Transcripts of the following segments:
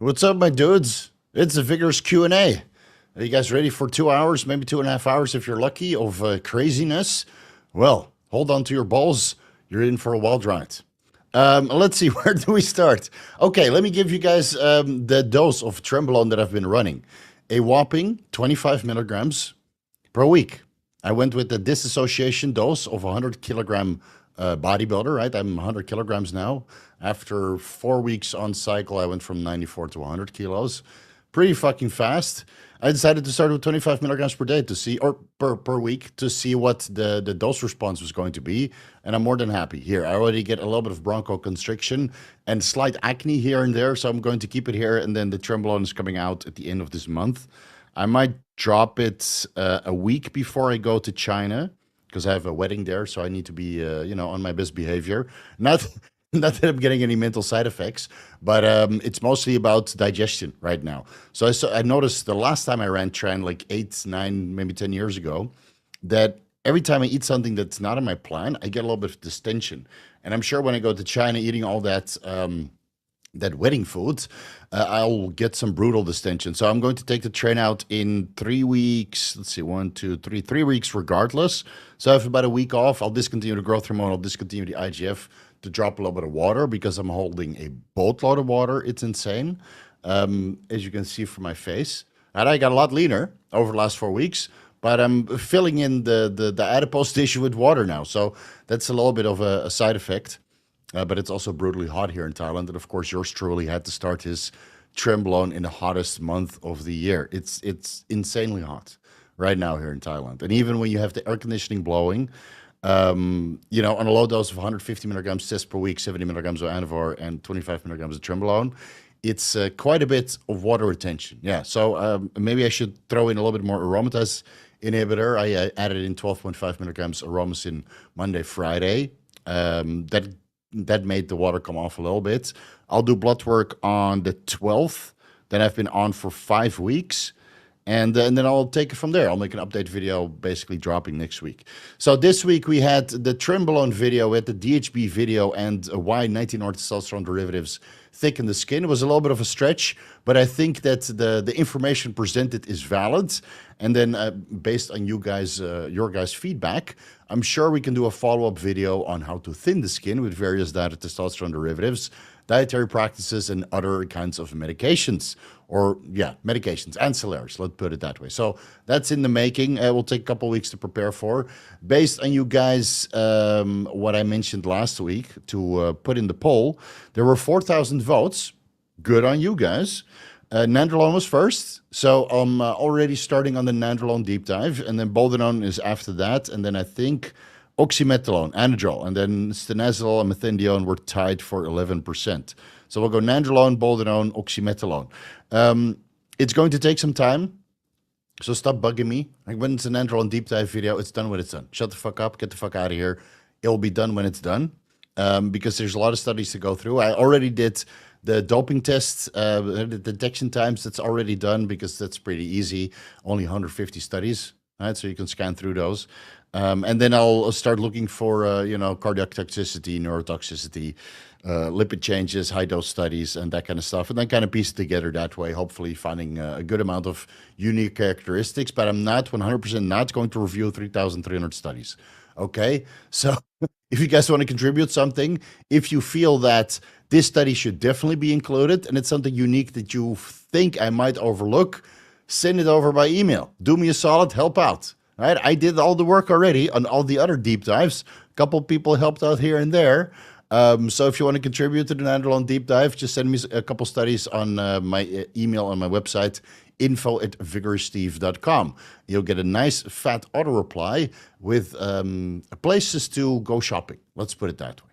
What's up, my dudes? It's a vigorous Q&A. Are you guys ready for 2 hours, maybe 2.5 hours if you're lucky, of craziness? Well, hold on to your balls. You're in for a wild ride. Let's see, where do we start? Okay, let me give you guys the dose of Trembolone that I've been running. A whopping 25 milligrams per week. I went with the disassociation dose of 100 kilogram bodybuilder, right? I'm 100 kilograms now. After 4 weeks on cycle, I went from 94 to 100 kilos. Pretty fucking fast. I decided to start with 25 milligrams per day to see, or per week, to see what the dose response was going to be. And I'm more than happy. Here, I already get a little bit of bronchoconstriction and slight acne here and there. So I'm going to keep it here. And then the Trembolone is coming out at the end of this month. I might drop it a week before I go to China because I have a wedding there, so I need to be, on my best behavior. Not, not that I'm getting any mental side effects, but it's mostly about digestion right now. So I noticed the last time I ran Tren, like 8, 9, maybe 10 years ago, that every time I eat something that's not on my plan, I get a little bit of distension. And I'm sure when I go to China eating all that wedding food, I'll get some brutal distension. So I'm going to take the train out in 3 weeks. Let's see, 1, 2, 3 weeks regardless. So I have about a week off. I'll discontinue the growth hormone. I'll discontinue the IGF to drop a little bit of water because I'm holding a boatload of water. It's insane, as you can see from my face. And I got a lot leaner over the last 4 weeks, but I'm filling in the adipose tissue with water now. So that's a little bit of a side effect. But it's also brutally hot here in Thailand. And of course, yours truly had to start his Trembolone in the hottest month of the year. It's insanely hot right now here in Thailand. And even when you have the air conditioning blowing, on a low dose of 150 milligrams cis per week, 70 milligrams of Anavar, and 25 milligrams of Trembolone, it's quite a bit of water retention. Yeah, so maybe I should throw in a little bit more aromatase inhibitor. I added in 12.5 milligrams aromasin Monday, Friday. That made the water come off a little bit. I'll do blood work on the 12th. Then I've been on for 5 weeks. And then I'll take it from there. I'll make an update video basically dropping next week. So this week we had the Trembolone video, we had the DHB video, and why 19-orthotestosterone derivatives thicken the skin. It was a little bit of a stretch, but I think that the information presented is valid. And then based on your guys' feedback, I'm sure we can do a follow-up video on how to thin the skin with various diet testosterone derivatives, dietary practices, and other kinds of medications. Or, yeah, medications, ancillaries, let's put it that way. So that's in the making. It will take a couple weeks to prepare for. Based on you guys, what I mentioned last week to put in the poll, there were 4,000 votes. Good on you guys. Nandrolone was first, so I'm already starting on the Nandrolone deep dive, and then Boldenone is after that, and then I think oxymetholone, Anadrol, and then stanozolol and methendione were tied for 11%. So we'll go Nandrolone, Boldenone, oxymetholone. It's going to take some time, so stop bugging me. Like when it's an Nandrolone deep dive video, it's done when it's done. Shut the fuck up, get the fuck out of here. It'll be done when it's done, because there's a lot of studies to go through. I already did the doping tests, the detection times, that's already done because that's pretty easy. Only 150 studies, right? So you can scan through those. And then I'll start looking for, cardiac toxicity, neurotoxicity, lipid changes, high dose studies, and that kind of stuff. And then kind of piece it together that way, hopefully finding a good amount of unique characteristics. But I'm not 100% not going to review 3,300 studies. Okay? So if you guys want to contribute something, if you feel that this study should definitely be included and it's something unique that you think I might overlook, send it over by email. Do me a solid, help out. Right? I did all the work already on all the other deep dives. A couple people helped out here and there. So if you want to contribute to the Nandrolone deep dive, just send me a couple studies on my email on my website, info@vigoroussteve.com. You'll get a nice fat auto reply with places to go shopping. Let's put it that way.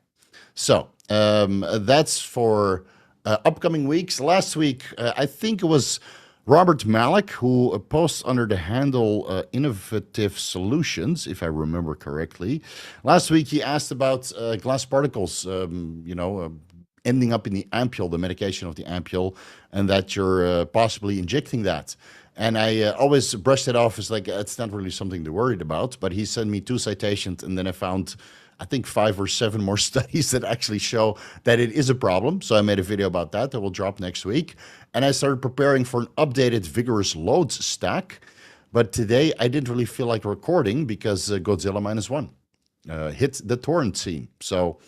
So that's for upcoming weeks. Last week, I think it was Robert Malik, who posts under the handle Innovative Solutions, if I remember correctly. Last week, he asked about glass particles, ending up in the ampule, the medication of the ampule, and that you're possibly injecting that. And I always brushed it off as like, it's not really something to worry about. But he sent me 2 citations, and then I found I think 5 or 7 more studies that actually show that it is a problem. So I made a video about that will drop next week. And I started preparing for an updated vigorous loads stack. But today I didn't really feel like recording because Godzilla -1 hit the torrent scene. So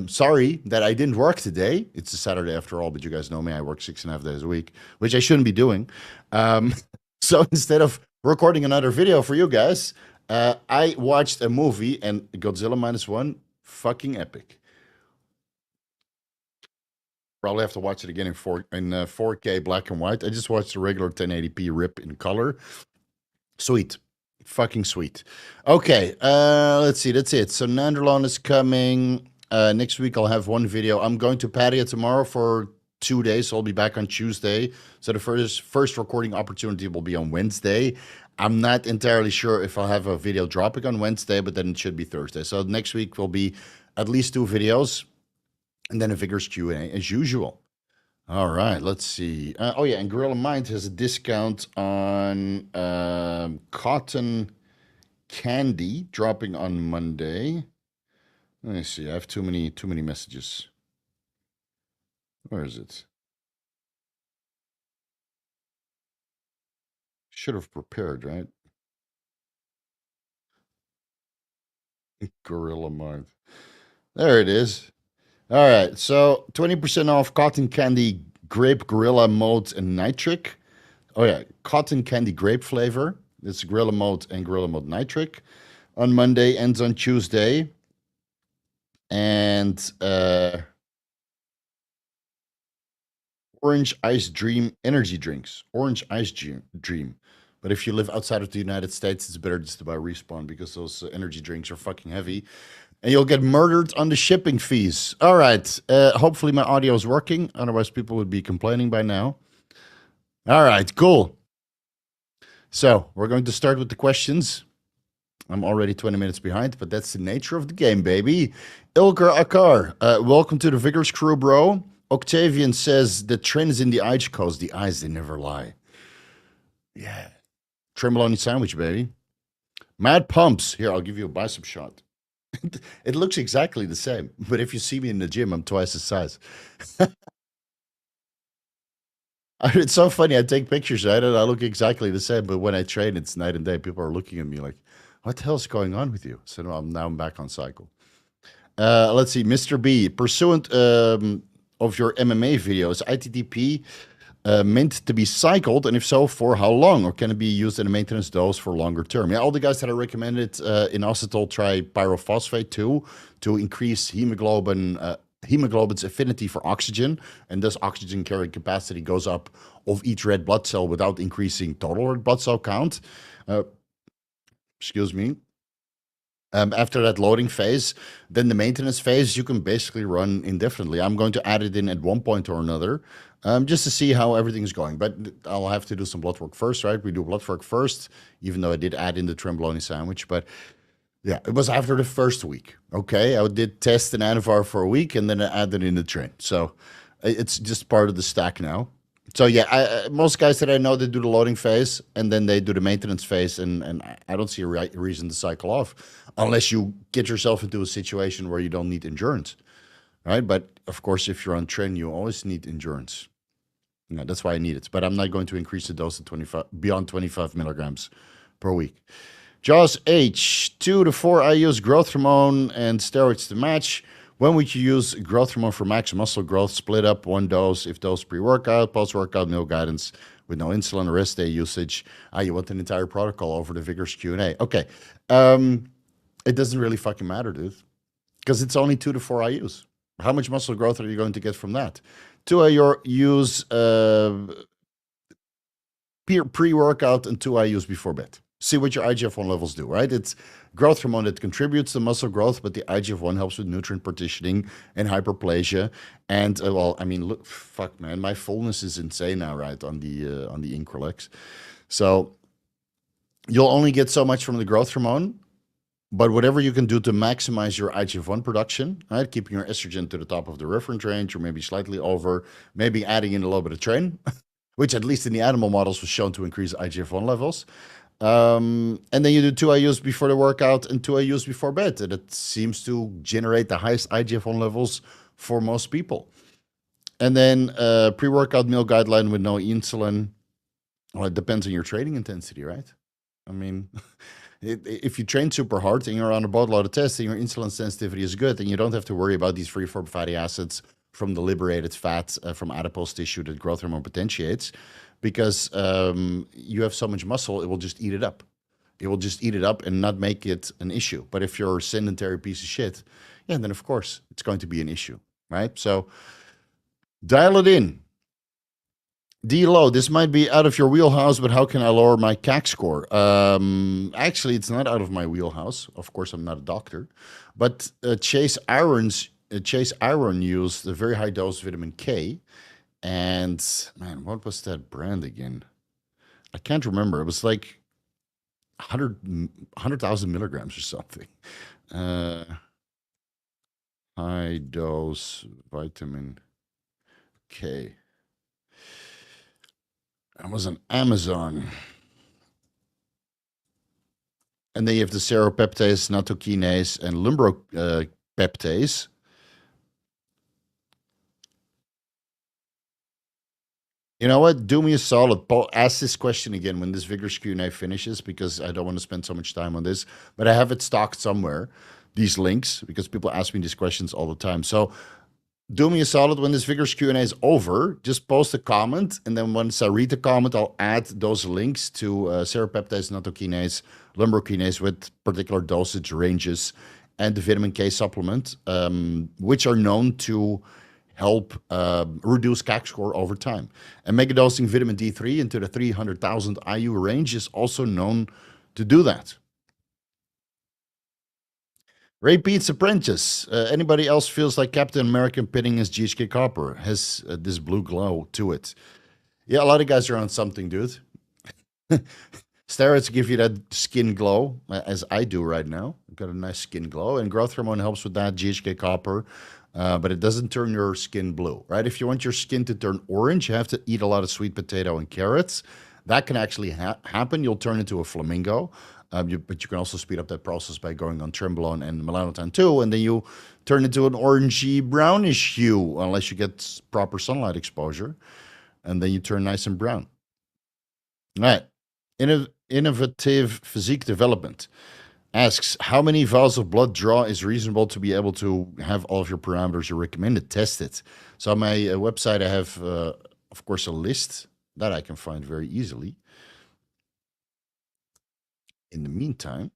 sorry that I didn't work today. It's a Saturday after all, but you guys know me. I work 6.5 days a week, which I shouldn't be doing. So instead of recording another video for you guys, I watched a movie, and Godzilla -1, fucking epic. Probably have to watch it again in 4K black and white. I just watched the regular 1080p rip in color. Sweet. Fucking sweet. Okay, let's see. That's it. So Nandrolone is coming. Next week I'll have one video. I'm going to Pattaya tomorrow for 2 days, so I'll be back on Tuesday. So the first recording opportunity will be on Wednesday. I'm not entirely sure if I'll have a video dropping on Wednesday, but then it should be Thursday. So next week will be at least 2 videos, and then a vigorous Q&A as usual. All right, let's see. Oh yeah, and Gorilla Mind has a discount on cotton candy dropping on Monday. Let me see. I have too many messages. Where is it? Should have prepared, right? Gorilla Mind. There it is. All right, so 20% off cotton candy grape gorilla mode and nitric. Oh yeah, cotton candy grape flavor. It's gorilla mode and gorilla mode nitric. On Monday, ends on Tuesday. And Orange Ice Dream energy drinks. Orange Ice Dream. But if you live outside of the United States, it's better just to buy Respawn because those energy drinks are fucking heavy. And you'll get murdered on the shipping fees. All right. Hopefully my audio is working. Otherwise, people would be complaining by now. All right, cool. So we're going to start with the questions. I'm already 20 minutes behind, but that's the nature of the game, baby. Ilker Akar, welcome to the Vigorous crew, bro. Octavian says the Tren is in the eyes, cause the eyes, they never lie. Yeah. Tremoloni sandwich, baby. Mad Pumps. Here, I'll give you a bicep shot. It looks exactly the same, but if you see me in the gym, I'm twice the size. It's so funny. I take pictures, right? And I look exactly the same, but when I train, it's night and day. People are looking at me like, what the hell's going on with you? So now I'm back on cycle. Let's see. Mr. B, pursuant of your MMA videos, ITTP meant to be cycled, and if so, for how long? Or can it be used in a maintenance dose for longer term? Yeah, all the guys that I recommended in acetyl try pyrophosphate too, to increase hemoglobin's affinity for oxygen, and thus oxygen carrying capacity goes up of each red blood cell without increasing total red blood cell count. Excuse me. After that loading phase, then the maintenance phase, you can basically run indefinitely. I'm going to add it in at one point or another, just to see how everything's going. But I'll have to do some blood work first, right? We do blood work first, even though I did add in the Tremboloni sandwich. But yeah, it was after the first week. Okay, I did test an Anavar for a week, and then I added in the Tren. So it's just part of the stack now. So yeah, most guys that I know, they do the loading phase, and then they do the maintenance phase, and I don't see a reason to cycle off, unless you get yourself into a situation where you don't need endurance, right? But of course, if you're on Tren, you always need endurance. Yeah, that's why I need it. But I'm not going to increase the dose to beyond 25 milligrams per week. Jaws H, 2 to 4 IU's growth hormone and steroids to match. When would you use growth hormone for max muscle growth? Split up one dose, if dose pre-workout, post-workout, no guidance, with no insulin or rest day usage. You want an entire protocol over the Vigorous Q&A. Okay. It doesn't really fucking matter, dude. Because it's only 2 to 4 IUs. How much muscle growth are you going to get from that? 2 IUs pre-workout and 2 IUs before bed. See what your IGF-1 levels do, right? It's growth hormone that contributes to muscle growth, but the IGF-1 helps with nutrient partitioning and hyperplasia. And well, I mean, look, fuck, man, my fullness is insane now, right? On the Increlex. So you'll only get so much from the growth hormone, but whatever you can do to maximize your IGF-1 production, right? Keeping your estrogen to the top of the reference range, or maybe slightly over, maybe adding in a little bit of Tren, which at least in the animal models was shown to increase IGF-1 levels. And then you do 2 IUs before the workout and 2 IUs before bed. And it seems to generate the highest IGF-1 levels for most people. And then pre-workout meal guideline with no insulin. Well, it depends on your training intensity, right? I mean, if you train super hard and you're on a boatload of tests and your insulin sensitivity is good, then you don't have to worry about these free-form fatty acids from the liberated fat from adipose tissue that growth hormone potentiates, because you have so much muscle, it will just eat it up. It will just eat it up and not make it an issue. But if you're a sedentary piece of shit, yeah, then of course it's going to be an issue, right? So dial it in. D-Low, this might be out of your wheelhouse, but how can I lower my CAC score? Actually, it's not out of my wheelhouse. Of course, I'm not a doctor. But Chase Iron used a very high dose vitamin K. And, man, what was that brand again? I can't remember. It was like 100,000 milligrams or something. High dose vitamin K. It was on Amazon. And then you have the seropeptase, nattokinase, and lumbropeptase. You know what? Do me a solid. Ask this question again when this vigorous Q&A finishes, because I don't want to spend so much time on this. But I have it stocked somewhere, these links, because people ask me these questions all the time. So do me a solid when this vigorous Q&A is over. Just post a comment, and then once I read the comment, I'll add those links to seropeptase, nattokinase, lumbrokinase with particular dosage ranges, and the vitamin K supplement, which are known to help reduce CAC score over time. And megadosing vitamin D3 into the 300,000 IU range is also known to do that. Ray Pete's apprentice. Anybody else feels like Captain America pinning his GHK copper? Has this blue glow to it? Yeah, a lot of guys are on something, dude. Steroids give you that skin glow, as I do right now. I've got a nice skin glow, and growth hormone helps with that, GHK copper, but it doesn't turn your skin blue, right? If you want your skin to turn orange, you have to eat a lot of sweet potato and carrots. That can actually happen. You'll turn into a flamingo. But you can also speed up that process by going on Trenbolone and Melatonin too, and then you turn into an orangey brownish hue, unless you get proper sunlight exposure, and then you turn nice and brown. All right. Innovative Physique Development asks, how many vials of blood draw is reasonable to be able to have all of your parameters you recommended tested? So on my website, I have, of course, a list that I can find very easily. In the meantime,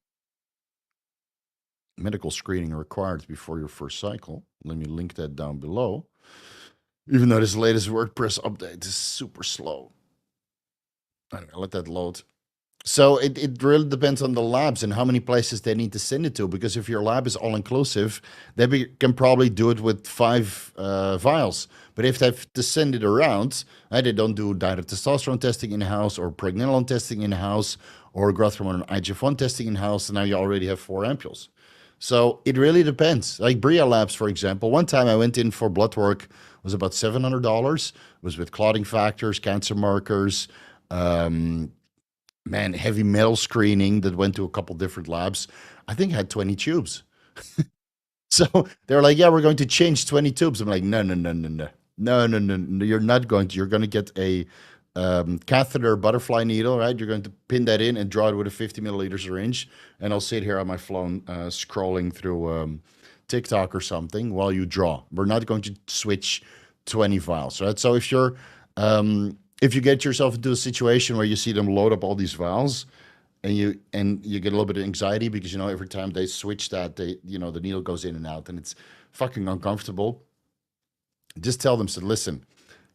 medical screening required before your first cycle. Let me link that down below. Even though this latest WordPress update is super slow. I'm gonna let that load. So it really depends on the labs and how many places they need to send it to. Because if your lab is all-inclusive, they can probably do it with 5 vials. But if they have to send it around, they don't do direct testosterone testing in-house or pregnenolone testing in-house or growth hormone IGF-1 testing in-house, and now you already have 4 ampules. So it really depends. Like Bria Labs, for example, one time I went in for blood work, it was about $700. It was with clotting factors, cancer markers, heavy metal screening that went to a couple different labs. I think I had 20 tubes. So they're like, yeah, we're going to change 20 tubes. I'm like, no. You're not going to. You're going to get a catheter butterfly needle, right? You're going to pin that in and draw it with a 50 milliliter syringe. And I'll sit here on my phone scrolling through TikTok or something while you draw. We're not going to switch 20 vials, right? So if you get yourself into a situation where you see them load up all these vials and you get a little bit of anxiety because, every time they switch that, the needle goes in and out and it's fucking uncomfortable. Just tell them, listen,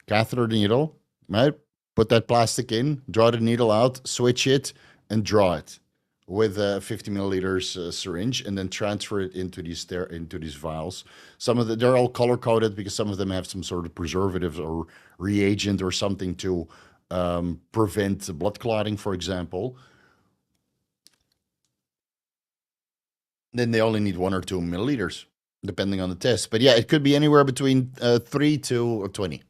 catheter needle, right? Put that plastic in, draw the needle out, switch it, and draw it with a 50 milliliters syringe, and then transfer it into these vials. They're all color coded because some of them have some sort of preservatives or reagent or something to prevent blood clotting, for example. Then they only need 1 or 2 milliliters, depending on the test. But yeah, it could be anywhere between 3 to 20.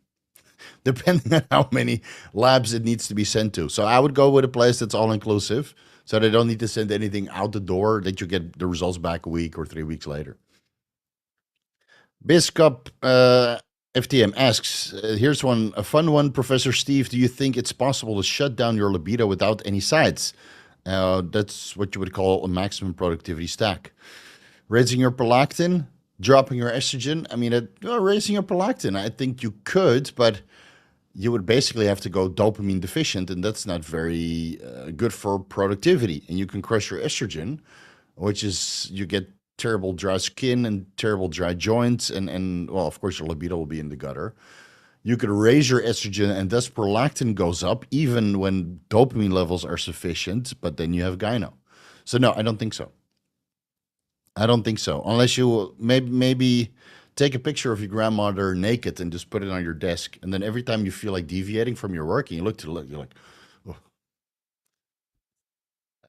depending on how many labs it needs to be sent to. So I would go with a place that's all inclusive, so they don't need to send anything out the door, that you get the results back a week or 3 weeks later. Biscop FTM asks, here's one, a fun one. Professor Steve, do you think it's possible to shut down your libido without any sides? That's what you would call a maximum productivity stack. Raising your prolactin, dropping your estrogen. I mean, raising your prolactin, I think you could, but you would basically have to go dopamine deficient, and that's not very good for productivity. And you can crush your estrogen, which is, you get terrible dry skin and terrible dry joints, and well, of course, your libido will be in the gutter. You could raise your estrogen, and thus prolactin goes up even when dopamine levels are sufficient, but then you have gyno. So no, I don't think so. I don't think so. Unless you maybe take a picture of your grandmother naked and just put it on your desk, and then every time you feel like deviating from your work and you look to look, you're like, oh,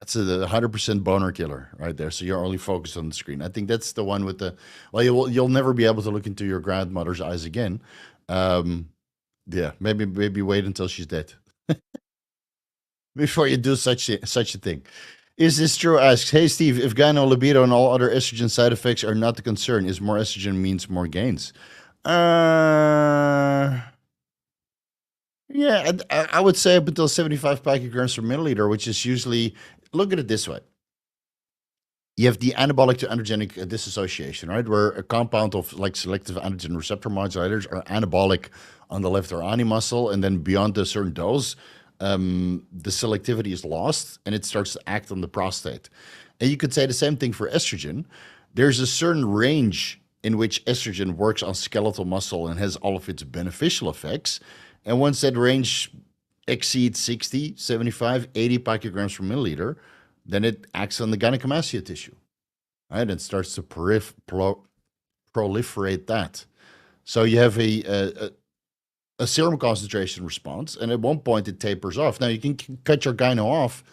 that's a 100% boner killer right there. So you're only focused on the screen. I think that's the one with the, well, you'll never be able to look into your grandmother's eyes again. Yeah, maybe wait until she's dead before you do such a thing. Is this true? Asks, hey Steve, if gyno, libido, and all other estrogen side effects are not the concern, is more estrogen means more gains? Yeah, I would say up until 75 picograms per milliliter, which is usually, look at it this way. You have the anabolic to androgenic dissociation, right? Where a compound of like selective androgen receptor modulators are anabolic on the left or ani muscle, and then beyond a certain dose, the selectivity is lost and it starts to act on the prostate. And you could say the same thing for estrogen. There's a certain range in which estrogen works on skeletal muscle and has all of its beneficial effects. And once that range exceeds 60, 75, 80 picograms per milliliter, then it acts on the gynecomastia tissue, right? And starts to proliferate that. So you have a serum concentration response, and at one point it tapers off. Now you can cut your gyno off,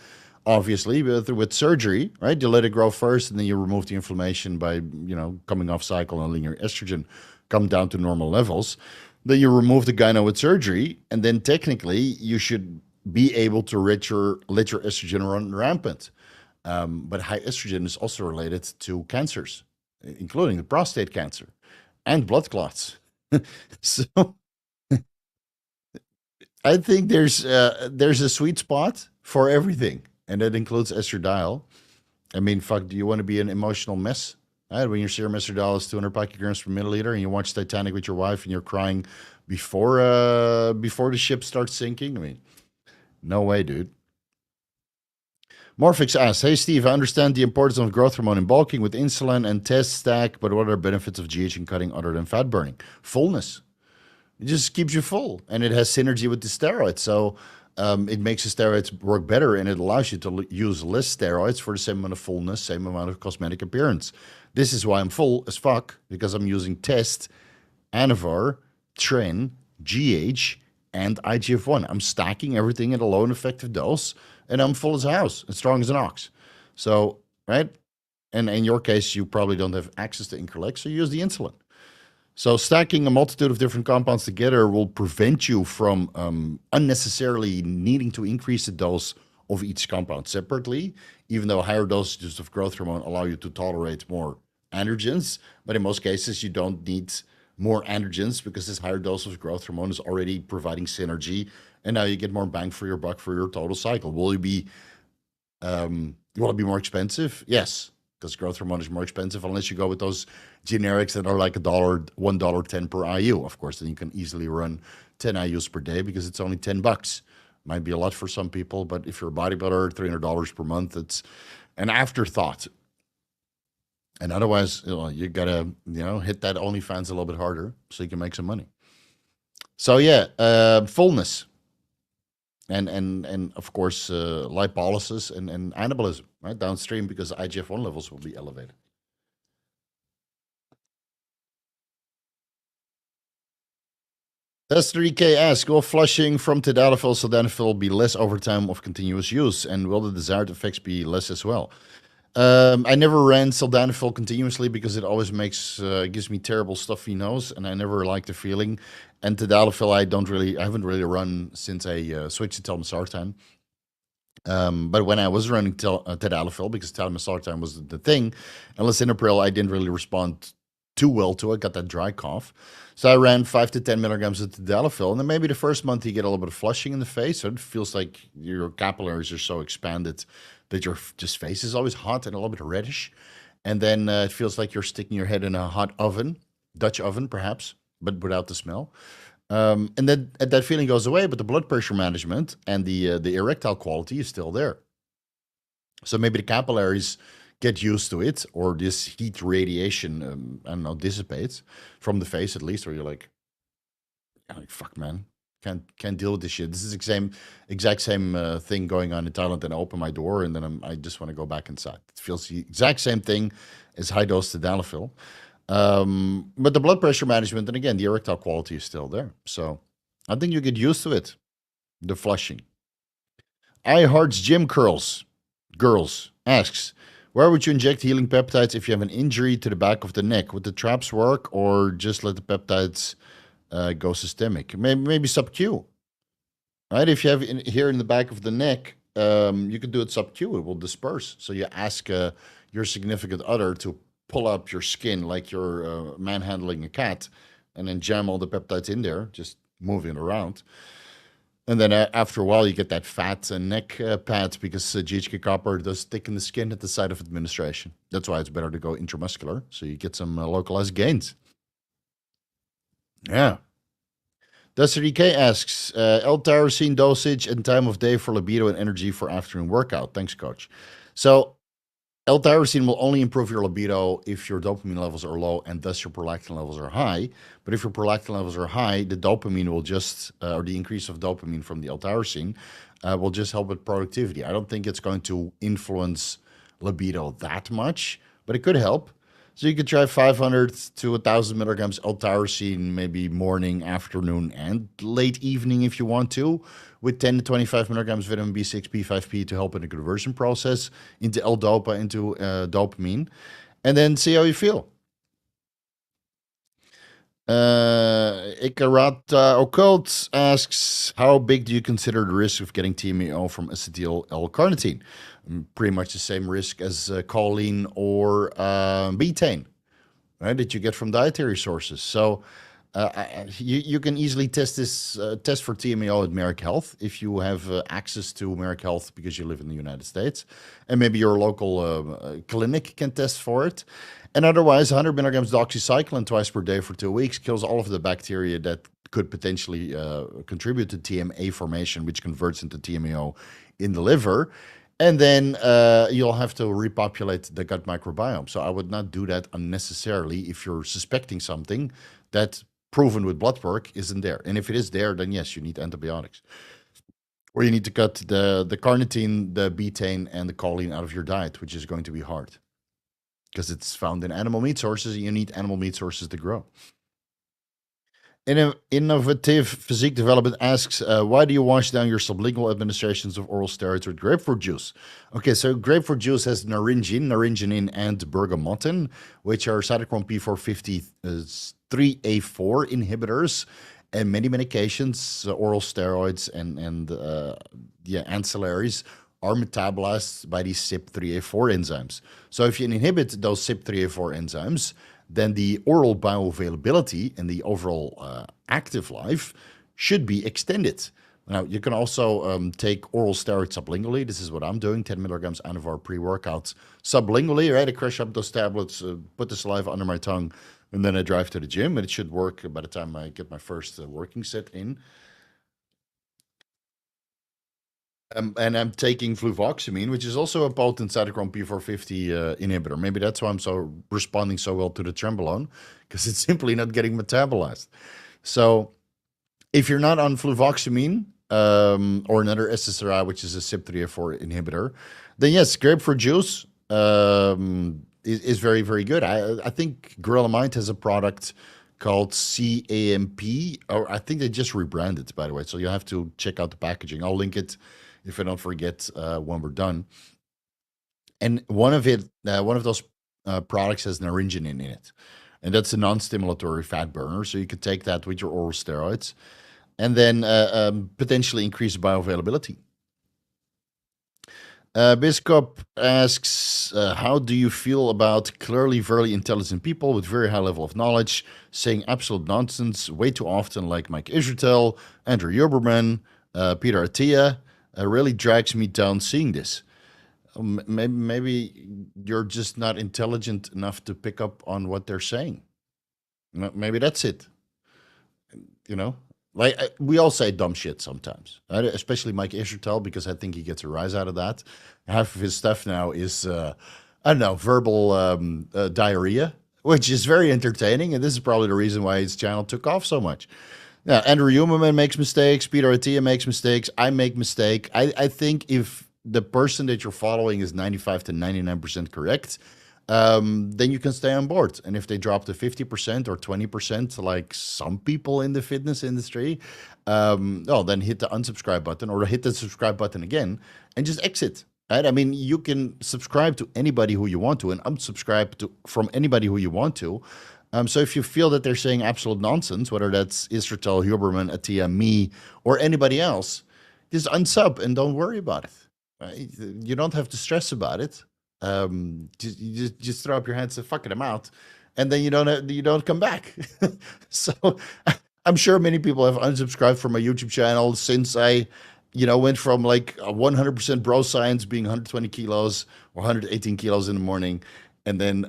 obviously, with surgery, right? You let it grow first, and then you remove the inflammation by, coming off cycle and letting your estrogen come down to normal levels. Then you remove the gyno with surgery, and then technically you should be able to let your estrogen run rampant. But high estrogen is also related to cancers, including the prostate cancer and blood clots. So I think there's a sweet spot for everything, and that includes estradiol. I mean, fuck, do you want to be an emotional mess? Right? When your serum estradiol is 200 picograms per milliliter, and you watch Titanic with your wife, and you're crying before the ship starts sinking. I mean, no way, dude. Morphix asks, hey Steve, I understand the importance of growth hormone in bulking with insulin and test stack, but what are the benefits of GH cutting other than fat burning? Fullness. It just keeps you full, and it has synergy with the steroids. So it makes the steroids work better, and it allows you to use less steroids for the same amount of fullness, same amount of cosmetic appearance. This is why I'm full as fuck, because I'm using Test, Anavar, Tren, GH, and IGF-1. I'm stacking everything at a low and effective dose, and I'm full as a house, as strong as an ox. So, right? And in your case, you probably don't have access to Increlex, so you use the insulin. So stacking a multitude of different compounds together will prevent you from unnecessarily needing to increase the dose of each compound separately, even though higher dosages of growth hormone allow you to tolerate more androgens. But in most cases, you don't need more androgens because this higher dose of growth hormone is already providing synergy, and now you get more bang for your buck for your total cycle. Will it be more expensive? Yes, because growth hormone is more expensive unless you go with those generics that are like $1.10 per IU. Of course, then you can easily run 10 IUs per day because it's only $10. Might be a lot for some people, but if you're a bodybuilder, $300 per month, it's an afterthought. And otherwise, you gotta hit that OnlyFans a little bit harder so you can make some money. So yeah, fullness, and of course lipolysis and anabolism, right, downstream, because IGF-1 levels will be elevated. S3K asks, will flushing from Tadalafil, Sildenafil be less over time of continuous use, and will the desired effects be less as well? I never ran sildenafil continuously because it always gives me terrible stuffy nose, and I never like the feeling. And Tadalafil, I haven't really run since I switched to telmisartan. But when I was running Tadalafil, because telmisartan was the thing, and lisinopril, I didn't really respond too well to it. Got that dry cough. So I ran 5 to 10 milligrams of Tadalafil, and then maybe the first month you get a little bit of flushing in the face. So it feels like your capillaries are so expanded that your just face is always hot and a little bit reddish. And then it feels like you're sticking your head in a hot oven, Dutch oven perhaps, but without the smell. And then that feeling goes away, but the blood pressure management and the erectile quality is still there. So maybe the capillaries get used to it, or this heat radiation, I don't know, dissipates from the face at least, or you're like fuck, man, can't deal with this shit. This is the exact same thing going on in Thailand. And I open my door, and then I just want to go back inside. It feels the exact same thing as high dose Tadalafil. But the blood pressure management, and again, the erectile quality is still there. So I think you get used to it. The flushing. I Hearts Gym Girls asks, where would you inject healing peptides if you have an injury to the back of the neck? Would the traps work, or just let the peptides go systemic? Maybe sub-Q, right? If you have here in the back of the neck, you can do it sub-Q. It will disperse. So you ask your significant other to pull up your skin like you're manhandling a cat, and then jam all the peptides in there, just moving it around. And then after a while, you get that fat neck pad, because GHK copper does thicken the skin at the site of administration. That's why it's better to go intramuscular, so you get some localized gains. Yeah. Desiree K asks, L-Tyrosine dosage and time of day for libido and energy for afternoon workout. Thanks, coach. So L-Tyrosine will only improve your libido if your dopamine levels are low and thus your prolactin levels are high. But if your prolactin levels are high, the dopamine will just, or the increase of dopamine from the L-Tyrosine will just help with productivity. I don't think it's going to influence libido that much, but it could help. So you could try 500 to 1,000 milligrams L-Tyrosine, maybe morning, afternoon, and late evening if you want to, with 10 to 25 milligrams vitamin B6, B5P to help in the conversion process into L-Dopa, into dopamine, and then see how you feel. Ikarata Occult asks, how big do you consider the risk of getting TMAO from Acetyl-L-Carnitine? Pretty much the same risk as choline or betaine, right, that you get from dietary sources. So you can easily test for TMAO at Merrick Health if you have access to Merrick Health because you live in the United States, and maybe your local clinic can test for it. And otherwise, 100 milligrams doxycycline twice per day for 2 weeks kills all of the bacteria that could potentially contribute to TMA formation, which converts into TMAO in the liver. And then you'll have to repopulate the gut microbiome. So I would not do that unnecessarily if you're suspecting something that, proven with blood work, isn't there. And if it is there, then yes, you need antibiotics. Or you need to cut the carnitine, the betaine, and the choline out of your diet, which is going to be hard because it's found in animal meat sources, and you need animal meat sources to grow. Innovative Physique Development asks, why do you wash down your sublingual administrations of oral steroids with grapefruit juice? Okay, so grapefruit juice has naringenin, and bergamottin, which are cytochrome P453A4 inhibitors, and many medications, oral steroids, and ancillaries are metabolized by these CYP3A4 enzymes. So if you inhibit those CYP3A4 enzymes, then the oral bioavailability and the overall active life should be extended. Now, you can also take oral steroids sublingually. This is what I'm doing, 10 milligrams Anavar pre-workouts sublingually, right? I crush up those tablets, put the saliva under my tongue, and then I drive to the gym, and it should work by the time I get my first working set in. And I'm taking fluvoxamine, which is also a potent cytochrome P450 inhibitor. Maybe that's why I'm responding so well to the Trenbolone, because it's simply not getting metabolized. So if you're not on fluvoxamine or another SSRI, which is a CYP3A4 inhibitor, then yes, grapefruit juice is very, very good. I think Gorilla Mind has a product called CAMP, or I think they just rebranded, by the way. So you have to check out the packaging. I'll link it if I don't forget when we're done. And one of those products has naringenin in it, and that's a non-stimulatory fat burner. So you could take that with your oral steroids, and then potentially increase bioavailability. Biscop asks, how do you feel about clearly very intelligent people with very high level of knowledge saying absolute nonsense way too often, like Mike Israetel, Andrew Huberman, Peter Attia? Really drags me down seeing this. Maybe you're just not intelligent enough to pick up on what they're saying. Maybe that's it. You know, like we all say dumb shit sometimes, right? Especially Mike Israetel, because I think he gets a rise out of that. Half of his stuff now is, I don't know, verbal diarrhea, which is very entertaining. And this is probably the reason why his channel took off so much. Yeah, Andrew Huberman makes mistakes. Peter Attia makes mistakes. I make mistake. I think if the person that you're following is 95 to 99% correct, then you can stay on board. And if they drop to 50% or 20%, like some people in the fitness industry, well, then hit the unsubscribe button or hit the subscribe button again and just exit. Right? I mean, you can subscribe to anybody who you want to and unsubscribe from anybody who you want to. So if you feel that they're saying absolute nonsense, whether that's Israetel, Huberman, Attia, me, or anybody else, just unsub and don't worry about it. Right? You don't have to stress about it. Just throw up your hands and fuck them out, and then you don't come back. So I'm sure many people have unsubscribed from my YouTube channel since I, went from like a 100% bro science being 120 kilos or 118 kilos in the morning, and then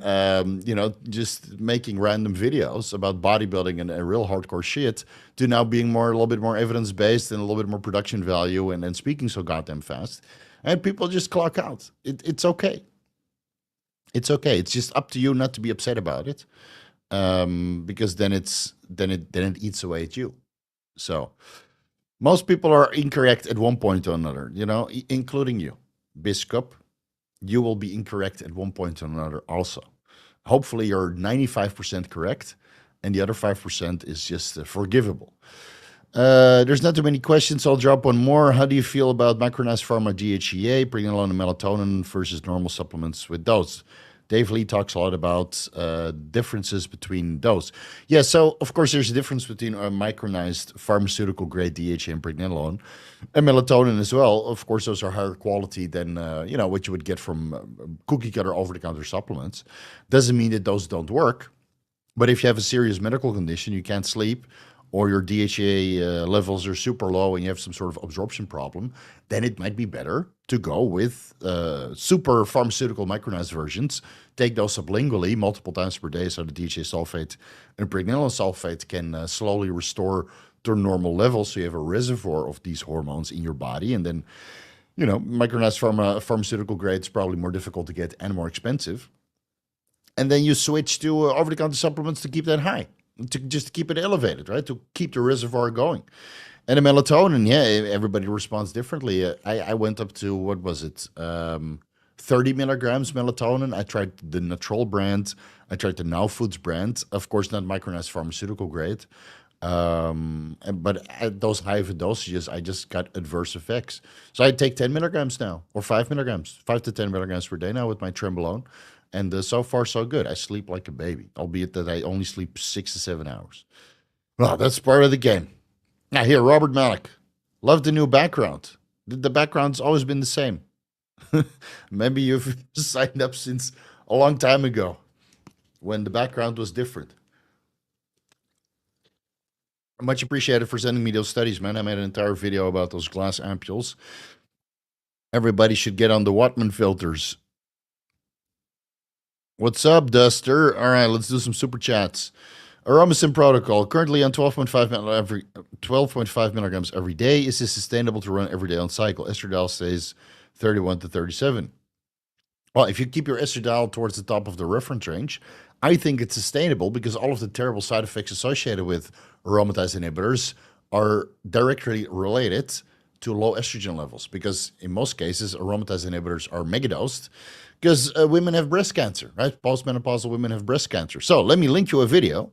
just making random videos about bodybuilding and real hardcore shit to now being a little bit more evidence based and a little bit more production value, and then speaking so goddamn fast, and people just clock out. It's okay. It's okay. It's just up to you not to be upset about it, because then it eats away at you. So most people are incorrect at one point or another, including you, Biscop. You will be incorrect at one point or another also. Hopefully you're 95% correct, and the other 5% is just forgivable. There's not too many questions. I'll drop one more. How do you feel about Micronized Pharma DHEA, pregnenolone, and melatonin versus normal supplements with those? Dave Lee talks a lot about differences between those. Yeah, so of course there's a difference between a micronized pharmaceutical grade DHEA and pregnenolone and melatonin as well. Of course, those are higher quality than what you would get from cookie cutter over-the-counter supplements. Doesn't mean that those don't work, but if you have a serious medical condition, you can't sleep, or your DHEA levels are super low and you have some sort of absorption problem, then it might be better to go with super pharmaceutical micronized versions. Take those sublingually multiple times per day so the DHEA sulfate and pregnenolone sulfate can slowly restore to normal levels, so you have a reservoir of these hormones in your body. And then, micronized pharmaceutical grade is probably more difficult to get and more expensive. And then you switch to over-the-counter supplements to keep that high, to just keep it elevated, right? To keep the reservoir going. And the melatonin, yeah, everybody responds differently. I went up to, what was it, 30 milligrams melatonin. I tried the Natural brand. I tried the Now Foods brand. Of course, not micronized pharmaceutical grade. But at those high dosages, I just got adverse effects. So I take 10 milligrams now, or 5 milligrams, 5 to 10 milligrams per day now with my Trenbolone. And so far, so good. I sleep like a baby, albeit that I only sleep 6 to 7 hours. Well, that's part of the game. Now, here, Robert Malik. Love the new background. The background's always been the same. Maybe you've signed up since a long time ago when the background was different. Much appreciated for sending me those studies, man. I made an entire video about those glass ampules. Everybody should get on the Wattman filters. What's up, Duster? All right, let's do some super chats. Aromacin protocol, currently on 12.5 milligrams every day. Is this sustainable to run every day on cycle? Estradiol stays 31 to 37. Well, if you keep your estradiol towards the top of the reference range, I think it's sustainable, because all of the terrible side effects associated with aromatase inhibitors are directly related to low estrogen levels, because in most cases, aromatase inhibitors are megadosed because women have breast cancer, right? Postmenopausal women have breast cancer. So let me link you a video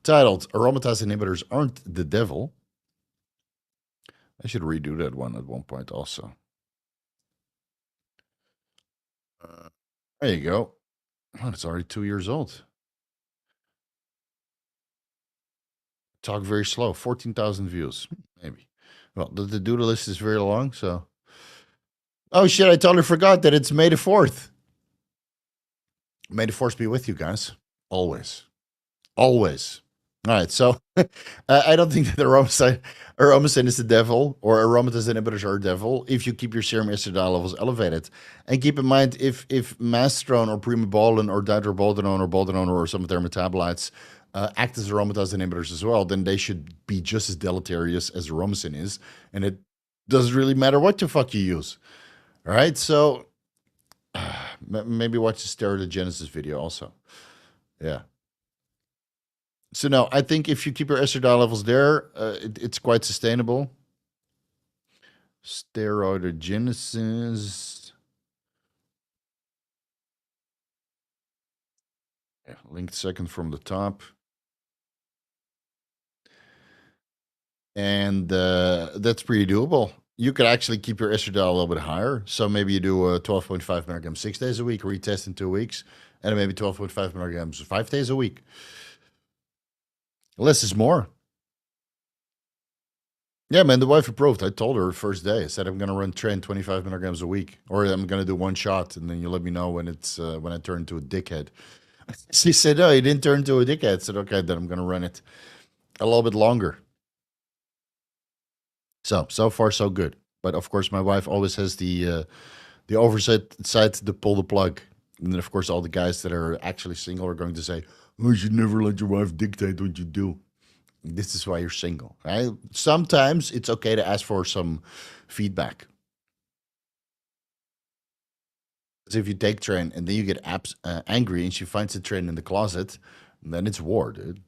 titled "Aromatase Inhibitors Aren't the Devil." I should redo that one at one point also. There you go. Oh, it's already 2 years old. Talk very slow. 14,000 views, maybe. Well, the doodle list is very long, so. Oh shit! I totally forgot that it's May the 4th. May the force be with you guys, always, always. All right, so I don't think that aromatase is the devil, or aromatase inhibitors are the devil if you keep your serum estradiol levels elevated. And keep in mind, if mastrone or primobolan or dihydroboldenone or boldenone or some of their metabolites act as aromatase inhibitors as well, then they should be just as deleterious as aromacin is, and it doesn't really matter what the fuck you use. All right, so maybe watch the steroidogenesis video also. Yeah. So no, I think if you keep your estradiol levels there, it's quite sustainable. Steroidogenesis. Yeah, linked second from the top. And that's pretty doable. You could actually keep your estradiol a little bit higher. So maybe you do 12.5 milligrams 6 days a week, retest in 2 weeks, and maybe 12.5 milligrams 5 days a week. Less is more. Yeah, man, the wife approved. I told her first day. I said I'm gonna run Tren 25 milligrams a week, or I'm gonna do one shot, and then you let me know when it's when I turn into a dickhead. She said, "No, you didn't turn into a dickhead." I said, "Okay, then I'm gonna run it a little bit longer." So far so good. But of course, my wife always has the oversight side to pull the plug, and then of course all the guys that are actually single are going to say, "Oh, you should never let your wife dictate what you do." This is why you're single, right? Sometimes it's okay to ask for some feedback. Because if you take Tren and then you get angry and she finds the Tren in the closet, then it's war, dude.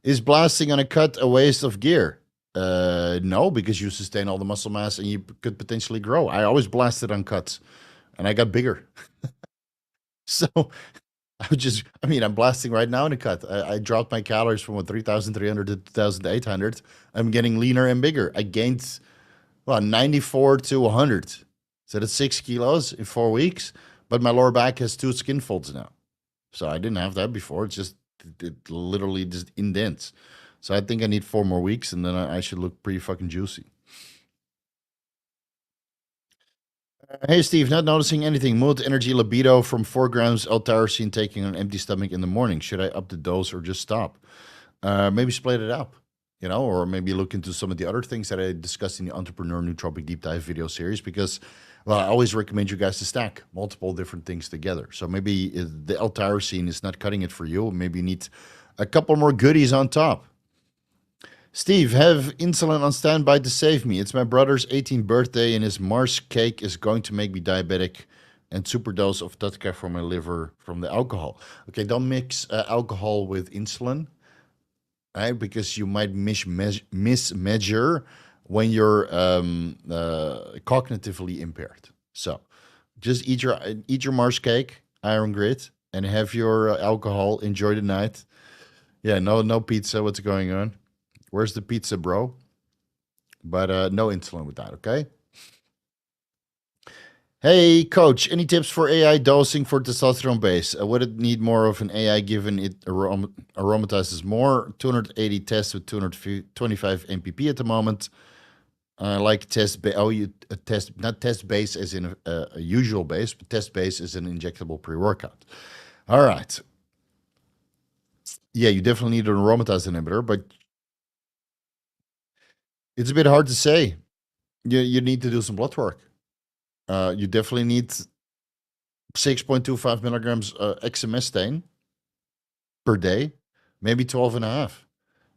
Is blasting on a cut a waste of gear? No, because you sustain all the muscle mass and you could potentially grow. I always blasted on cuts and I got bigger. So I'm blasting right now in a cut. I dropped my calories from 3,300 to 2,800. I'm getting leaner and bigger. I gained, 94 to 100. So that's 6 kilos in 4 weeks. But my lower back has 2 skin folds now. So I didn't have that before. It literally just indents. So I think I need 4 more weeks and then I should look pretty fucking juicy. Hey, Steve, not noticing anything. Mood, energy, libido from 4 grams L-Tyrosine taking on an empty stomach in the morning. Should I up the dose or just stop? Maybe split it up, or maybe look into some of the other things that I discussed in the Entrepreneur Nootropic Deep Dive video series because, I always recommend you guys to stack multiple different things together. So maybe the L-Tyrosine is not cutting it for you. Maybe you need a couple more goodies on top. Steve, have insulin on standby to save me. It's my brother's 18th birthday, and his Mars cake is going to make me diabetic and superdose of vodka for my liver from the alcohol. Okay, don't mix alcohol with insulin, right? Because you might mismeasure when you're cognitively impaired. So just eat your Mars cake, Iron Grit, and have your alcohol. Enjoy the night. Yeah, no pizza. What's going on? Where's the pizza, bro? But no insulin with that, okay? Hey, coach, any tips for AI dosing for testosterone base? Would it need more of an AI given it aromatizes more? 280 tests with 225 MPP at the moment. Like test base. Oh, you test, not test base as in a usual base, but test base is an injectable pre-workout. All right. Yeah, you definitely need an aromatase inhibitor, but it's a bit hard to say. You need to do some blood work. You definitely need 6.25 milligrams exemestane per day, maybe 12 and a half.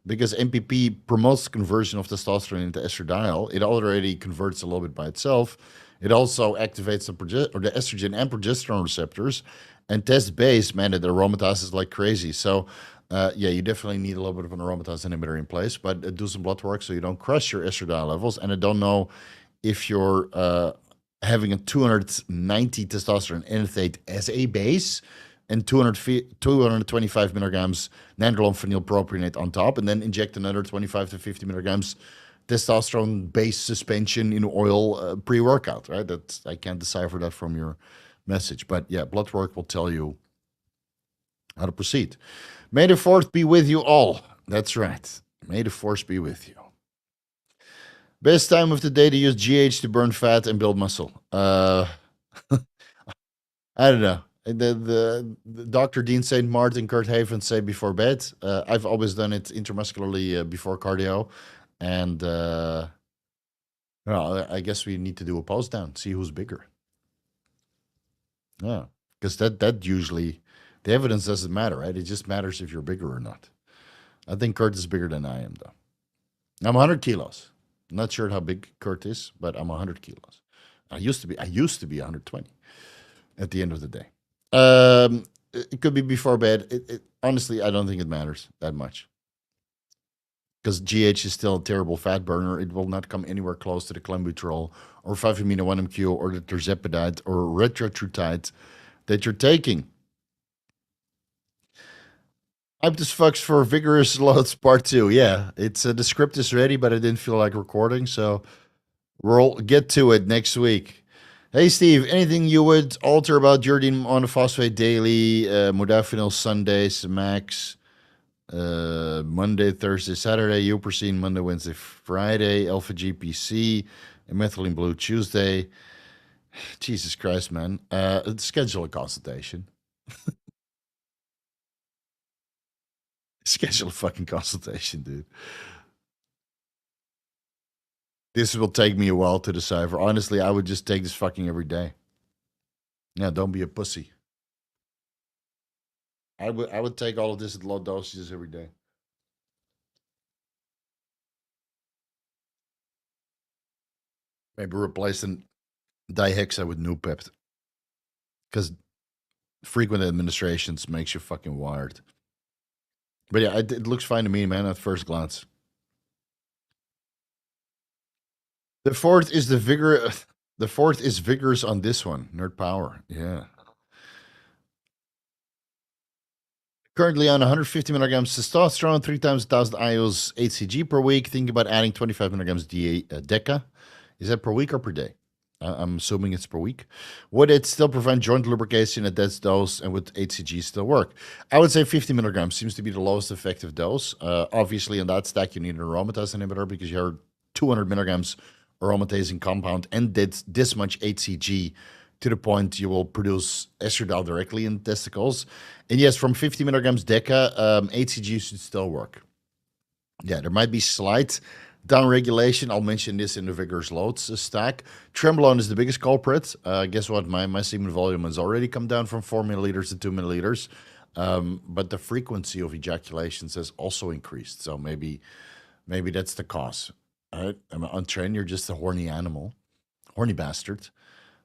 Because MPP promotes conversion of testosterone into estradiol. It already converts a little bit by itself. It also activates the estrogen and progesterone receptors. And test base, man, it aromatizes like crazy. So, you definitely need a little bit of an aromatase inhibitor in place, but do some blood work so you don't crush your estradiol levels. And I don't know if you're having a 290 testosterone enanthate as a base and 225 milligrams nandrolone phenylpropionate on top, and then inject another 25 to 50 milligrams testosterone-based suspension in oil pre-workout, right? I can't decipher that from your message. But yeah, blood work will tell you how to proceed. May the 4th be with you all. That's right. May the force be with you. Best time of the day to use GH to burn fat and build muscle. I don't know. The Dr. Dean St. Martin, Kurt Haven say before bed. I've always done it intramuscularly before cardio. And well, I guess we need to do a pulse down, see who's bigger. Yeah, because that usually, the evidence doesn't matter, right? It just matters if you're bigger or not. I think Kurt is bigger than I am, though. I'm 100 kilos. I'm not sure how big Kurt is, but I'm 100 kilos. I used to be 120 at the end of the day. It could be before bed. Honestly, I don't think it matters that much. Because GH is still a terrible fat burner. It will not come anywhere close to the clenbuterol or 5-amino-1-MQ or the tirzepatide or retatrutide that you're taking. Hyped as fucks for Vigorous Loads Part 2. Yeah, it's the script is ready, but I didn't feel like recording, so we'll get to it next week. Hey, Steve, anything you would alter about Jardine monophosphate daily, modafinil Sundays, max, Monday, Thursday, Saturday, Uprosine, Monday, Wednesday, Friday, Alpha GPC, and methylene blue Tuesday. Jesus Christ, man. Schedule a consultation. Schedule a fucking consultation, dude. This will take me a while to decipher. Honestly, I would just take this fucking every day. Yeah, don't be a pussy. I would take all of this at low dosages every day. Maybe replacing dihexa with Nupept. Because frequent administrations makes you fucking wired. But yeah, it looks fine to me, man, at first glance. The 4th is the 4th is vigorous on this one. Nerd power. Yeah. Currently on 150 milligrams testosterone, 3 times 1,000 IUs HCG per week. Thinking about adding 25 milligrams DECA. Is that per week or per day? I'm assuming it's per week. Would it still prevent joint lubrication at that dose, and would HCG still work? I would say 50 milligrams seems to be the lowest effective dose. Obviously, in that stack, you need an aromatase inhibitor because you're 200 milligrams aromatase compound and this much HCG to the point you will produce estradiol directly in testicles. And yes, from 50 milligrams DECA, HCG should still work. Yeah, there might be slight downregulation. I'll mention this in the Vigorous Loads stack. Trembolone is the biggest culprit. Guess what? My semen volume has already come down from 4 milliliters to 2 milliliters. But the frequency of ejaculations has also increased. So maybe that's the cause. Right? On Tren, you're just a horny animal, horny bastard.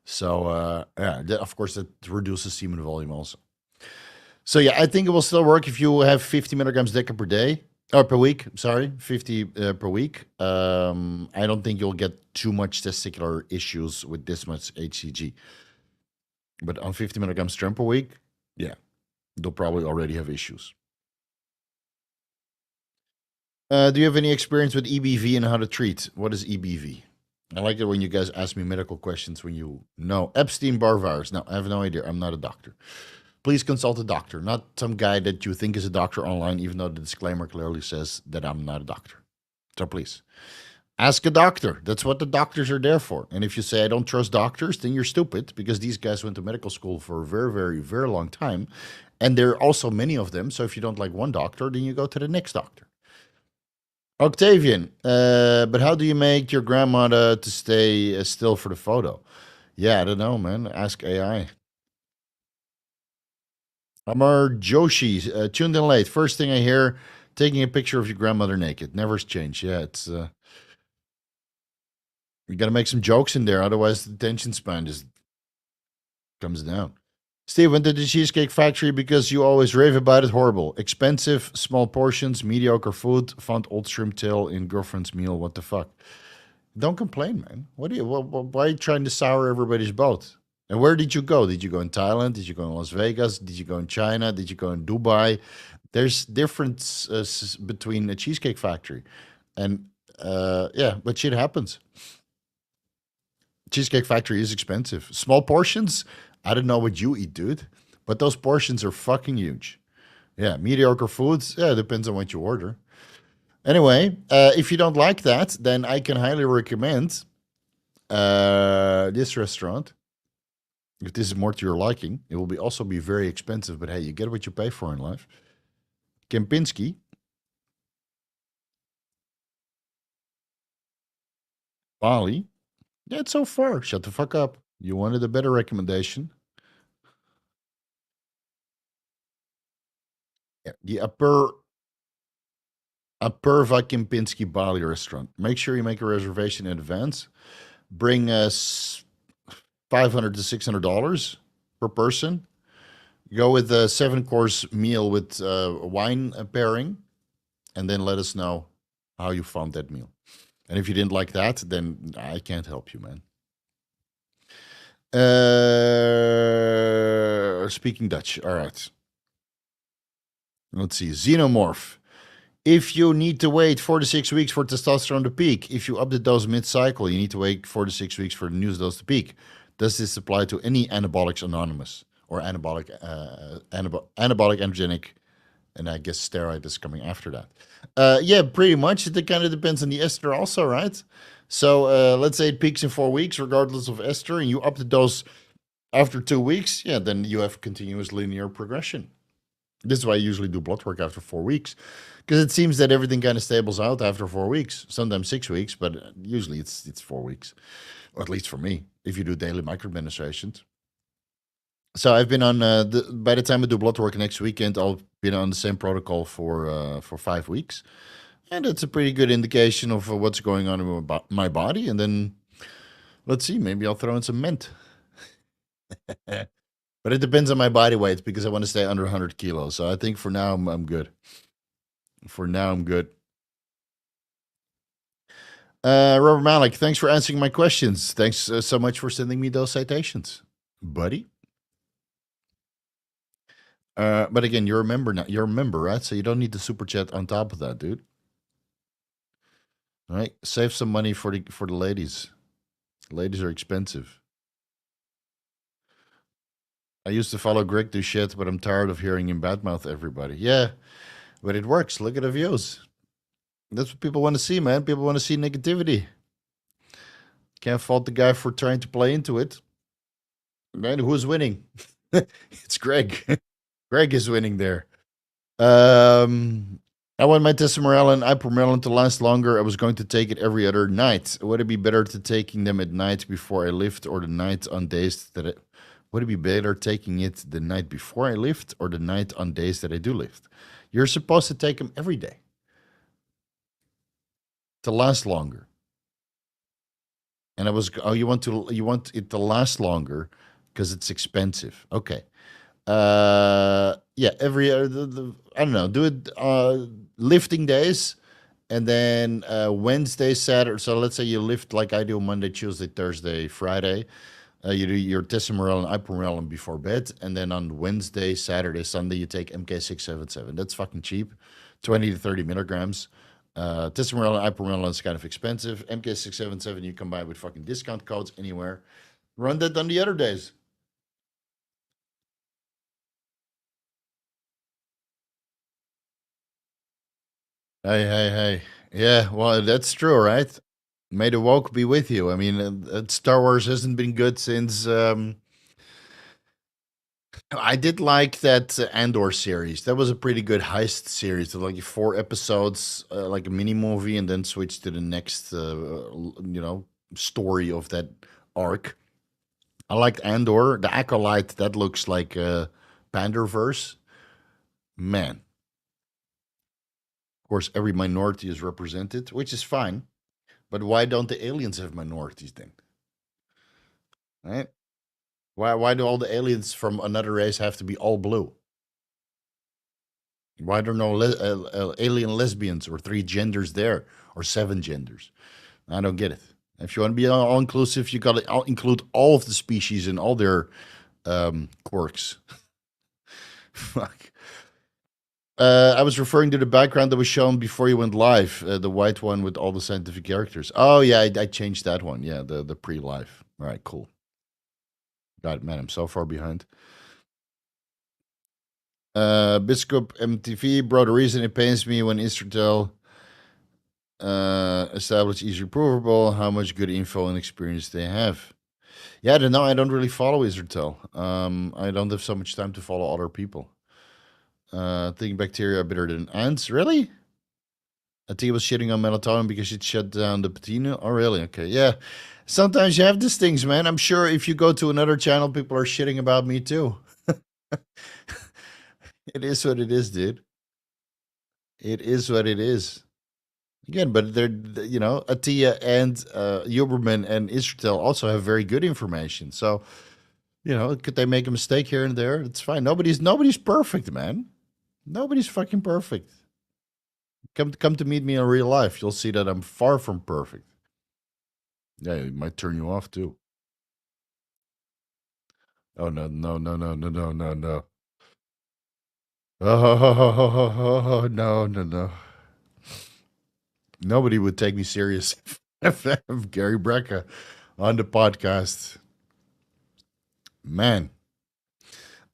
So yeah, of course that reduces semen volume also. So yeah, I think it will still work if you have 50 milligrams DECA per day. Or per week, sorry, 50 per week. I don't think you'll get too much testicular issues with this much HCG. But on 50 milligrams Tren per week, yeah, they'll probably already have issues. Do you have any experience with EBV and how to treat? What is EBV? I like it when you guys ask me medical questions when you know. Epstein-Barr virus. No, I have no idea. I'm not a doctor. Please consult a doctor, not some guy that you think is a doctor online, even though the disclaimer clearly says that I'm not a doctor. So please, ask a doctor. That's what the doctors are there for. And if you say, I don't trust doctors, then you're stupid, because these guys went to medical school for a very, very, very long time. And there are also many of them. So if you don't like one doctor, then you go to the next doctor. Octavian, but how do you make your grandmother to stay still for the photo? Yeah, I don't know, man. Ask AI. Amar Joshi, tuned in late. First thing I hear, taking a picture of your grandmother naked. Never's changed. Yeah, it's you got to make some jokes in there, otherwise the attention span just comes down. Steve, went to the Cheesecake Factory because you always rave about it. Horrible. Expensive, small portions, mediocre food. Found old shrimp tail in girlfriend's meal. What the fuck? Don't complain, man. Why are you trying to sour everybody's boat? And where did you go? Did you go in Thailand? Did you go in Las Vegas? Did you go in China? Did you go in Dubai? There's difference between a Cheesecake Factory. And yeah, but shit happens. Cheesecake Factory is expensive. Small portions, I don't know what you eat, dude, but those portions are fucking huge. Yeah, mediocre foods, yeah, depends on what you order. Anyway, if you don't like that, then I can highly recommend this restaurant. If this is more to your liking, it will also be very expensive, but hey, you get what you pay for in life. Kempinski. Bali. Yeah, it's so far. Shut the fuck up. You wanted a better recommendation. Yeah, the Apurva Kempinski Bali restaurant. Make sure you make a reservation in advance. Bring us $500 to $600 per person. Go with a 7-course meal with wine pairing, and then let us know how you found that meal. And if you didn't like that, then I can't help you, man. Speaking Dutch. All right. Let's see. Xenomorph. If you need to wait 4 to 6 weeks for testosterone to peak, if you up the dose mid-cycle, you need to wait 4 to 6 weeks for the newest dose to peak. Does this apply to any Anabolics Anonymous or anabolic androgenic? And I guess steroid is coming after that. Yeah, pretty much. It kind of depends on the ester also, right? So let's say it peaks in 4 weeks, regardless of ester, and you up the dose after 2 weeks. Yeah, then you have continuous linear progression. This is why I usually do blood work after 4 weeks, because it seems that everything kind of stables out after 4 weeks. Sometimes 6 weeks, but usually it's 4 weeks, or at least for me, if you do daily microadministrations. So I've been on. By the time I do blood work next weekend, I'll be on the same protocol for 5 weeks, and it's a pretty good indication of what's going on in my body. And then let's see, maybe I'll throw in some mint. But it depends on my body weight because I want to stay under 100 kilos. So I think for now I'm good. For now I'm good. Robert Malik, thanks for answering my questions. Thanks so much for sending me those citations, buddy. But again, you're a member now. You're a member, right? So you don't need the super chat on top of that, dude. All right, save some money for the ladies. Ladies are expensive. I used to follow Greg do shit, but I'm tired of hearing him badmouth everybody. Yeah, but it works. Look at the views. That's what people want to see, man. People want to see negativity. Can't fault the guy for trying to play into it. Man, who's winning? It's Greg. Greg is winning there. I want my testosterone and ipamorelin to last longer. I was going to take it every other night. Would it be better to taking them at night before I lift, or the night on days that it? Would it be better taking it the night before I lift, or the night on days that I do lift? You're supposed to take them every day to last longer. And I was, oh, you want it to last longer because it's expensive. Okay. Yeah, every I don't know, do it lifting days, and then Wednesday, Saturday. So let's say you lift like I do Monday, Tuesday, Thursday, Friday. You do your testosterone and ipamorelin before bed, and then on Wednesday, Saturday, Sunday, you take MK677. That's fucking cheap, 20 to 30 milligrams. Testosterone and ipamorelin is kind of expensive. MK677 you can buy with fucking discount codes anywhere. Run that on the other days. Hey. Yeah, well, that's true, right? May the woke be with you. I mean, Star Wars hasn't been good since. I did like that Andor series. That was a pretty good heist series. Like 4 episodes, like a mini movie, and then switch to the next, story of that arc. I liked Andor. The Acolyte, that looks like Panderverse. Man. Of course, every minority is represented, which is fine. But why don't the aliens have minorities then? Right? Why do all the aliens from another race have to be all blue? Why there are no alien lesbians or 3 genders there or 7 genders? I don't get it. If you want to be all inclusive, you got to include all of the species and all their quirks. Fuck. I was referring to the background that was shown before you went live, the white one with all the scientific characters. Oh yeah, I changed that one. Yeah, the pre-live. All right, cool. God, man, I'm so far behind. Biscup MTV, bro, the reason it pains me when Estradiol establish easily provable how much good info and experience they have. Yeah, no, I don't really follow Estradiol. I don't have so much time to follow other people. Thinking bacteria are better than ants. Really? I think it was shitting on melatonin because it shut down the patina. Oh, really? Okay, yeah. Sometimes you have these things, man. I'm sure if you go to another channel, people are shitting about me too. It is what it is, dude. It is what it is. Again, but they're, Atia and Huberman and Israel also have very good information. So, could they make a mistake here and there? It's fine. Nobody's perfect, man. Nobody's fucking perfect. Come to meet me in real life. You'll see that I'm far from perfect. Yeah, it might turn you off too. Oh no, no, no, no, no, no, no, no. Oh no, no, no. Nobody would take me serious if I have Gary Brecka on the podcast. Man.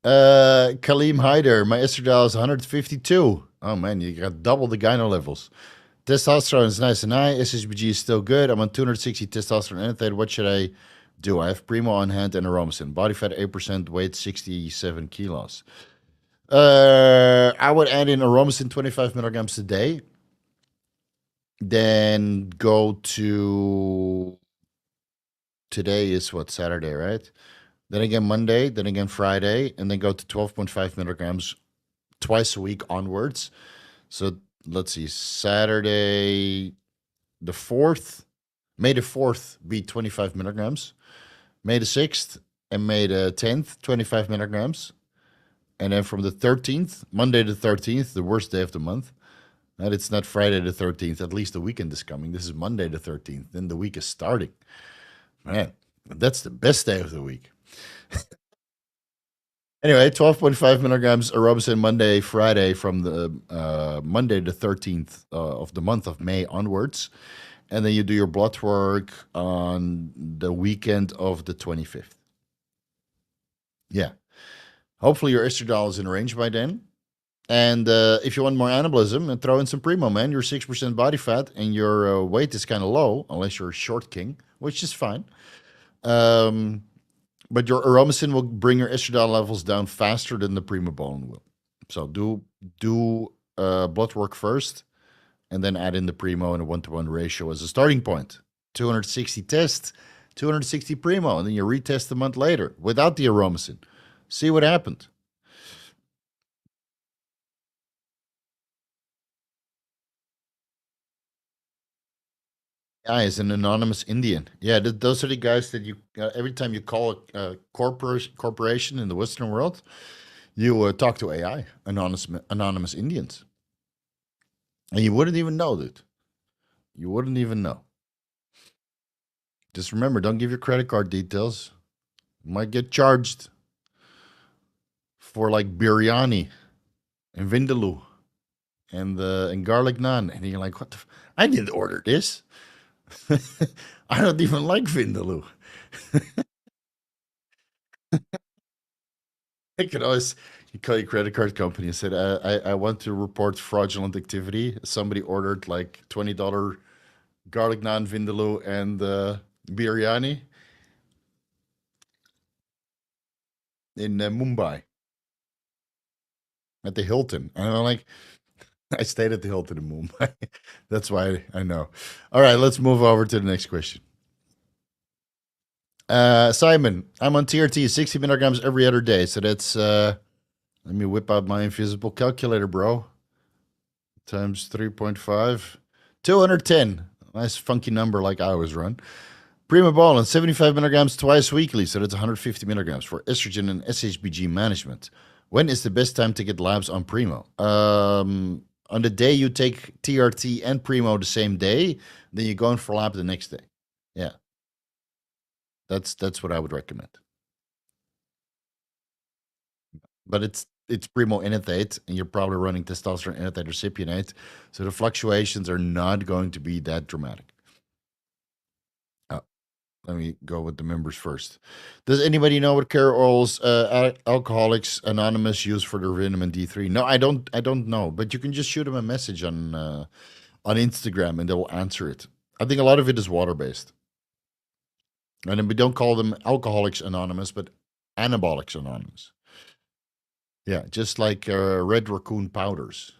Kaleem Hyder, my estradiol is 152. Oh man, you got double the gyno levels. Testosterone is nice and high. SHBG is still good. I'm on 260 testosterone annotated. What should I do? I have Primo on hand and Aromasin. Body fat 8%, weight 67 kilos. I would add in Aromasin 25 milligrams a day. Then go to, today is what, Saturday, right? Then again Monday, then again Friday, and then go to 12.5 milligrams twice a week onwards. So let's see, Saturday the 4th, May the 4th be 25 milligrams, May the 6th and May the 10th, 25 milligrams. And then from the 13th, Monday the 13th, the worst day of the month, and it's not Friday the 13th, at least the weekend is coming. This is Monday the 13th, then the week is starting. Man, that's the best day of the week. Anyway, 12.5 milligrams Aromasin Monday, Friday from the Monday the 13th of the month of May onwards. And then you do your blood work on the weekend of the 25th. Yeah. Hopefully your estradiol is in range by then. And if you want more anabolism, throw in some Primo, man. You're 6% body fat and your weight is kind of low, unless you're a short king, which is fine. But your Aromasin will bring your estradiol levels down faster than the Primobolan will. So do blood work first, and then add in the Primo in a 1-to-1 ratio as a starting point. 260 tests, 260 Primo, and then you retest a month later without the Aromasin. See what happened. Yeah, is an anonymous Indian. Yeah, those are the guys that you every time you call a corporation in the Western world, you talk to AI, anonymous Indians, and you wouldn't even know, dude. You wouldn't even know. Just remember, don't give your credit card details. You might get charged for like biryani and vindaloo and garlic naan, and you're like, what the? I didn't order this. I don't even like vindaloo. I could always, you call your credit card company and said, I want to report fraudulent activity. Somebody ordered like $20 garlic naan, vindaloo, and biryani in Mumbai at the Hilton. And I'm like, I stayed at the Hilton in Mumbai. That's why I know. All right, let's move over to the next question. Simon, I'm on TRT, 60 milligrams every other day. So that's, let me whip out my invisible calculator, bro. Times 3.5. 210. Nice funky number like I always run. Primobolan, 75 milligrams twice weekly. So that's 150 milligrams for estrogen and SHBG management. When is the best time to get labs on Primo? On the day you take TRT and Primo the same day, then you go in for lab the next day. Yeah. That's what I would recommend. But it's Primo enanthate, and you're probably running testosterone enanthate or cypionate, so the fluctuations are not going to be that dramatic. Let me go with the members first. Does anybody know what care oils Alcoholics Anonymous use for their vitamin D3? No, I don't. I don't know. But you can just shoot them a message on Instagram, and they will answer it. I think a lot of it is water based, and then we don't call them Alcoholics Anonymous, but Anabolics Anonymous. Yeah, just like Red Raccoon powders.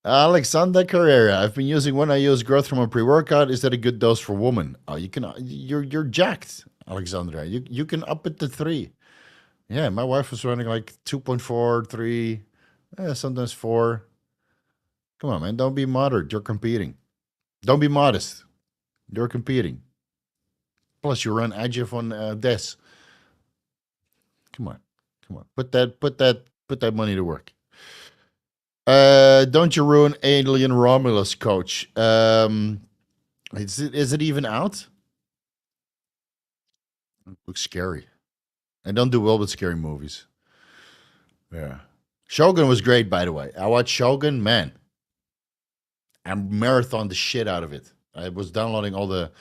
Alexander Carrera, I've been using one. I use growth from a pre-workout. Is that a good dose for women? Oh, you can. You're jacked, Alexandra. You can up it to 3. Yeah, my wife was running like 2.4, 3, sometimes 4. Come on, man. Don't be moderate. You're competing. Don't be modest. You're competing. Plus, you run Agif on Des. Come on, come on. Put that money to work. Don't you ruin Alien Romulus, Coach? Is it even out? It looks scary. I don't do well with scary movies. Yeah. Shogun was great, by the way. I watched Shogun, man. I marathoned the shit out of it. I was downloading all the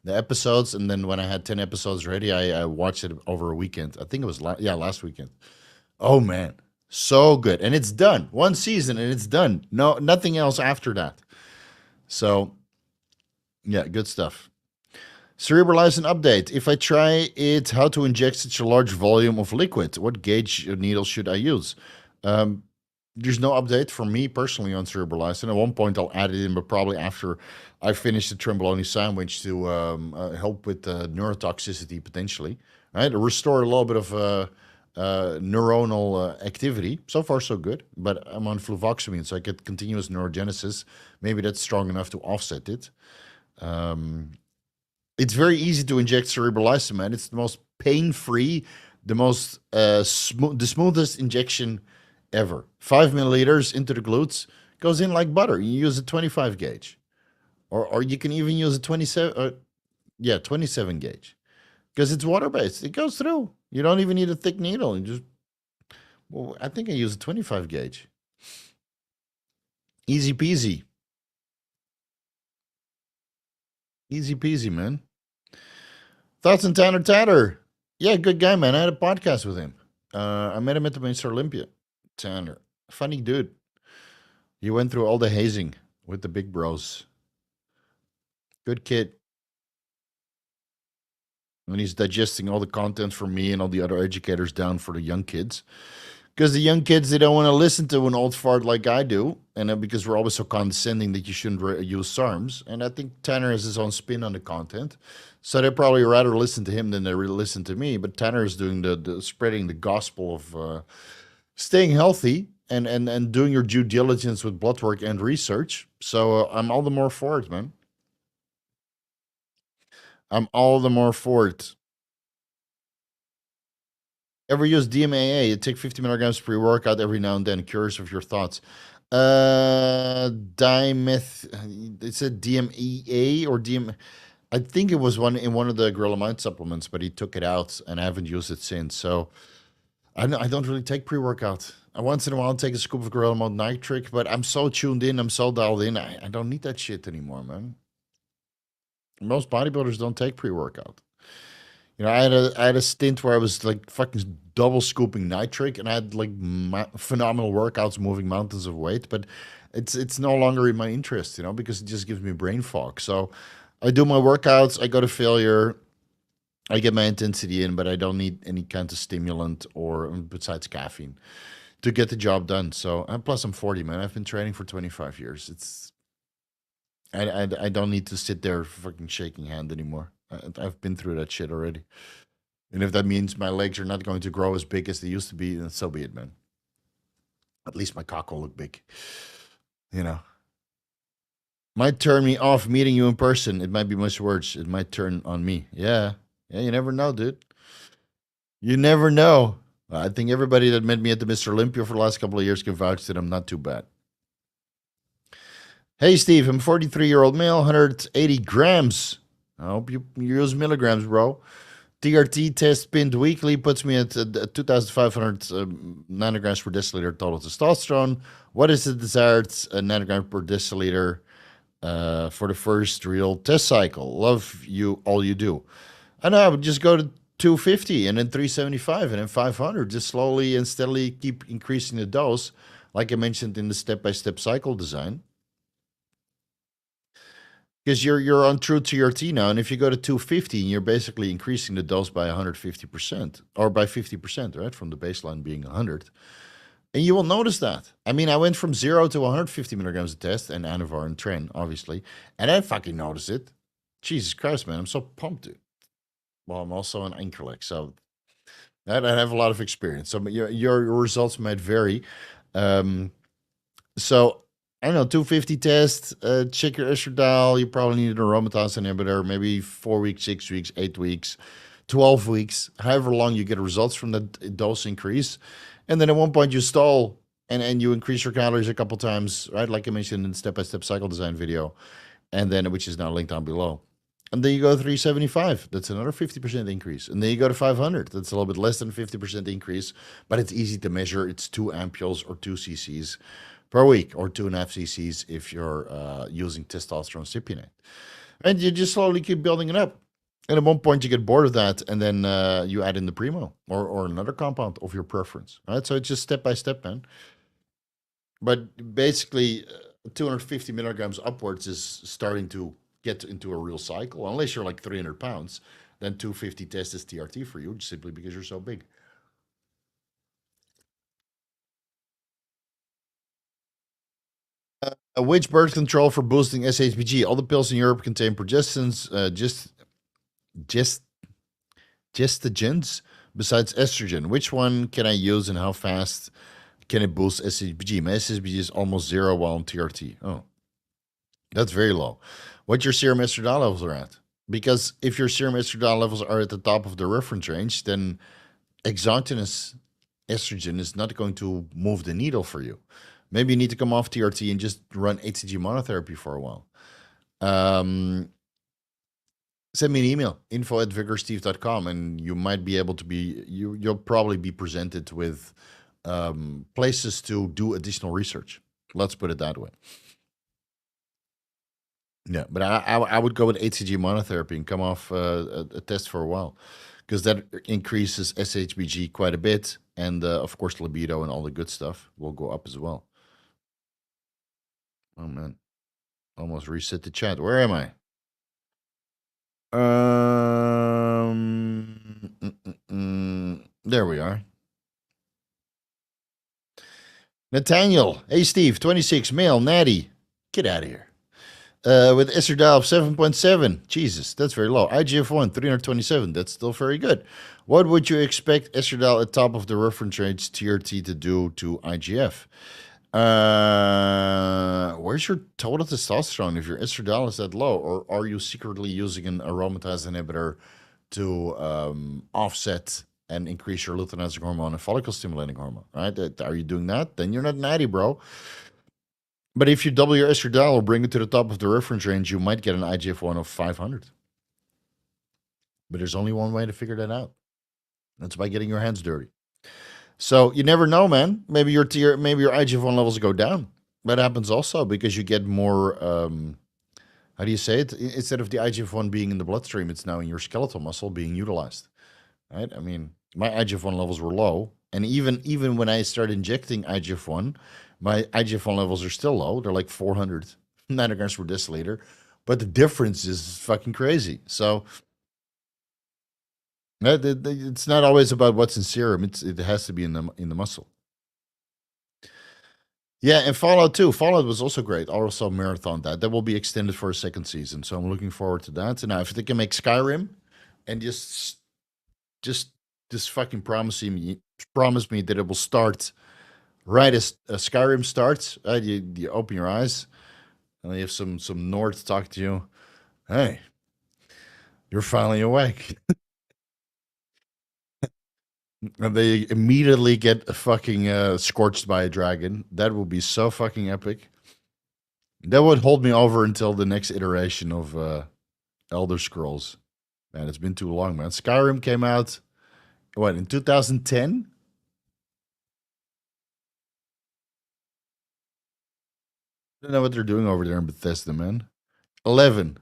episodes, and then when I had 10 episodes ready, I watched it over a weekend. I think it was last weekend. Oh man, so good. And it's done. 1 season and it's done. No, nothing else after that. So yeah, good stuff. Cerebralizing update. If I try it, how to inject such a large volume of liquid? What gauge needle should I use? There's no update for me personally on Cerebralizing. At one point I'll add it in, but probably after I finish the Tremboloni sandwich to help with neurotoxicity potentially. Right, restore a little bit of neuronal activity. So far, so good. But I'm on fluvoxamine, so I get continuous neurogenesis. Maybe that's strong enough to offset it. It's very easy to inject cerebralizing, man. It's the most pain-free, the most the smoothest injection ever. 5 milliliters into the glutes, goes in like butter. You use a 25 gauge, or you can even use a 27 gauge, because it's water based. It goes through. You don't even need a thick needle. I think I use a 25 gauge. Easy peasy. Easy peasy, man. Thoughts on Tanner Tatter? Yeah, good guy, man. I had a podcast with him. I met him at the Mr. Olympia. Tanner, funny dude. He went through all the hazing with the big bros. Good kid. And he's digesting all the content from me and all the other educators down for the young kids. Because the young kids, they don't want to listen to an old fart like I do. And because we're always so condescending that you shouldn't use SARMs. And I think Tanner has his own spin on the content. So they probably rather listen to him than they really listen to me. But Tanner is doing the spreading the gospel of staying healthy and doing your due diligence with blood work and research. So I'm all the more for it, man. I'm all the more for it. Ever use DMAA? You take 50 milligrams pre-workout every now and then. Curious of your thoughts. Dimeth. It said DMEA or DM. I think it was one in one of the Gorilla Mind supplements, but he took it out, and I haven't used it since. So I don't really take pre-workout. Once in a while, I'll take a scoop of Gorilla Mode Nitric, but I'm so tuned in, I'm so dialed in. I don't need that shit anymore, man. Most bodybuilders don't take pre-workout. You know, I had a stint where I was like fucking double scooping nitric, and I had like phenomenal workouts, moving mountains of weight. But it's no longer in my interest, you know, because it just gives me brain fog. So I do my workouts, I go to failure, I get my intensity in, but I don't need any kind of stimulant or besides caffeine to get the job done. So and plus I'm 40, man. I've been training for 25 years. I don't need to sit there fucking shaking hand anymore. I've been through that shit already. And if that means my legs are not going to grow as big as they used to be, then so be it, man. At least my cock will look big. You know. Might turn me off meeting you in person. It might be much worse. It might turn on me. Yeah. Yeah, you never know, dude. You never know. I think everybody that met me at the Mr. Olympia for the last couple of years can vouch that I'm not too bad. Hey, Steve, I'm a 43-year-old male, 180 grams. I hope you use milligrams, bro. TRT test pinned weekly puts me at 2,500 nanograms per deciliter total testosterone. What is the desired nanogram per deciliter for the first real test cycle. Love you, all you do. I know, I would just go to 250 and then 375 and then 500. Just slowly and steadily keep increasing the dose, like I mentioned in the step-by-step cycle design. Because you're on true TRT now, and if you go to 250, you're basically increasing the dose by 150% or by 50%, right? From the baseline being 100. And you will notice that. I mean, I went from 0 to 150 milligrams a test, and Anavar and Tren, obviously, and I fucking noticed it. Jesus Christ, man, I'm so pumped, dude. Well, I'm also an Increlex, so I have a lot of experience. So your results might vary. So I don't know, 250 test, check your estradiol. You probably need an aromatase inhibitor, maybe 4 weeks, 6 weeks, 8 weeks, 12 weeks, however long you get results from the dose increase. And then at one point you stall and you increase your calories a couple times, right? Like I mentioned in the step-by-step cycle design video, and then which is now linked down below. And then you go to 375. That's another 50% increase. And then you go to 500. That's a little bit less than 50% increase, but it's easy to measure. It's 2 ampules or 2 cc's per week, or 2.5 cc's if you're using testosterone cypionate. And you just slowly keep building it up. And at one point you get bored of that, and then you add in the Primo or another compound of your preference. Right? So it's just step by step, man. But basically, 250 milligrams upwards is starting to get into a real cycle. Unless you're like 300 pounds, then 250 test is TRT for you, simply because you're so big. Which birth control for boosting SHBG? All the pills in Europe contain progestins, just gestogens, besides estrogen. Which one can I use, and how fast can it boost SHBG? My SHBG is almost 0 while on TRT. Oh, that's very low. What your serum estradiol levels are at? Because if your serum estradiol levels are at the top of the reference range, then exogenous estrogen is not going to move the needle for you. Maybe you need to come off TRT and just run HCG monotherapy for a while. Send me an email, info@vigorsteve.com, and you might be able to be, you'll probably be presented with places to do additional research. Let's put it that way. Yeah, but I would go with HCG monotherapy and come off a test for a while, because that increases SHBG quite a bit, and of course libido and all the good stuff will go up as well. Oh man, almost reset the chat. Where am I? There we are. Nathaniel, hey Steve, 26, male, natty. Get out of here. With estradiol of 7.7. Jesus, that's very low. IGF-1, 327. That's still very good. What would you expect estradiol at top of the reference range TRT to do to IGF? Where's your total testosterone if your estradiol is that low? Or are you secretly using an aromatase inhibitor to offset and increase your luteinizing hormone and follicle stimulating hormone, right? Are you doing that? Then you're not natty, bro. But if you double your estradiol or bring it to the top of the reference range, you might get an IGF-1 of 500. But there's only one way to figure that out. That's by getting your hands dirty. So you never know, man. Maybe your IGF-1 levels go down. That happens also because you get more, how do you say it? Instead of the IGF-1 being in the bloodstream, it's now in your skeletal muscle being utilized, right? I mean, my IGF-1 levels were low. And even when I started injecting IGF-1, my IGF-1 levels are still low. They're like 400 nanograms per deciliter. But the difference is fucking crazy. So it's not always about what's in serum. It has to be in the muscle. Yeah, and Fallout 2. Fallout was also great. Also marathon that. That will be extended for a second season. So I'm looking forward to that. And now if they can make Skyrim and just fucking promise me that it will start right as Skyrim starts. You open your eyes and you have some Nord talk to you. Hey, you're finally awake. And they immediately get fucking scorched by a dragon. That will be so fucking epic. That would hold me over until the next iteration of Elder Scrolls. Man, it's been too long, man. Skyrim came out, what, in 2010? I don't know what they're doing over there in Bethesda, man. 11.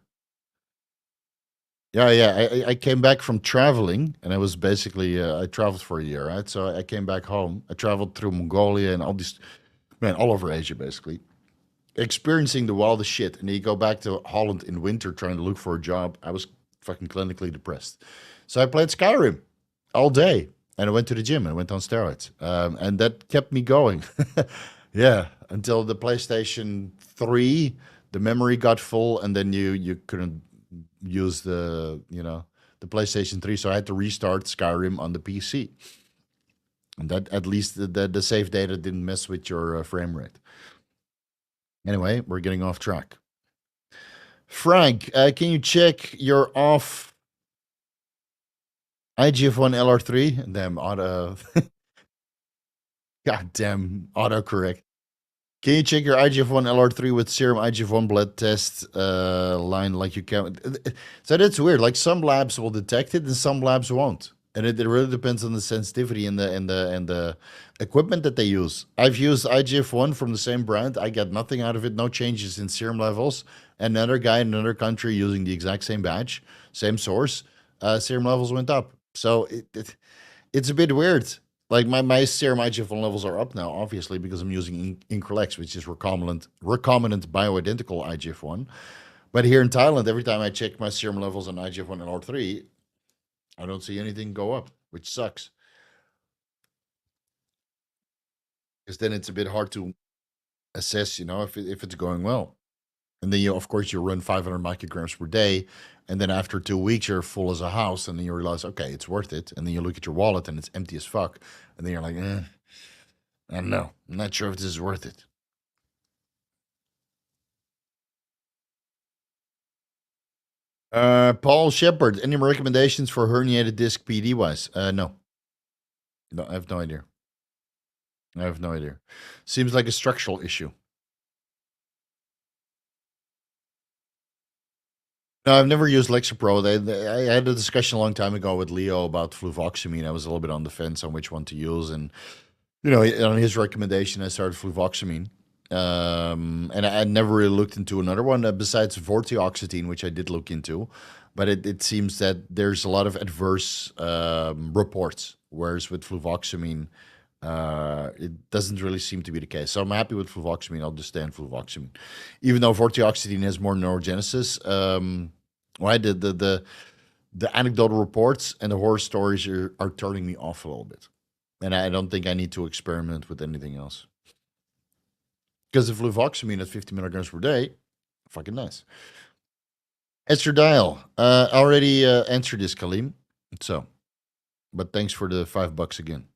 Yeah, yeah. I came back from traveling, and I was basically I traveled for a year, right? So I came back home. I traveled through Mongolia and all these, man, all over Asia, basically, experiencing the wildest shit. And then you go back to Holland in winter trying to look for a job. I was fucking clinically depressed. So I played Skyrim all day, and I went to the gym and I went on steroids, and that kept me going. Yeah, until the PlayStation 3, the memory got full, and then you couldn't use the PlayStation 3, so I had to restart Skyrim on the PC, and that at least the save data didn't mess with your frame rate. Anyway, we're getting off track. Frank, can you check your off IGF-1 LR3? Damn auto, goddamn autocorrect. Can you check your IGF-1 LR3 with serum IGF-1 blood test line like you can? So that's weird. Like some labs will detect it and some labs won't. And it really depends on the sensitivity and the equipment that they use. I've used IGF-1 from the same brand. I got nothing out of it, no changes in serum levels. Another guy in another country using the exact same batch, same source, serum levels went up. So it's a bit weird. Like my serum IGF-1 levels are up now, obviously, because I'm using Increlex, which is recombinant bioidentical IGF-1. But here in Thailand, every time I check my serum levels on IGF-1 and R3, I don't see anything go up, which sucks. Because then it's a bit hard to assess, if it's going well. And then of course, you run 500 micrograms per day, and then after 2 weeks, you're full as a house, and then you realize, okay, it's worth it. And then you look at your wallet, and it's empty as fuck, and then you're like, I don't know, I'm not sure if this is worth it. Paul Shepard, any recommendations for herniated disc PD wise? No, I have no idea. I have no idea. Seems like a structural issue. No, I've never used Lexapro. I had a discussion a long time ago with Leo about fluvoxamine. I was a little bit on the fence on which one to use, and on his recommendation, I started fluvoxamine. And I never really looked into another one besides vortioxetine, which I did look into, but it seems that there's a lot of adverse reports, whereas with fluvoxamine, it doesn't really seem to be the case. So I'm happy with fluvoxamine. I'll just stay on fluvoxamine, even though vortioxetine has more neurogenesis. Why the anecdotal reports and the horror stories are turning me off a little bit, and I don't think I need to experiment with anything else. Because the fluvoxamine at 50 milligrams per day, fucking nice. Estradiol, already answered this, Kalim. So, but thanks for the $5 again.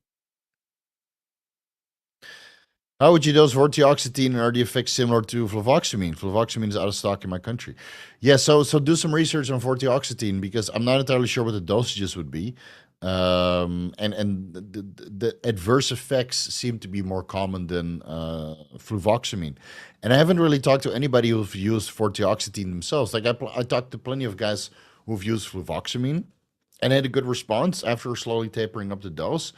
How would you dose vortioxetine, and are the effects similar to fluvoxamine? Fluvoxamine is out of stock in my country. Yeah, so do some research on vortioxetine, because I'm not entirely sure what the dosages would be. And the adverse effects seem to be more common than fluvoxamine. And I haven't really talked to anybody who've used vortioxetine themselves. Like I talked to plenty of guys who've used fluvoxamine and had a good response after slowly tapering up the dose.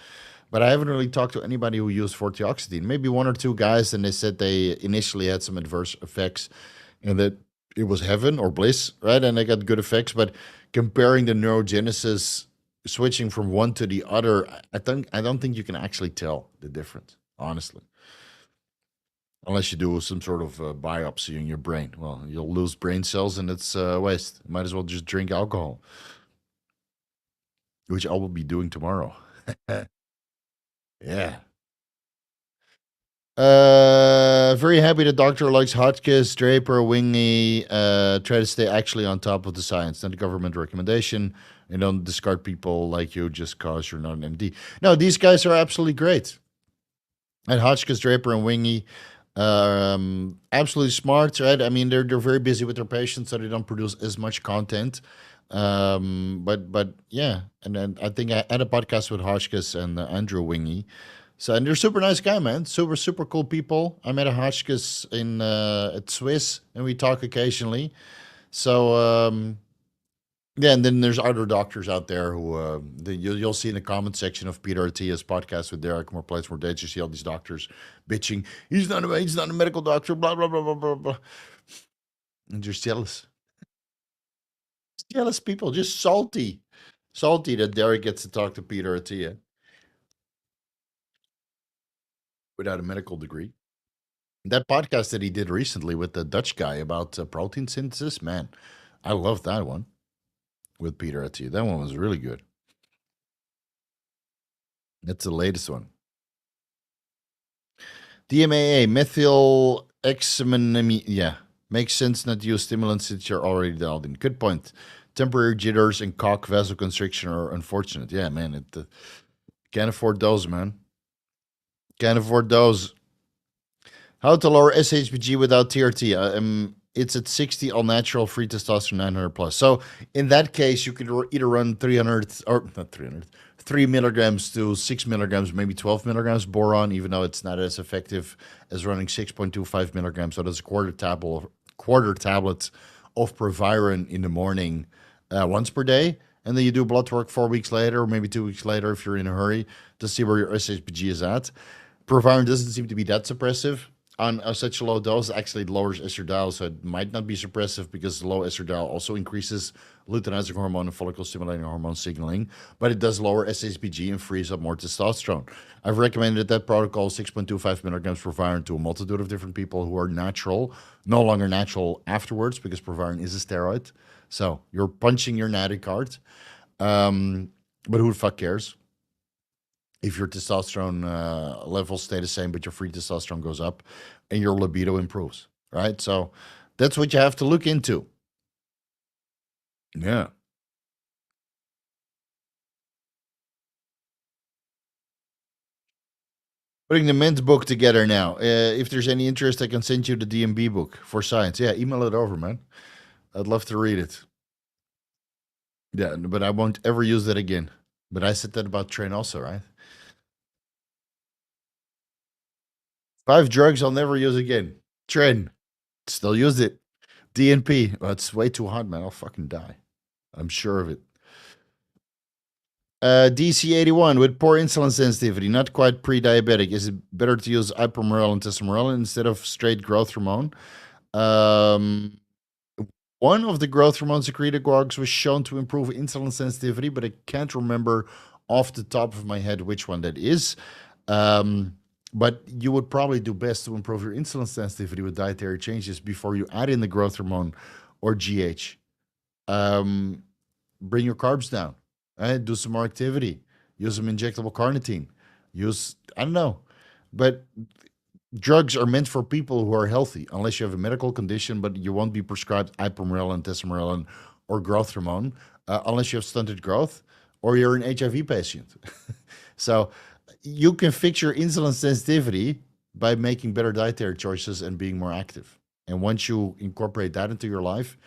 But I haven't really talked to anybody who used vortioxetine. Maybe one or two guys, and they said they initially had some adverse effects and that it was heaven or bliss, right? And they got good effects. But comparing the neurogenesis, switching from one to the other, I don't think you can actually tell the difference, honestly. Unless you do some sort of biopsy in your brain. Well, you'll lose brain cells and it's waste. Might as well just drink alcohol, which I will be doing tomorrow. Yeah. Very happy the doctor likes Hotchkiss, Draper, Wingy. Try to stay actually on top of the science, not the government recommendation, and don't discard people like you just cause you're not an MD. No, these guys are absolutely great. And Hotchkiss, Draper, and Wingy, absolutely smart, right? I mean, they're very busy with their patients, so they don't produce as much content. But yeah, and then I think I had a podcast with Hotchkiss and Andrew Wingy. So, and they're super nice guy, man. Super cool people. I met a Hotchkiss in at Swiss, and we talk occasionally. So yeah, and then there's other doctors out there who you'll see in the comment section of Peter Attia's podcast with Derek More Plates More Dates. You see all these doctors bitching. He's not a medical doctor. Blah blah blah blah blah blah. And you're jealous. Jealous people, just salty. Salty that Derek gets to talk to Peter Attia without a medical degree. That podcast that he did recently with the Dutch guy about protein synthesis, man, I love that one with Peter Attia. That one was really good. That's the latest one. TMAO, methyl hexamine. Yeah, makes sense not to use stimulants since you're already dialed in. Good point. Temporary jitters and cock vasoconstriction are unfortunate. Yeah, man, it can't afford those, man. Can't afford those. How to lower SHBG without TRT? It's at 60 all natural, free testosterone 900 plus. So in that case, you could either run 300 or not 300, 3 milligrams to 6 milligrams, maybe 12 milligrams boron, even though it's not as effective as running 6.25 milligrams. So that's a quarter tablet of Proviron in the morning once per day. And then you do blood work 4 weeks later, or maybe 2 weeks later if you're in a hurry to see where your SHBG is at. Proviron doesn't seem to be that suppressive on such a low dose. Actually, it lowers estradiol, so it might not be suppressive because low estradiol also increases luteinizing hormone and follicle-stimulating hormone signaling, but it does lower SHBG and frees up more testosterone. I've recommended that protocol, 6.25 milligrams Proviron, to a multitude of different people who are natural, no longer natural afterwards, because Proviron is a steroid. So you're punching your natty card. But who the fuck cares? If your testosterone levels stay the same, but your free testosterone goes up and your libido improves, right? So that's what you have to look into. Yeah. Putting the men's book together now. If there's any interest, I can send you the DMB book for science. Yeah, email it over, man. I'd love to read it. Yeah, but I won't ever use that again. But I said that about Tren also, right? 5 drugs I'll never use again. Tren, still use it. DNP, well, it's way too hot, man. I'll fucking die. I'm sure of it. DC81 with poor insulin sensitivity, not quite pre-diabetic. Is it better to use ipamorelin and tesamorelin instead of straight growth hormone? One of the growth hormone secretagogues was shown to improve insulin sensitivity, but I can't remember off the top of my head which one that is. But you would probably do best to improve your insulin sensitivity with dietary changes before you add in the growth hormone or GH. Bring your carbs down. Right? Do some more activity. Use some injectable carnitine. I don't know. But drugs are meant for people who are healthy, unless you have a medical condition, but you won't be prescribed ipamorelin, tesamorelin, or growth hormone, unless you have stunted growth or you're an HIV patient. So you can fix your insulin sensitivity by making better dietary choices and being more active. And once you incorporate that into your life,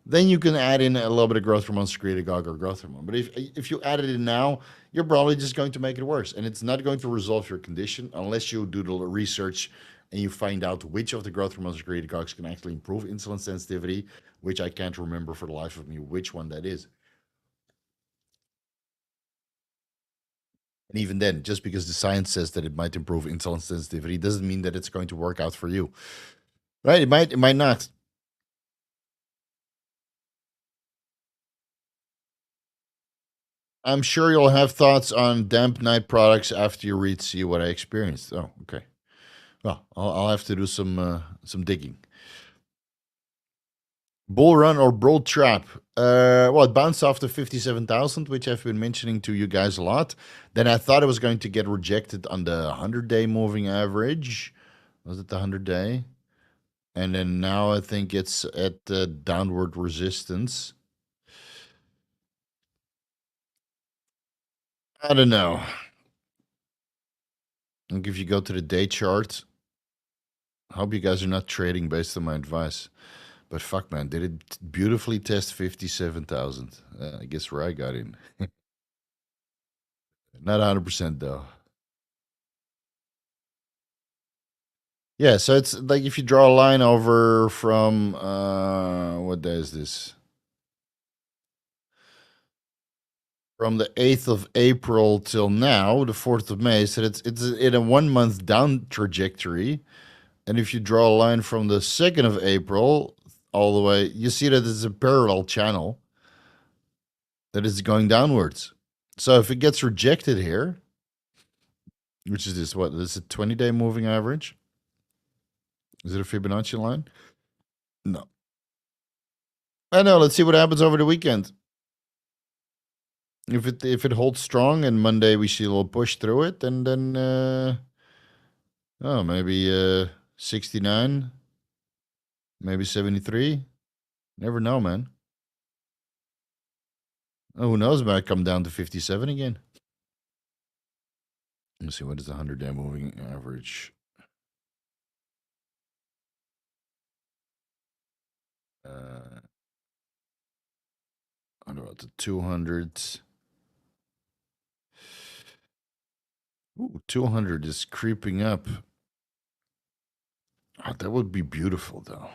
then you can add in a little bit of growth hormone secretagogue or growth hormone. But if you add it in now, you're probably just going to make it worse. And it's not going to resolve your condition unless you do the research and you find out which of the growth hormone secretagogues can actually improve insulin sensitivity, which I can't remember for the life of me which one that is. And even then, just because the science says that it might improve insulin sensitivity doesn't mean that it's going to work out for you. Right? It might not. I'm sure you'll have thoughts on damp night products after you read See What I Experienced. Oh, okay. Well, I'll have to do some digging. Bull run or bull trap? Well, it bounced off the 57,000, which I've been mentioning to you guys a lot. Then I thought it was going to get rejected on the 100-day moving average. Was it the 100-day? And then now I think it's at the downward resistance. I don't know. Like if you go to the day chart, I hope you guys are not trading based on my advice. But fuck, man, did it beautifully test 57,000? I guess where I got in. Not 100% though. Yeah, so it's like if you draw a line over from what day is this? From the 8th of April till now, the 4th of May, so it's in a 1 month down trajectory. And if you draw a line from the 2nd of April all the way, you see that it's a parallel channel. that is going downwards. So if it gets rejected here, which is this, what? This is a 20-day moving average. Is it a Fibonacci line? No. I know. Let's see what happens over the weekend. If it holds strong and Monday we see a little push through it, and then maybe 69, maybe 73. Never know, man. Oh, who knows? Might come down to 57 again. Let's see, what is the 100-day moving average? What about the 200s? Ooh, 200 is creeping up. Oh, that would be beautiful, though.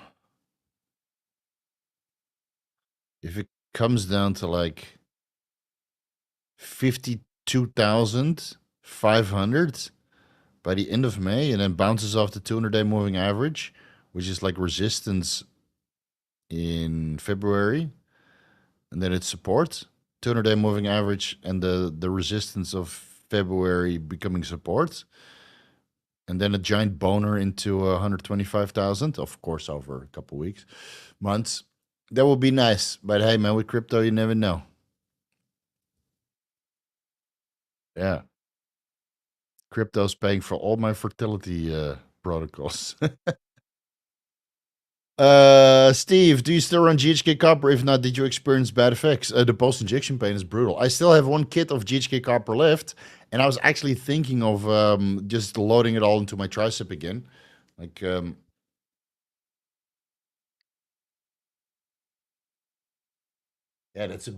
If it comes down to like 52,500 by the end of May and then bounces off the 200-day moving average, which is like resistance in February, and then it supports 200-day moving average and the resistance of February becoming support, and then a giant boner into 125,000, of course, over a couple weeks, months. That would be nice. But hey, man, with crypto, you never know. Yeah. Crypto's paying for all my fertility protocols. Steve, do you still run GHK copper? If not, did you experience bad effects? The post-injection pain is brutal. I still have one kit of GHK copper left, and I was actually thinking of just loading it all into my tricep again. Like, yeah, that's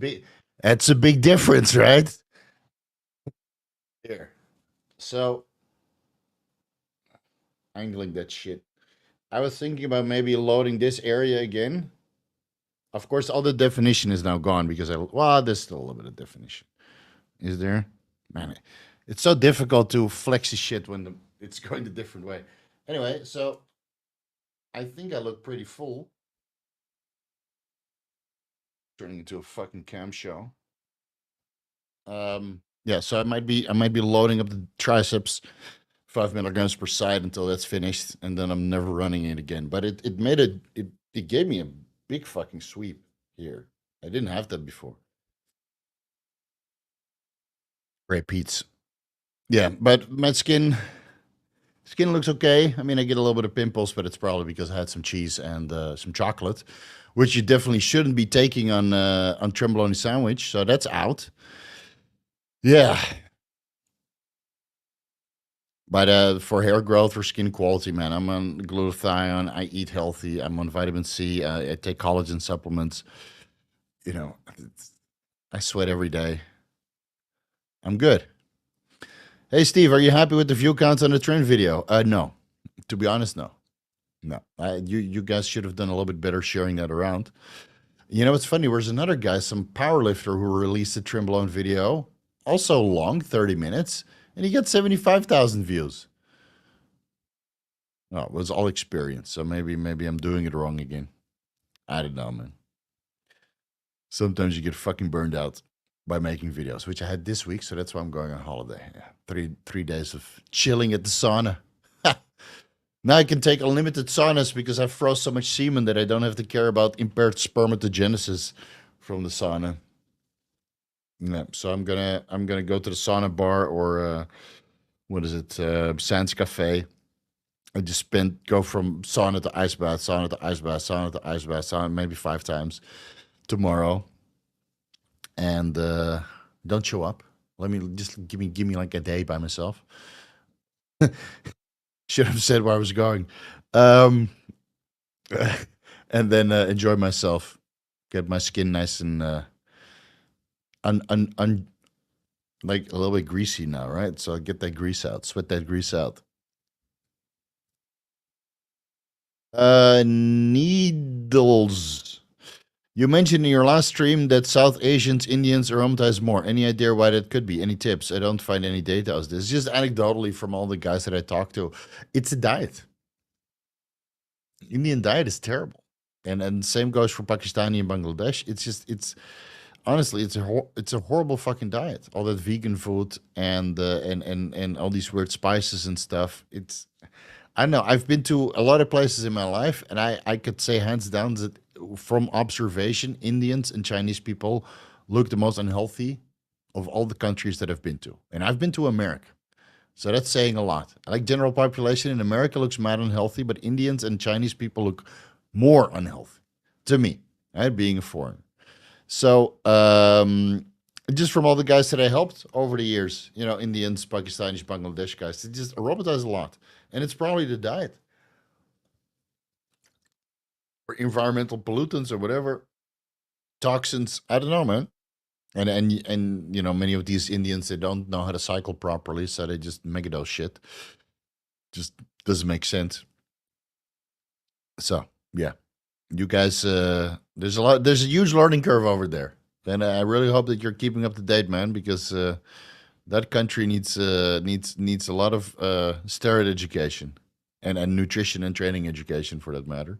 a big difference, right? Here. So, angling that shit. I was thinking about maybe loading this area again. Of course, all the definition is now gone because there's still a little bit of definition. Is there? Man, it's so difficult to flex the shit when it's going the different way. Anyway, so I think I look pretty full. Turning into a fucking cam show. Yeah, so I might be loading up the triceps 5 milligrams per side until that's finished, and then I'm never running it again. But it gave me a big fucking sweep here. I didn't have that before. Great Pete's. Yeah, but my skin looks okay. I mean, I get a little bit of pimples, but it's probably because I had some cheese and some chocolate, which you definitely shouldn't be taking on Tremboloni sandwich. So that's out. Yeah. But for hair growth, for skin quality, man, I'm on glutathione. I eat healthy. I'm on vitamin C. I take collagen supplements. You know, I sweat every day. I'm good. Hey, Steve, are you happy with the view counts on the Tren video? No. To be honest, no. No. You guys should have done a little bit better sharing that around. You know, it's funny. There's another guy, some powerlifter, who released a Trembolone video, also long, 30 minutes, and he got 75,000 views. Oh, it was all experience. So maybe I'm doing it wrong again. I don't know, man. Sometimes you get fucking burned out by making videos, which I had this week, so that's why I'm going on holiday. Yeah, 3 days of chilling at the sauna. Now I can take unlimited saunas because I froze so much semen that I don't have to care about impaired spermatogenesis from the sauna. Yeah, so I'm gonna go to the sauna bar or what is it, Sans Cafe. I just go from sauna to ice bath, sauna to ice bath, sauna to ice bath, sauna maybe 5 times tomorrow. And don't show up. Let me just give me like a day by myself. Should have said where I was going. And then enjoy myself. Get my skin nice and like a little bit greasy now, right? So get that grease out, sweat that grease out. Needles. You mentioned in your last stream that South Asians, Indians aromatize more. Any idea why that could be? Any tips? I don't find any data as this. It's just anecdotally from all the guys that I talk to. It's a diet. Indian diet is terrible. And same goes for Pakistani and Bangladesh. It's honestly, it's a horrible fucking diet. All that vegan food and all these weird spices and stuff. It's I don't know. I've been to a lot of places in my life, and I could say hands down that from observation, Indians and Chinese people look the most unhealthy of all the countries that I've been to. And I've been to America. So that's saying a lot. Like general population in America looks mad unhealthy, but Indians and Chinese people look more unhealthy to me, right? Being a foreigner. So just from all the guys that I helped over the years, you know, Indians, Pakistanis, Bangladesh guys, it just aromatize a lot. And it's probably the diet or environmental pollutants or whatever, toxins. I don't know, man. And you know, many of these Indians they don't know how to cycle properly, so they just make it all shit. Just doesn't make sense. So yeah, you guys, there's a huge learning curve over there, and I really hope that you're keeping up to date, man, because that country needs a lot of steroid education and nutrition and training education for that matter.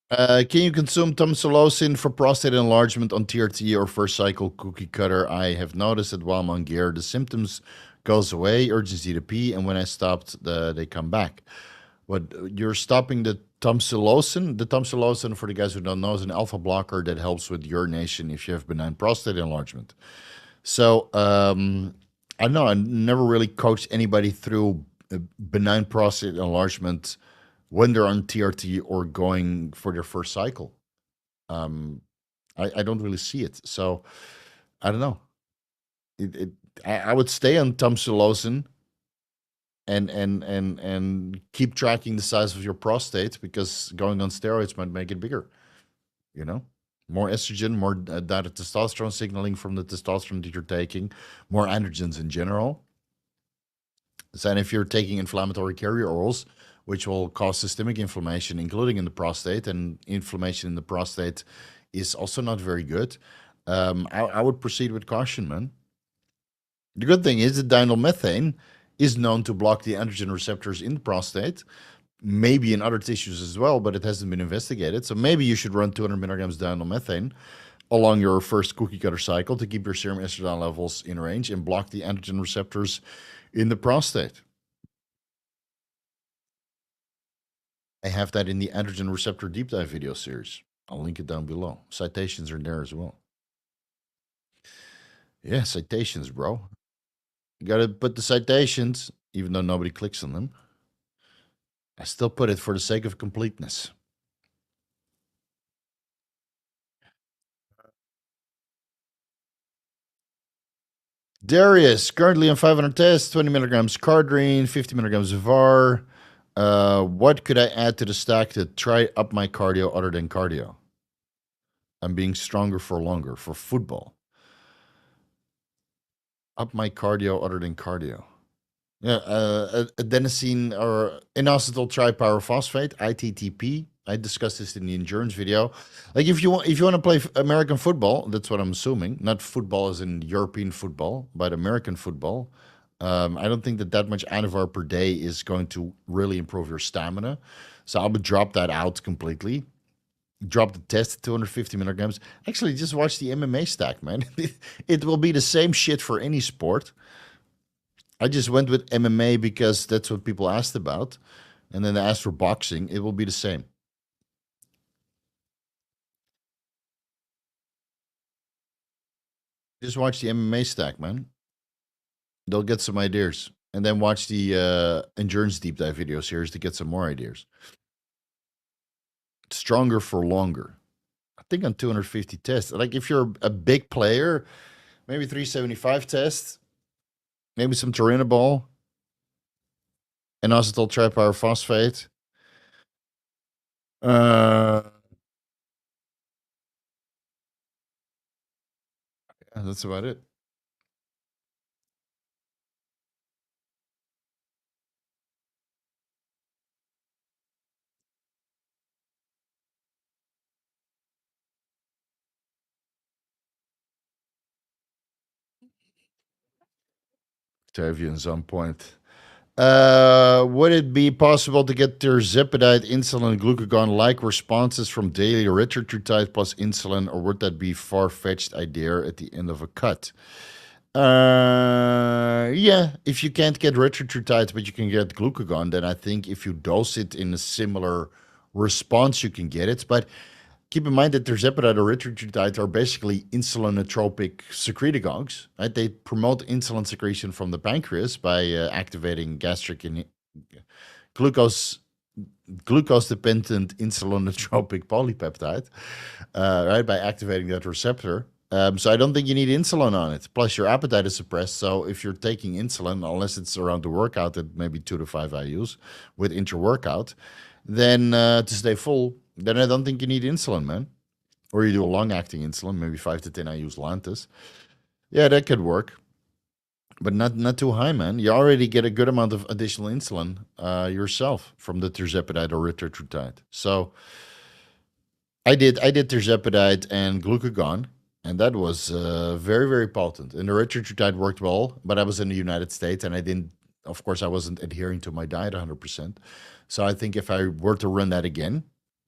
Can you consume tamsulosin for prostate enlargement on TRT or first cycle cookie cutter? I have noticed that while I'm on gear, the symptoms goes away, urgency to pee, and when I stopped, they come back. What you're stopping the tamsulosin? The tamsulosin, for the guys who don't know, is an alpha blocker that helps with urination if you have benign prostate enlargement. So I don't know. I never really coached anybody through benign prostate enlargement when they're on TRT or going for their first cycle. Um, I don't really see it. So I don't know. It I would stay on tamsulosin and keep tracking the size of your prostate because going on steroids might make it bigger. You know, more estrogen, more data testosterone signaling from the testosterone that you're taking, more androgens in general. So, and if you're taking inflammatory carrier orals, which will cause systemic inflammation, including in the prostate, and inflammation in the prostate is also not very good, I would proceed with caution, man. The good thing is that dinyl is known to block the androgen receptors in the prostate, maybe in other tissues as well, but it hasn't been investigated. So maybe you should run 200 milligrams dinyl along your first cookie cutter cycle to keep your serum estrogen levels in range and block the androgen receptors in the prostate. I have that in the androgen receptor deep dive video series. I'll link it down below. Citations are in there as well. Yeah, citations, bro. You gotta put the citations, even though nobody clicks on them. I still put it for the sake of completeness. Darius, currently on 500 tests, 20 milligrams Cardrine, 50 milligrams VAR. What could I add to the stack to try up my cardio other than cardio? I'm being stronger for longer for football. Up my cardio other than cardio. Yeah, adenosine or inositol tripyrophosphate, ITTP. I discussed this in the endurance video. Like if you want to play American football, that's what I'm assuming. Not football as in European football, but American football. I don't think that much Anavar per day is going to really improve your stamina. So I would drop that out completely. Drop the test 250 milligrams. Actually, just watch the MMA stack, man. It will be the same shit for any sport. I just went with MMA because that's what people asked about. And then they asked for boxing. It will be the same. Just watch the MMA stack, man. They'll get some ideas. And then watch the endurance deep dive video series to get some more ideas. Stronger for longer. I think on 250 tests. Like if you're a big player, maybe 375 tests, maybe some Turinabol, and acetyl tripyrophosphate. Yeah, that's about it. Octavian's on point. Would it be possible to get tirzepatide, insulin, glucagon-like responses from daily erythritide plus insulin, or would that be far-fetched idea at the end of a cut? Yeah, if you can't get erythritide, but you can get glucagon, then I think if you dose it in a similar response, you can get it. But keep in mind that tirzepatide or erythritide are basically insulinotropic secretagogues, right? They promote insulin secretion from the pancreas by activating glucose glucose-dependent insulinotropic polypeptide, right, by activating that receptor. So I don't think you need insulin on it. Plus, your appetite is suppressed. So if you're taking insulin, unless it's around the workout at maybe 2 to 5 IUs with intra-workout, then to stay full, then I don't think you need insulin, man. Or you do a long-acting insulin, maybe 5 to 10 IUs Lantus. Yeah, that could work. But not too high, man. You already get a good amount of additional insulin yourself from the tirzepatide or erythritide. So I did tirzepatide and glucagon, and that was very, very potent. And the erythritide worked well, but I was in the United States, and of course, I wasn't adhering to my diet 100%. So I think if I were to run that again,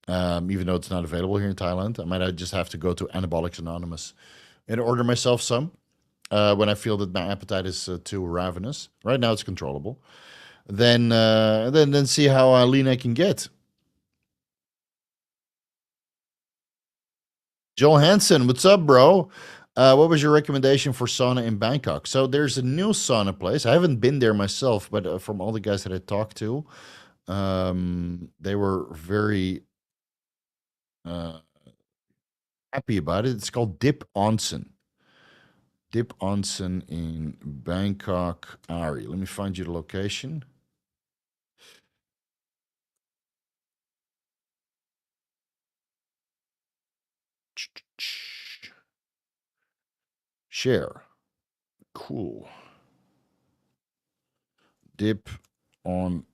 even though it's not available here in Thailand, I might just have to go to Anabolics Anonymous and order myself some. When I feel that my appetite is too ravenous. Right now it's controllable. Then see how lean I can get. Joel Hansen, what's up, bro? What was your recommendation for sauna in Bangkok? So there's a new sauna place. I haven't been there myself, but from all the guys that I talked to, they were very happy about it. It's called Dip Onsen. Dip Onsen in Bangkok, Ari. Let me find you the location. Share. Cool. Dip Onsen,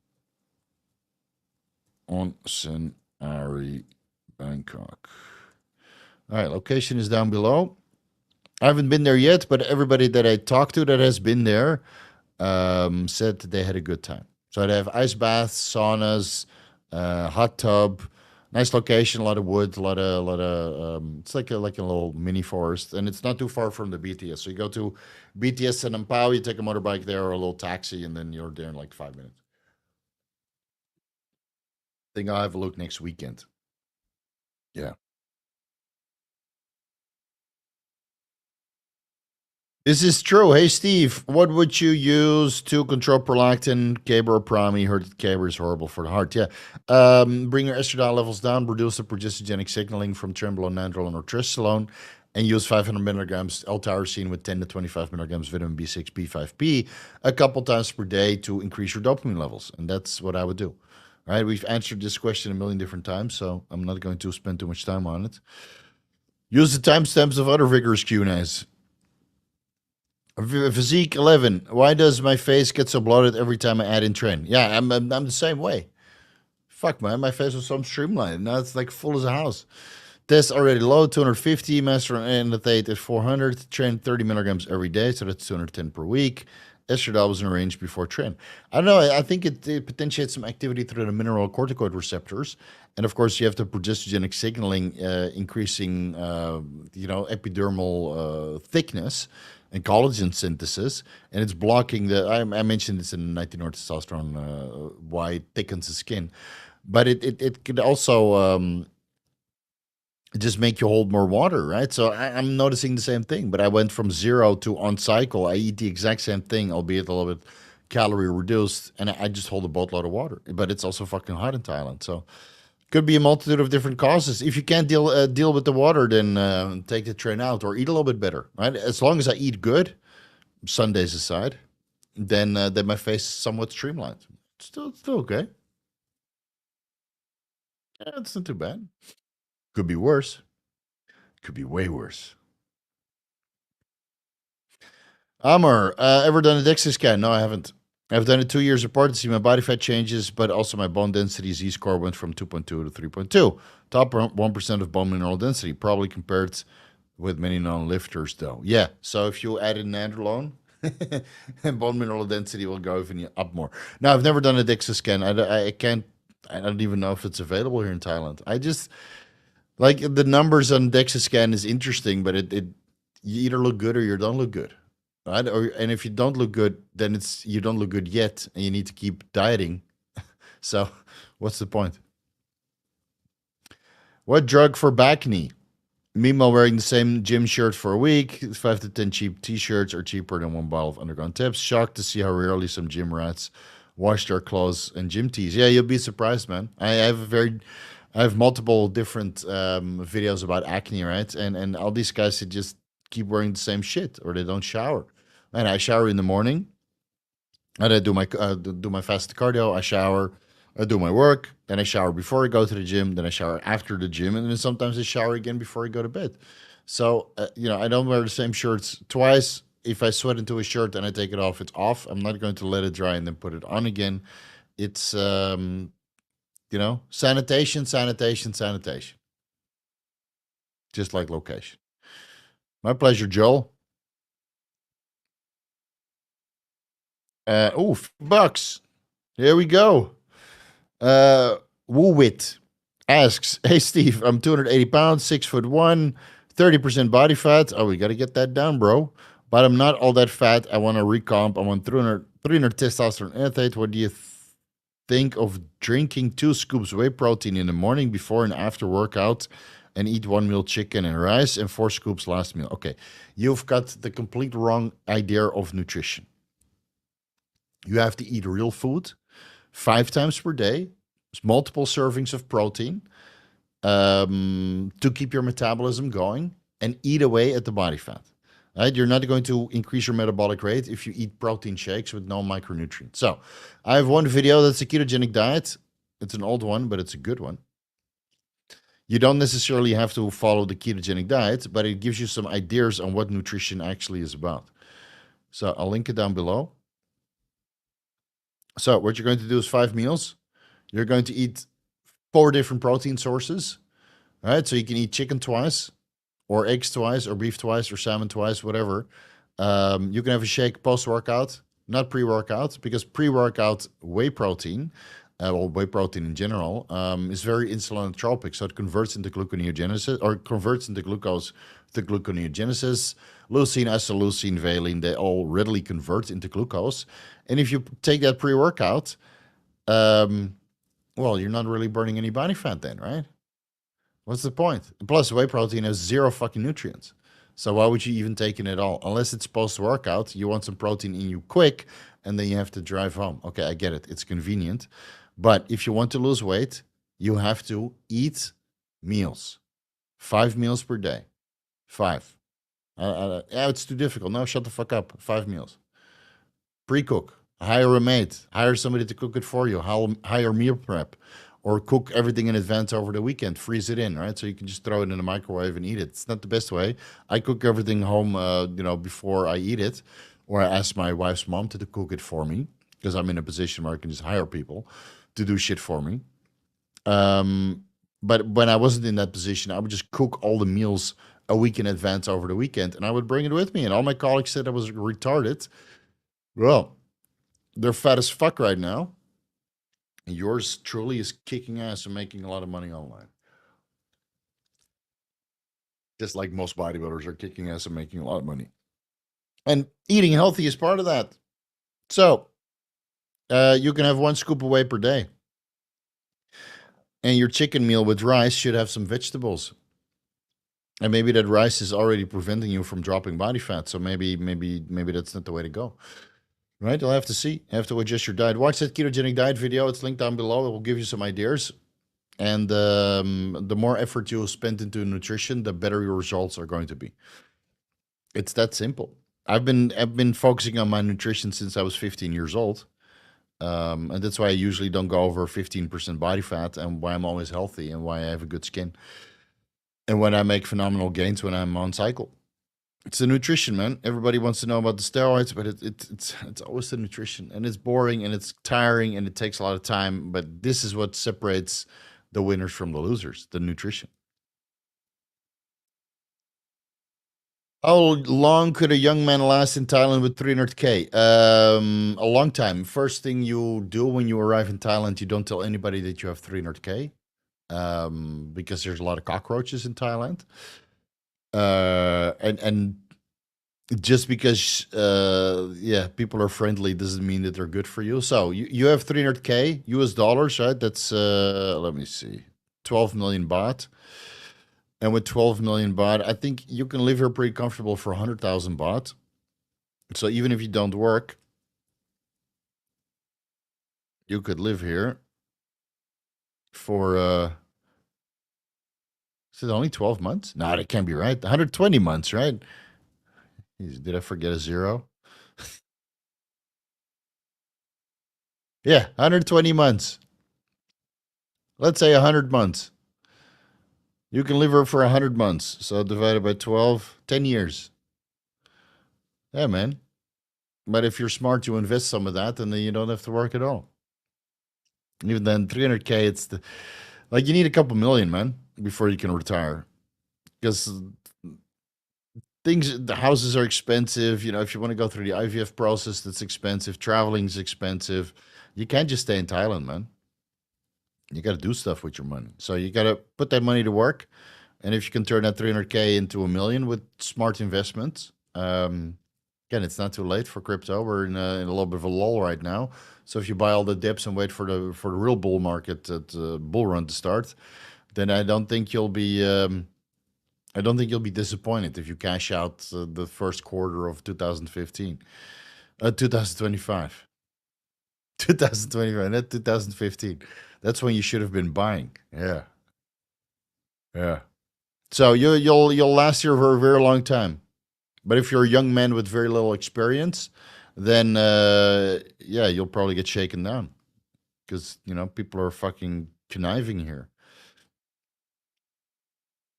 Ari, Bangkok. All right, location is down below. I haven't been there yet, but everybody that I talked to that has been there said that they had a good time. So they have ice baths, saunas, hot tub, nice location, a lot of wood, a lot of. It's like a little mini forest, and it's not too far from the BTS. So you go to BTS and Ampao, you take a motorbike there or a little taxi, and then you're there in like 5 minutes. I think I'll have a look next weekend. Yeah. This is true. Hey, Steve, what would you use to control prolactin? Caber or Prami? Heard that Caber is horrible for the heart. Yeah. Bring your estradiol levels down, reduce the progestogenic signaling from trenbolone, nandrolone, or tristolone, and use 500 milligrams L-Tyrosine with 10 to 25 milligrams vitamin B6, B5P a couple times per day to increase your dopamine levels. And that's what I would do. All right. We've answered this question a million different times, so I'm not going to spend too much time on it. Use the timestamps of other vigorous Q&As. Physique 11. Why does my face get so bloated every time I add in Tren? Yeah, I'm the same way. Fuck, man. My face was so streamlined. Now it's like full as a house. Test already low, 250. Master androstenedione is 400. Tren 30 milligrams every day, so that's 210 per week. Estradiol was in range before Tren. I don't know. I think it potentiates some activity through the mineralocorticoid receptors. And of course, you have the progestogenic signaling increasing, epidermal thickness and collagen synthesis, and it's blocking the. I mentioned this in 19 testosterone, why it thickens the skin, but it could also just make you hold more water, right? So I'm noticing the same thing, but I went from 0 to on cycle. I eat the exact same thing, albeit a little bit calorie reduced, and I just hold a boatload of water. But it's also fucking hot in Thailand, so could be a multitude of different causes. If you can't deal with the water, then take the Tren out or eat a little bit better, right? As long as I eat good, Sundays aside, then my face is somewhat streamlined. Still okay. Yeah, it's not too bad. Could be worse. Could be way worse. Amr, ever done a DEXA scan? No, I haven't. I've done it 2 years apart to see my body fat changes, but also my bone density Z-score went from 2.2 to 3.2. Top 1% of bone mineral density, probably compared with many non-lifters, though. Yeah, so if you add in nandrolone, And bone mineral density will go even up more. Now, I've never done a DEXA scan. I can't, I don't even know if it's available here in Thailand. I just, like, the numbers on DEXA scan is interesting, but you either look good or you don't look good. Right? And if you don't look good, then you don't look good yet, and you need to keep dieting. So what's the point? What drug for back knee? Meanwhile, wearing the same gym shirt for a week, 5 to 10 cheap t-shirts are cheaper than one bottle of undergone tips. Shocked to see how rarely some gym rats wash their clothes and gym tees. Yeah, you'll be surprised, man. I have multiple different videos about acne, right? And all these guys that just keep wearing the same shit, or they don't shower. And I shower in the morning, and I do my fasted cardio. I shower, I do my work, then I shower before I go to the gym, then I shower after the gym, and then sometimes I shower again before I go to bed. So I don't wear the same shirts twice. If I sweat into a shirt and I take it off, it's off. I'm not going to let it dry and then put it on again. It's sanitation, sanitation, sanitation. Just like location. My pleasure, Joel. $50. Here we go. Woowit asks, "Hey Steve, I'm 280 pounds, 6'1", 30% body fat. Oh, we got to get that down, bro. But I'm not all that fat. I want to recomp. I want 300 testosterone enthate. What do you think of drinking 2 scoops whey protein in the morning before and after workout, and eat 1 meal chicken and rice and 4 scoops last meal?" Okay, you've got the complete wrong idea of nutrition. You have to eat real food 5 times per day, multiple servings of protein, to keep your metabolism going, and eat away at the body fat. Right? You're not going to increase your metabolic rate if you eat protein shakes with no micronutrients. So I have one video that's a ketogenic diet. It's an old one, but it's a good one. You don't necessarily have to follow the ketogenic diet, but it gives you some ideas on what nutrition actually is about. So I'll link it down below. So what you're going to do is 5 meals. You're going to eat 4 different protein sources. All right, so you can eat chicken twice, or eggs twice, or beef twice, or salmon twice, whatever. You can have a shake post-workout, not pre-workout, because pre-workout whey protein, or whey protein in general, is very insulinotropic, so it converts into gluconeogenesis, or converts into glucose to gluconeogenesis. Leucine, isoleucine, valine, they all readily convert into glucose. And if you take that pre-workout, well, you're not really burning any body fat then, right? What's the point? Plus, whey protein has 0 fucking nutrients. So why would you even take it at all? Unless it's post-workout, you want some protein in you quick, and then you have to drive home. Okay, I get it. It's convenient. But if you want to lose weight, you have to eat meals. 5 meals per day. 5. Yeah, it's too difficult. No, shut the fuck up. 5 meals. Pre-cook. Hire a maid. Hire somebody to cook it for you. Hire meal prep. Or cook everything in advance over the weekend. Freeze it in, right? So you can just throw it in the microwave and eat it. It's not the best way. I cook everything home, before I eat it. Or I ask my wife's mom to cook it for me. Because I'm in a position where I can just hire people to do shit for me. But when I wasn't in that position, I would just cook all the meals a week in advance over the weekend, and I would bring it with me. And all my colleagues said I was retarded. Well, they're fat as fuck right now. And yours truly is kicking ass and making a lot of money online. Just like most bodybuilders are kicking ass and making a lot of money. And eating healthy is part of that. So, you can have 1 scoop of whey per day. And your chicken meal with rice should have some vegetables. And maybe that rice is already preventing you from dropping body fat. So maybe that's not the way to go. Right? You'll have to see. You have to adjust your diet. Watch that ketogenic diet video. It's linked down below. It will give you some ideas. And the more effort you spend into nutrition, the better your results are going to be. It's that simple. I've been focusing on my nutrition since I was 15 years old. And that's why I usually don't go over 15% body fat, and why I'm always healthy, and why I have a good skin. And when I make phenomenal gains when I'm on cycle. It's the nutrition, man. Everybody wants to know about the steroids, but it's always the nutrition. And it's boring, and it's tiring, and it takes a lot of time. But this is what separates the winners from the losers, the nutrition. How long could a young man last in Thailand with 300K? A long time. First thing you do when you arrive in Thailand, you don't tell anybody that you have 300K, because there's a lot of cockroaches in Thailand. And just because yeah, people are friendly doesn't mean that they're good for you. So you have 300K US dollars, right? That's let me see, 12 million baht. And with 12 million baht, I think you can live here pretty comfortable for 100,000 baht. So even if you don't work, you could live here for is it only 12 months? No, that can't be right. 120 months, right? Did I forget a zero? Yeah, 120 months. Let's say 100 months. You can live here for 100 months. So divided by 12, 10 years. Yeah, man. But if you're smart, you invest some of that and then you don't have to work at all. Even then, 300K, it's like you need a couple million, man, before you can retire. Because the houses are expensive. You know, if you want to go through the IVF process, that's expensive. Traveling's expensive. You can't just stay in Thailand, man. You got to do stuff with your money. So you got to put that money to work. And if you can turn that 300K into a million with smart investments, again, it's not too late for crypto. We're in a little bit of a lull right now. So if you buy all the dips and wait for the real bull market, bull run to start, then I don't think you'll be disappointed if you cash out the first quarter of 2015, 2025, 2025, not 2015. That's when you should have been buying. Yeah, yeah. So you'll last here for a very long time. But if you're a young man with very little experience, then yeah, you'll probably get shaken down because people are fucking conniving here.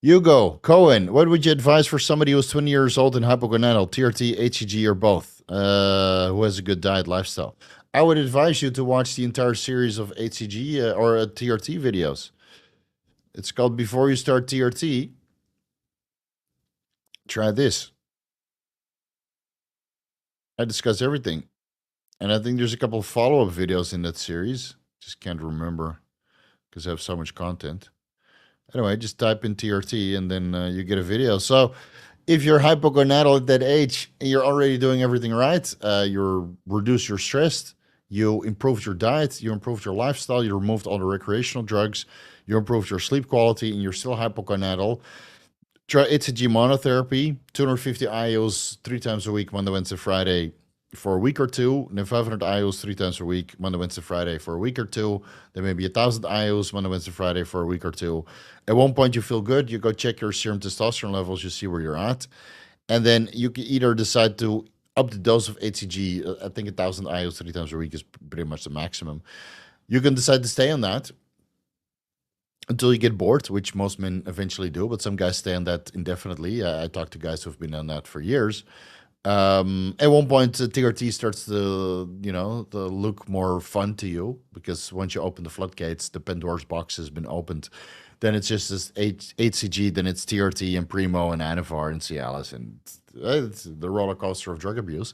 Hugo Cohen, what would you advise for somebody who's 20 years old and hypogonadal, TRT, HCG, or both, who has a good diet lifestyle? I would advise you to watch the entire series of HCG or TRT videos. It's called Before You Start TRT. Try this. I discuss everything. And I think there's a couple of follow-up videos in that series. Just can't remember because I have so much content. Anyway, just type in TRT and then you get a video. So if you're hypogonadal at that age, you're already doing everything right. You reduce your stress. You improved your diet. You improved your lifestyle. You removed all the recreational drugs. You improved your sleep quality, and you're still hypogonadal. Try ITPP monotherapy, 250 IUs 3 times a week, Monday, Wednesday, Friday, for a week or two. And then 500 IUs 3 times a week, Monday, Wednesday, Friday, for a week or two. Then maybe 1,000 IUs Monday, Wednesday, Friday, for a week or two. At one point, you feel good. You go check your serum testosterone levels. You see where you're at. And then you can either decide to up the dose of HCG. I think 1,000 IUs 3 times a week is pretty much the maximum. You can decide to stay on that until you get bored, which most men eventually do, but some guys stay on that indefinitely. I talked to guys who've been on that for years. At one point, TRT starts to look more fun to you because once you open the floodgates, the Pandora's box has been opened. Then it's just this HCG, then it's TRT and Primo and Anavar and Cialis, and it's the roller coaster of drug abuse.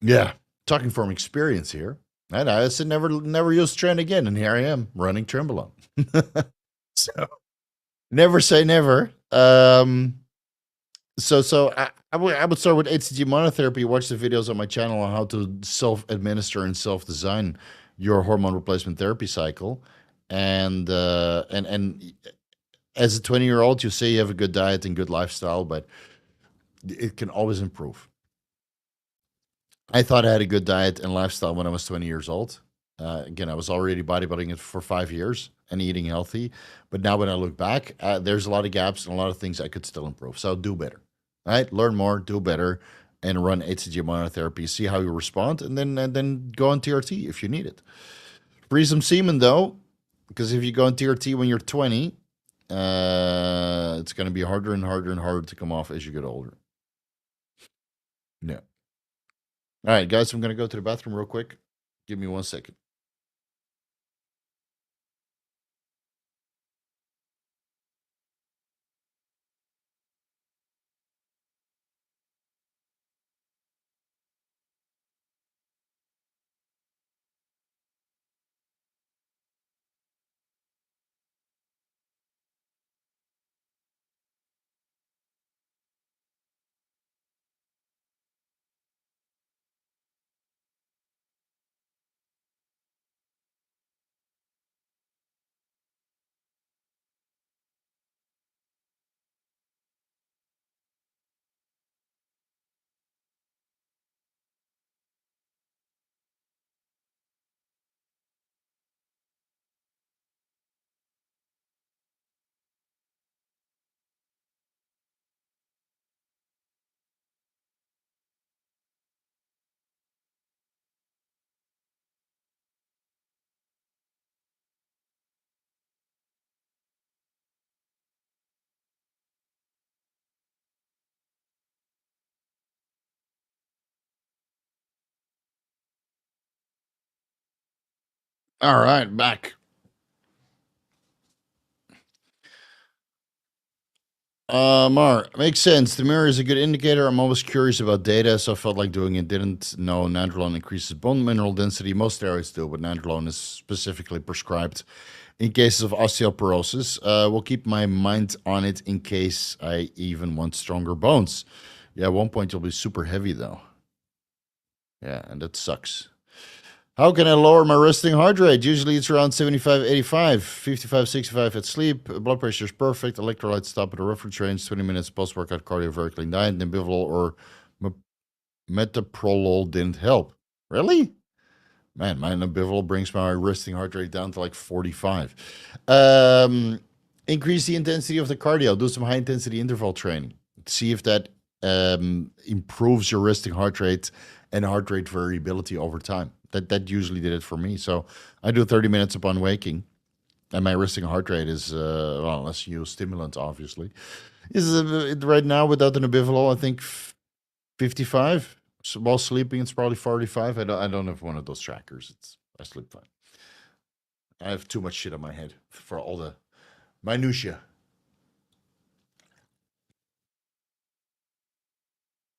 Yeah, talking from experience here. And I said never use Tren again, and here I am running Trembolone. So never say never. So I would start with HCG monotherapy. Watch the videos on my channel on how to self-administer and self-design your hormone replacement therapy cycle. And as a 20-year-old, you say you have a good diet and good lifestyle, but it can always improve. I thought I had a good diet and lifestyle when I was 20 years old. Again, I was already bodybuilding it for 5 years and eating healthy. But now when I look back, there's a lot of gaps and a lot of things I could still improve. So do better, right? Learn more, do better, and run HCG monotherapy. See how you respond, and then go on TRT if you need it. Free some semen though, because if you go on TRT when you're 20, it's going to be harder and harder and harder to come off as you get older. Yeah. All right, guys, I'm going to go to the bathroom real quick. Give me 1 second. All right, back. Mar, makes sense. The mirror is a good indicator. I'm always curious about data, so I felt like doing it. Didn't know nandrolone increases bone mineral density. Most steroids do, but nandrolone is specifically prescribed in cases of osteoporosis. Will keep my mind on it in case I even want stronger bones. Yeah, at one point you'll be super heavy though. Yeah, and that sucks. How can I lower my resting heart rate? Usually it's around 75, 85, 55, 65 at sleep. Blood pressure is perfect. Electrolytes stop at a reference range. 20 minutes post-workout cardio, very clean diet. Nibivolol or metoprolol didn't help. Really? Man, my Nibivolol brings my resting heart rate down to like 45. Increase the intensity of the cardio. Do some high-intensity interval training. See if that improves your resting heart rate and heart rate variability over time. That usually did it for me. So I do 30 minutes upon waking, and my resting heart rate is well, unless you use stimulants, obviously, is right now without an Nibivolol, I think 55. So while sleeping, it's probably 45. I don't have one of those trackers. I sleep fine. I have too much shit on my head for all the minutia.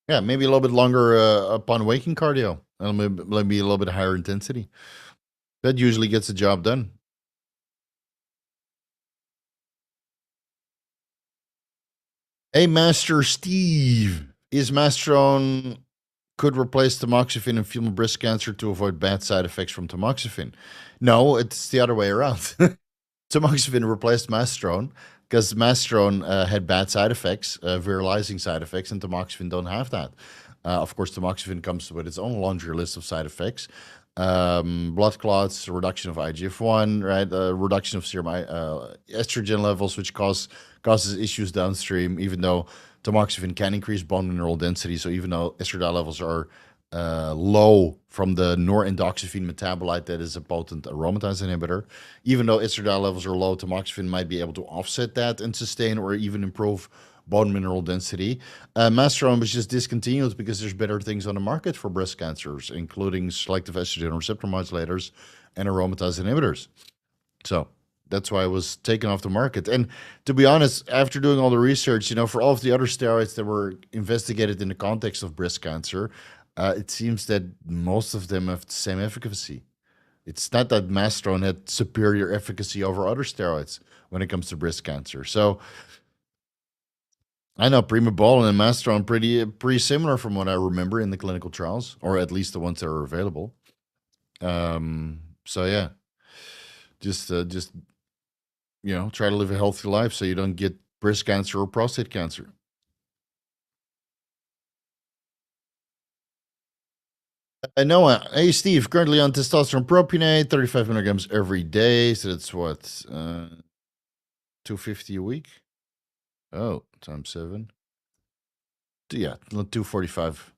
Yeah, maybe a little bit longer upon waking cardio, and maybe a little bit higher intensity. That usually gets the job done. Hey, Master Steve, is Masteron could replace tamoxifen in female breast cancer to avoid bad side effects from tamoxifen? No, it's the other way around. Tamoxifen replaced Masteron because Masteron had bad side effects, virilizing side effects, and tamoxifen don't have that. Of course, tamoxifen comes with its own laundry list of side effects. Blood clots, reduction of IGF-1, right? Reduction of serum estrogen levels, which causes issues downstream, even though tamoxifen can increase bone mineral density. So even though estradiol levels are low from the norendoxifen metabolite that is a potent aromatase inhibitor, even though estradiol levels are low, tamoxifen might be able to offset that and sustain or even improve bone mineral density. Masteron was just discontinued because there's better things on the market for breast cancers, including selective estrogen receptor modulators and aromatase inhibitors. So that's why it was taken off the market. And to be honest, after doing all the research, for all of the other steroids that were investigated in the context of breast cancer, it seems that most of them have the same efficacy. It's not that Masteron had superior efficacy over other steroids when it comes to breast cancer. So I know Primobolan and Masteron pretty similar from what I remember in the clinical trials, or at least the ones that are available. So yeah, just try to live a healthy life so you don't get breast cancer or prostate cancer. Noah, hey Steve, currently on testosterone propionate, 35 milligrams every day. So that's what, 250 a week? Oh, times 7. Yeah, 245.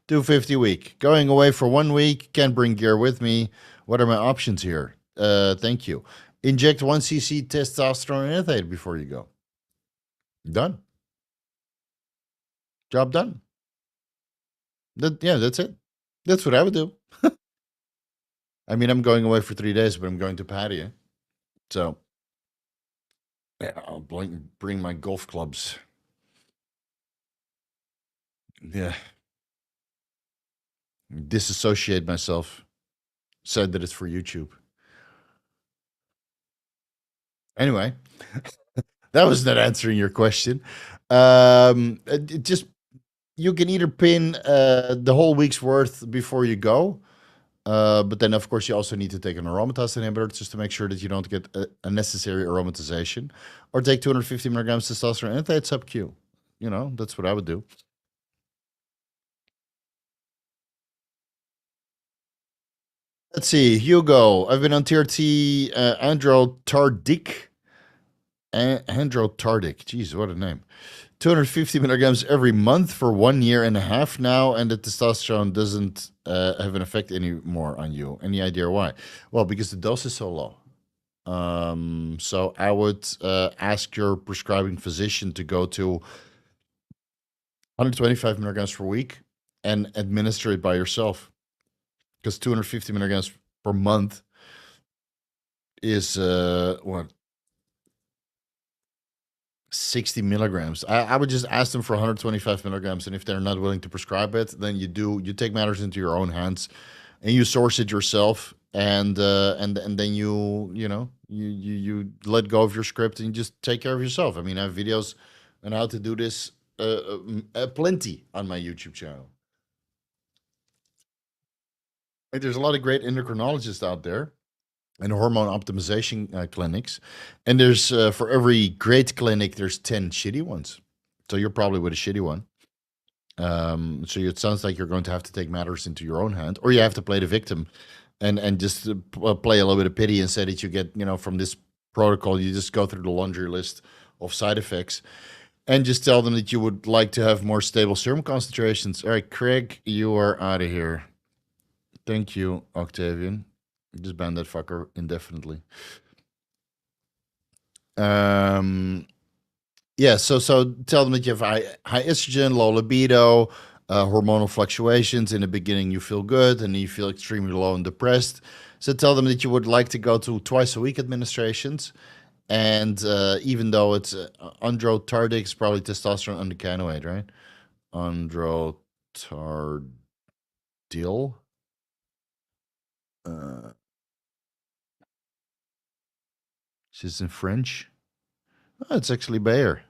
250 a week. Going away for 1 week. Can't bring gear with me. What are my options here? Thank you. Inject 1 cc testosterone enanthate before you go. Done. Job done. That's it. That's what I would do. I mean, I'm going away for 3 days, but I'm going to Pattaya. So, yeah, I'll bring my golf clubs. Yeah. Disassociate myself. Said that it's for YouTube. Anyway, that was not answering your question. Just you can either pin the whole week's worth before you go, but then of course you also need to take an aromatase inhibitor just to make sure that you don't get unnecessary aromatization, or take 250 milligrams testosterone and it's sub Q. That's what I would do. Let's see, Hugo. I've been on TRT androtardic. Androtardic. Jeez, what a name. 250 milligrams every month for 1 year and a half now, and the testosterone doesn't have an effect anymore on you. Any idea why? Well, because the dose is so low. So I would ask your prescribing physician to go to 125 milligrams per week and administer it by yourself. Because 250 milligrams per month is what, 60 milligrams. I would just ask them for 125 milligrams, and if they're not willing to prescribe it, then you take matters into your own hands, and you source it yourself, and then you let go of your script and you just take care of yourself. I mean, I have videos on how to do this plenty on my YouTube channel. Like, there's a lot of great endocrinologists out there and hormone optimization clinics, and there's for every great clinic, there's 10 shitty ones. So you're probably with a shitty one. So it sounds like you're going to have to take matters into your own hand, or you have to play the victim, and just play a little bit of pity and say that you get, from this protocol, you just go through the laundry list of side effects, and just tell them that you would like to have more stable serum concentrations. All right, Craig, you are out of here. Thank you, Octavian. Just ban that fucker indefinitely. Yeah, so tell them that you have high estrogen, low libido, hormonal fluctuations. In the beginning, you feel good, and you feel extremely low and depressed. So tell them that you would like to go to twice a week administrations. And even though it's androtardic, it's probably testosterone undecanoate, right? Androtardil. Is in French? Oh, it's actually Bayer.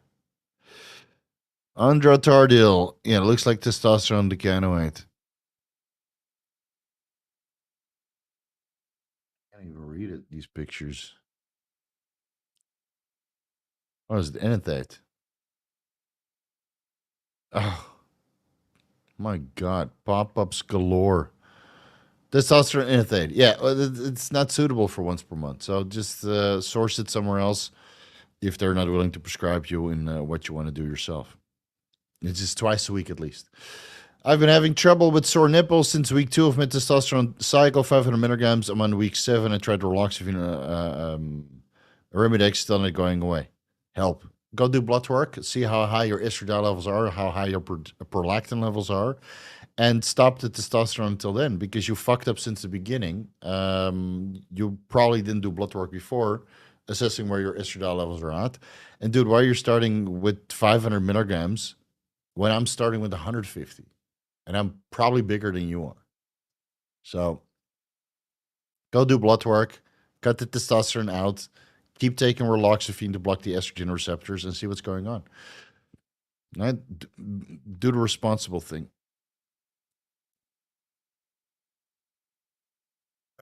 Androtardil. Yeah, it looks like testosterone decanoate. I can't even read it, these pictures. Oh, is it enanthate? Oh, my God. Pop-ups galore. Testosterone enanthate. Yeah, it's not suitable for once per month. So just source it somewhere else if they're not willing to prescribe you in what you want to do yourself. It's just twice a week at least. I've been having trouble with sore nipples since week 2 of my testosterone cycle, 500 milligrams. I'm on week 7. I tried raloxifene, Arimidex, still not going away. Help. Go do blood work, see how high your estradiol levels are, how high your prolactin levels are, and stop the testosterone until then, because you fucked up since the beginning. You probably didn't do blood work before, assessing where your estradiol levels are at. And dude, why you're starting with 500 milligrams when I'm starting with 150? And I'm probably bigger than you are. So go do blood work, cut the testosterone out, keep taking raloxifene to block the estrogen receptors, and see what's going on. Right? Do the responsible thing.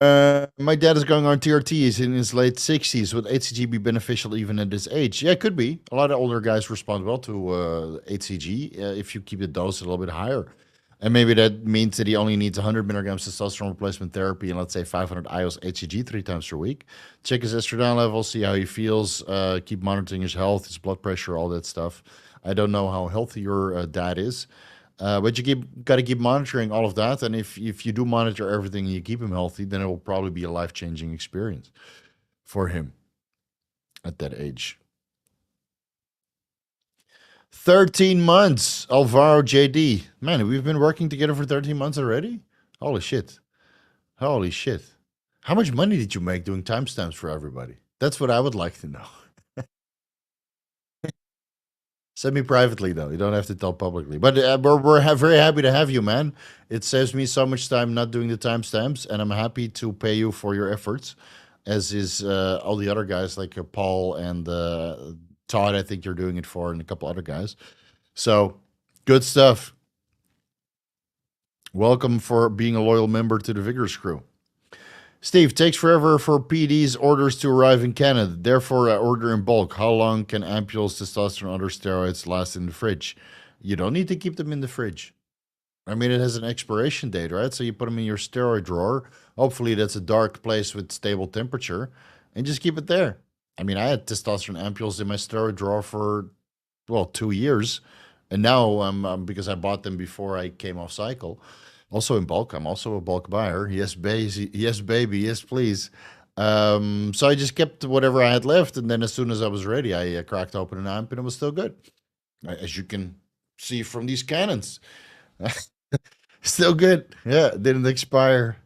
My dad is going on TRT. He's in his late 60s. Would HCG be beneficial even at this age? Yeah, it could be. A lot of older guys respond well to HCG if you keep the dose a little bit higher. And maybe that means that he only needs 100 milligrams testosterone replacement therapy and let's say 500 IOS HCG 3 times per week. Check his estradiol levels, see how he feels, keep monitoring his health, his blood pressure, all that stuff. I don't know how healthy your dad is. But you got to keep monitoring all of that, and if you do monitor everything and you keep him healthy, then it will probably be a life-changing experience for him at that age. 13 months, Alvaro J D. Man, we've been working together for 13 months already? Holy shit. Holy shit. How much money did you make doing timestamps for everybody? That's what I would like to know. Send me privately, though. You don't have to tell publicly. But we're very happy to have you, man. It saves me so much time not doing the timestamps, and I'm happy to pay you for your efforts, as is all the other guys like Paul and Todd. I think you're doing it for, and a couple other guys. So good stuff. Welcome for being a loyal member to the Vigorous crew. Steve, takes forever for PD's orders to arrive in Canada. Therefore, I order in bulk. How long can ampules, testosterone, other steroids last in the fridge? You don't need to keep them in the fridge. I mean, it has an expiration date, right? So you put them in your steroid drawer. Hopefully, that's a dark place with stable temperature, and just keep it there. I mean, I had testosterone ampules in my steroid drawer for, well, 2 years. And now, because I bought them before I came off cycle, also in bulk. I'm also a bulk buyer. Yes, baby. Yes, baby. Yes, please. So I just kept whatever I had left, and then as soon as I was ready, I cracked open an amp, and it was still good, as you can see from these cannons. Still good. Yeah, didn't expire.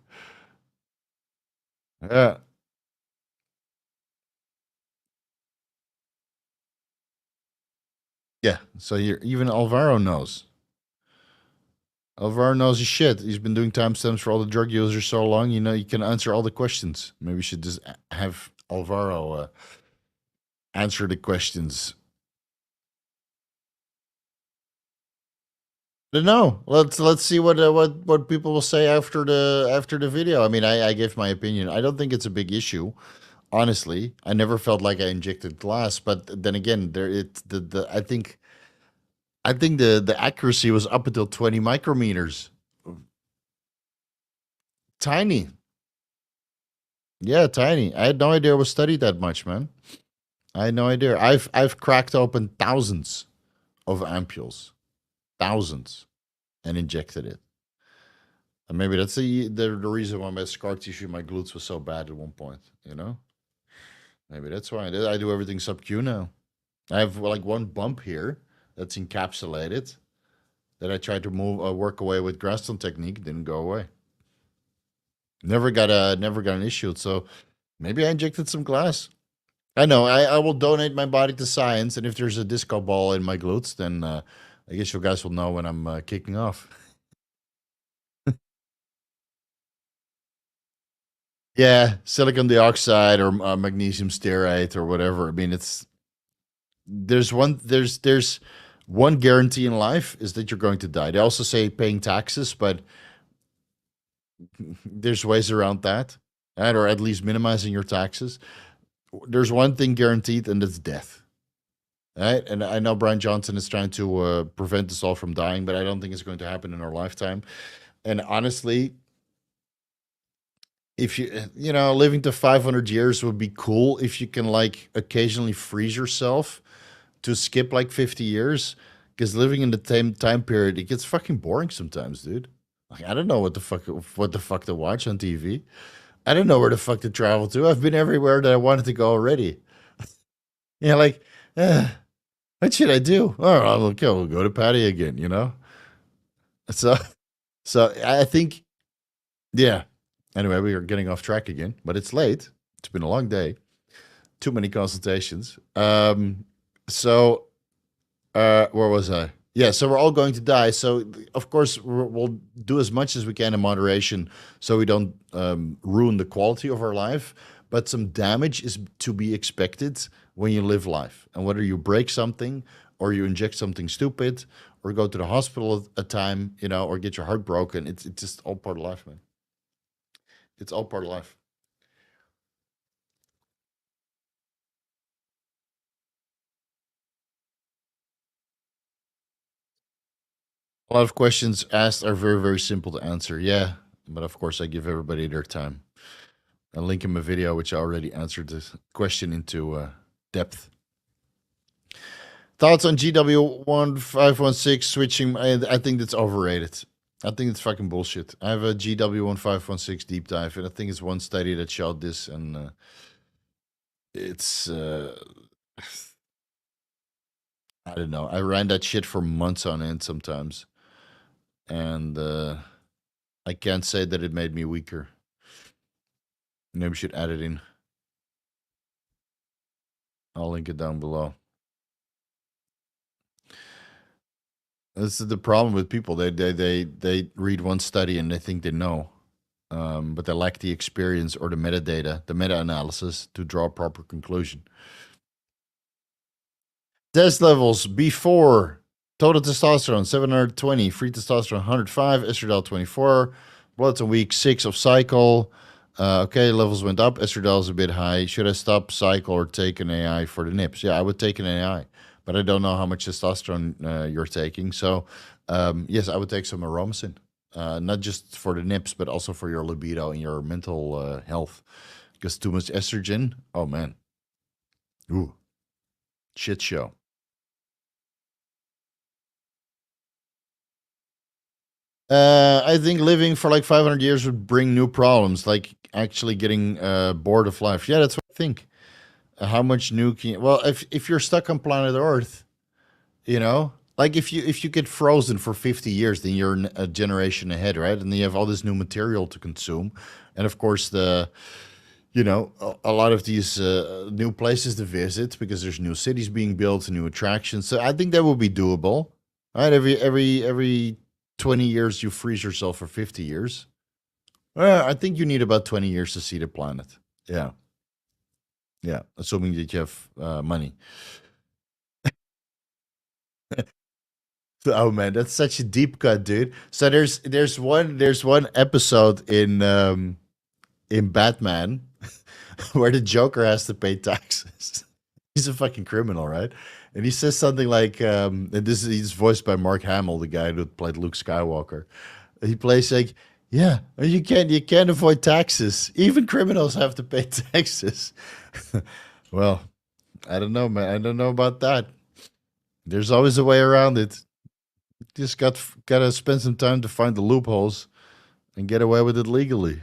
Yeah. Yeah. So you're, even Alvaro knows. Alvaro knows his shit. He's been doing timestamps for all the drug users so long. You know, you can answer all the questions. Maybe we should just have Alvaro answer the questions. But no, let's see what people will say after the video. I mean, I gave my opinion. I don't think it's a big issue. Honestly, I never felt like I injected glass, but then again, there it the I think the accuracy was up until 20 micrometers. Tiny. Yeah, tiny. I had no idea it was studied that much, man. I had no idea. I've cracked open thousands of ampules, thousands, and injected it. And maybe that's the reason why my scar tissue, my glutes was so bad at one point. You know, maybe that's why I do everything sub Q now. I have like one bump here that's encapsulated that I tried to move work away with Graston technique, didn't go away. Never got an issue. So maybe I injected some glass. I know. I will donate my body to science, and if there's a disco ball in my glutes, then I guess you guys will know when I'm kicking off. Yeah, silicon dioxide or magnesium stearate or whatever. I mean, it's there's one guarantee in life is that you're going to die. They also say paying taxes, but there's ways around that, right? Or at least minimizing your taxes. There's one thing guaranteed, and that's death. Right? And I know Brian Johnson is trying to prevent us all from dying, but I don't think it's going to happen in our lifetime. And honestly, if you know, living to 500 years would be cool if you can like occasionally freeze yourself to skip like 50 years. Because living in the same time period, it gets fucking boring sometimes, dude. Like I don't know what the fuck to watch on TV. I don't know where the fuck to travel to. I've been everywhere that I wanted to go already. Yeah, like, eh, what should I do? Oh, okay, we'll go to Patty again. You know. So, so I think, yeah. Anyway, we are getting off track again, but it's late. It's been a long day. Too many consultations. So where was I? Yeah, so we're all going to die. So of course we'll do as much as we can in moderation, so we don't ruin the quality of our life. But some damage is to be expected when you live life, and whether you break something or you inject something stupid or go to the hospital a time, you know, or get your heart broken, it's just all part of life, man. It's all part of life. A lot of questions asked are very, very simple to answer. Yeah, but of course, I give everybody their time. I link in my video, which I already answered this question into depth. Thoughts on GW1516 switching? I think that's overrated. I think it's fucking bullshit. I have a GW1516 deep dive, and I think it's one study that showed this, and it's I don't know. I ran that shit for months on end sometimes, and I can't say that it made me weaker. Maybe we should add it in. I'll link it down below. This is the problem with people. They read one study and they think they know, but they lack the experience or the metadata, the meta-analysis to draw a proper conclusion. Test levels before: total testosterone 720, free testosterone 105, estradiol 24, bloods on week 6 of cycle. Okay, levels went up. Estradiol is a bit high. Should I stop cycle or take an AI for the nips? Yeah, I would take an AI, but I don't know how much testosterone you're taking. So, yes, I would take some aromasin, not just for the nips, but also for your libido and your mental health. Because too much estrogen, oh man, ooh, shit show. I think living for like 500 years would bring new problems, like actually getting bored of life. Yeah, that's what I think. How much new can you, well, if you're stuck on planet Earth, you know, like if you get frozen for 50 years, then you're a generation ahead, right? And then you have all this new material to consume, and of course You know, a lot of these new places to visit because there's new cities being built, new attractions. So I think that will be doable. All right, every 20 years you freeze yourself for 50 years. I think you need about 20 years to see the planet. Yeah, yeah, assuming that you have money. Oh man, that's such a deep cut, dude. So there's one episode in Batman where the Joker has to pay taxes. He's a fucking criminal, right? And he says something like, and this is he's voiced by Mark Hamill, the guy who played Luke Skywalker. He plays like, yeah, you can't avoid taxes. Even criminals have to pay taxes. Well, I don't know, man. I don't know about that. There's always a way around it. Just gotta spend some time to find the loopholes and get away with it legally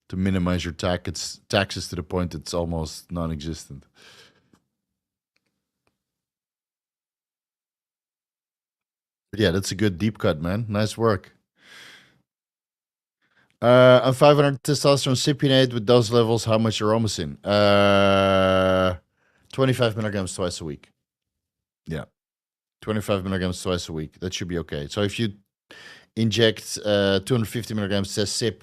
to minimize your taxes to the point it's almost non-existent. But yeah, that's a good deep cut, man. Nice work. On 500 testosterone cypionate with those levels, how much aromasin? 25 milligrams twice a week. Yeah, 25 milligrams twice a week. That should be okay. So if you inject 250 milligrams test sip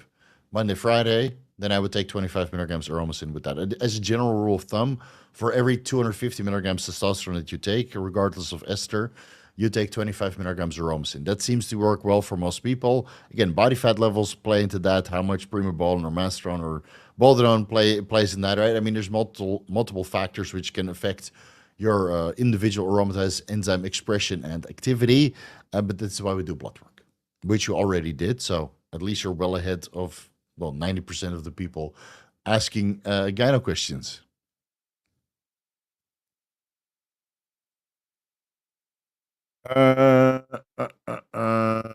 Monday, Friday, then I would take 25 milligrams aromasin with that. As a general rule of thumb, for every 250 milligrams testosterone that you take, regardless of ester, you take 25 milligrams aromasin. That seems to work well for most people. Again, body fat levels play into that. How much primobolan or masteron or boldenone plays in that, right? I mean, there's multiple factors which can affect your individual aromatase enzyme expression and activity. But that's why we do blood work, which you already did. So at least you're well ahead of, well, 90% of the people asking gyno questions. Uh, uh, uh, uh.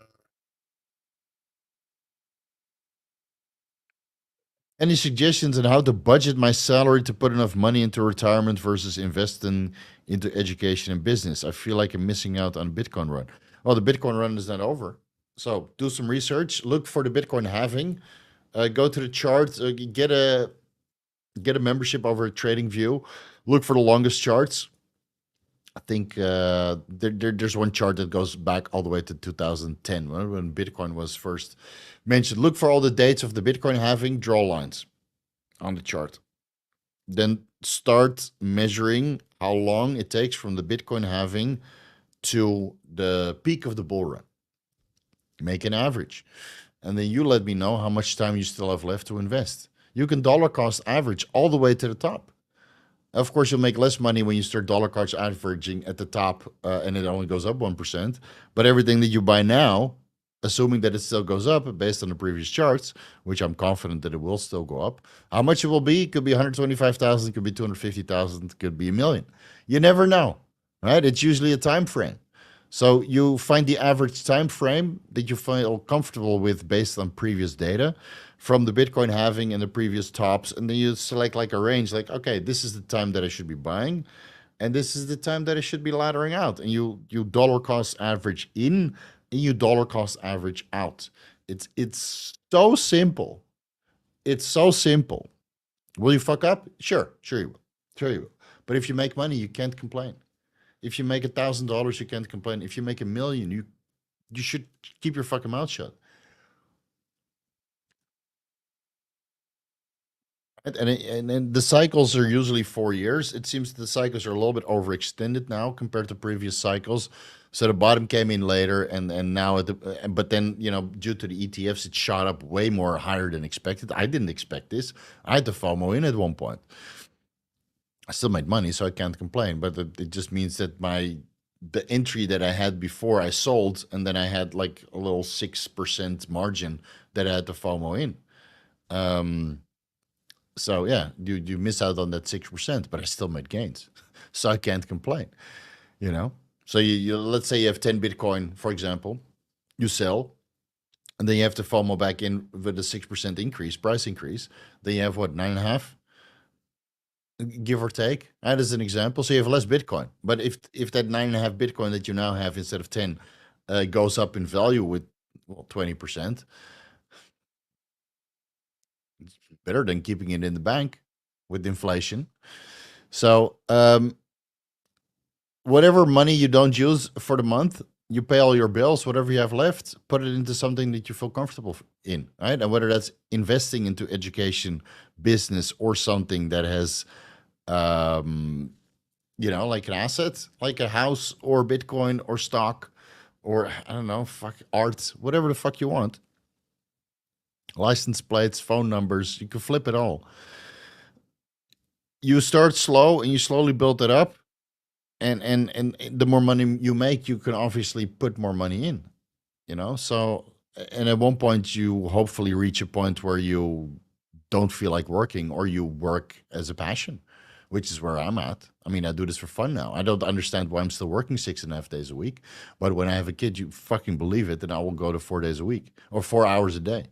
Any suggestions on how to budget my salary to put enough money into retirement versus investing into education and business? I feel like I'm missing out on Bitcoin run. Well, the Bitcoin run is not over. So do some research. Look for the Bitcoin halving. Go to the chart. Get a membership over at TradingView. Look for the longest charts. I think there's one chart that goes back all the way to 2010 when Bitcoin was first mentioned. Look for all the dates of the Bitcoin halving, draw lines on the chart. Then start measuring how long it takes from the Bitcoin halving to the peak of the bull run. Make an average. And then you let me know how much time you still have left to invest. You can dollar cost average all the way to the top. Of course, you'll make less money when you start dollar cost averaging at the top and it only goes up 1%. But everything that you buy now, assuming that it still goes up based on the previous charts, which I'm confident that it will still go up, how much it will be? It could be 125,000, could be 250,000, could be a million. You never know, right? It's usually a time frame. So you find the average time frame that you feel comfortable with based on previous data from the Bitcoin halving and the previous tops, and then you select like a range, like, okay, this is the time that I should be buying, and this is the time that I should be laddering out. And you dollar cost average in and you dollar cost average out. It's so simple. It's so simple. Will you fuck up? Sure you will. Sure you will. But if you make money, you can't complain. If you make $1,000, you can't complain. If you make 1 million, you should keep your fucking mouth shut. And the cycles are usually 4 years. It seems the cycles are a little bit overextended now compared to previous cycles. So the bottom came in later, and now but then due to the ETFs, it shot up way more higher than expected. I didn't expect this. I had to FOMO in at one point. I still made money, so I can't complain. But it just means that the entry that I had before I sold, and then I had like a little 6% margin that I had to FOMO in. So yeah, you miss out on that 6%, but I still made gains, so I can't complain. You know. So you let's say you have 10 Bitcoin, for example, you sell, and then you have to FOMO back in with a 6% increase, price increase. Then you have what, 9.5, give or take. That is an example. So you have less Bitcoin, but if that 9.5 Bitcoin that you now have instead of 10 goes up in value with 20%, better than keeping it in the bank with inflation. So whatever money you don't use for the month, you pay all your bills, whatever you have left, put it into something that you feel comfortable in, right? And whether that's investing into education, business, or something that has, like an asset, like a house or Bitcoin or stock, or I don't know, fuck art, whatever the fuck you want. License plates, phone numbers, you can flip it all. You start slow and you slowly build it up. And the more money you make, you can obviously put more money in, So, and at one point, you hopefully reach a point where you don't feel like working or you work as a passion, which is where I'm at. I mean, I do this for fun now. I don't understand why I'm still working 6.5 days a week. But when I have a kid, you fucking believe it, then I will go to 4 days a week or 4 hours a day.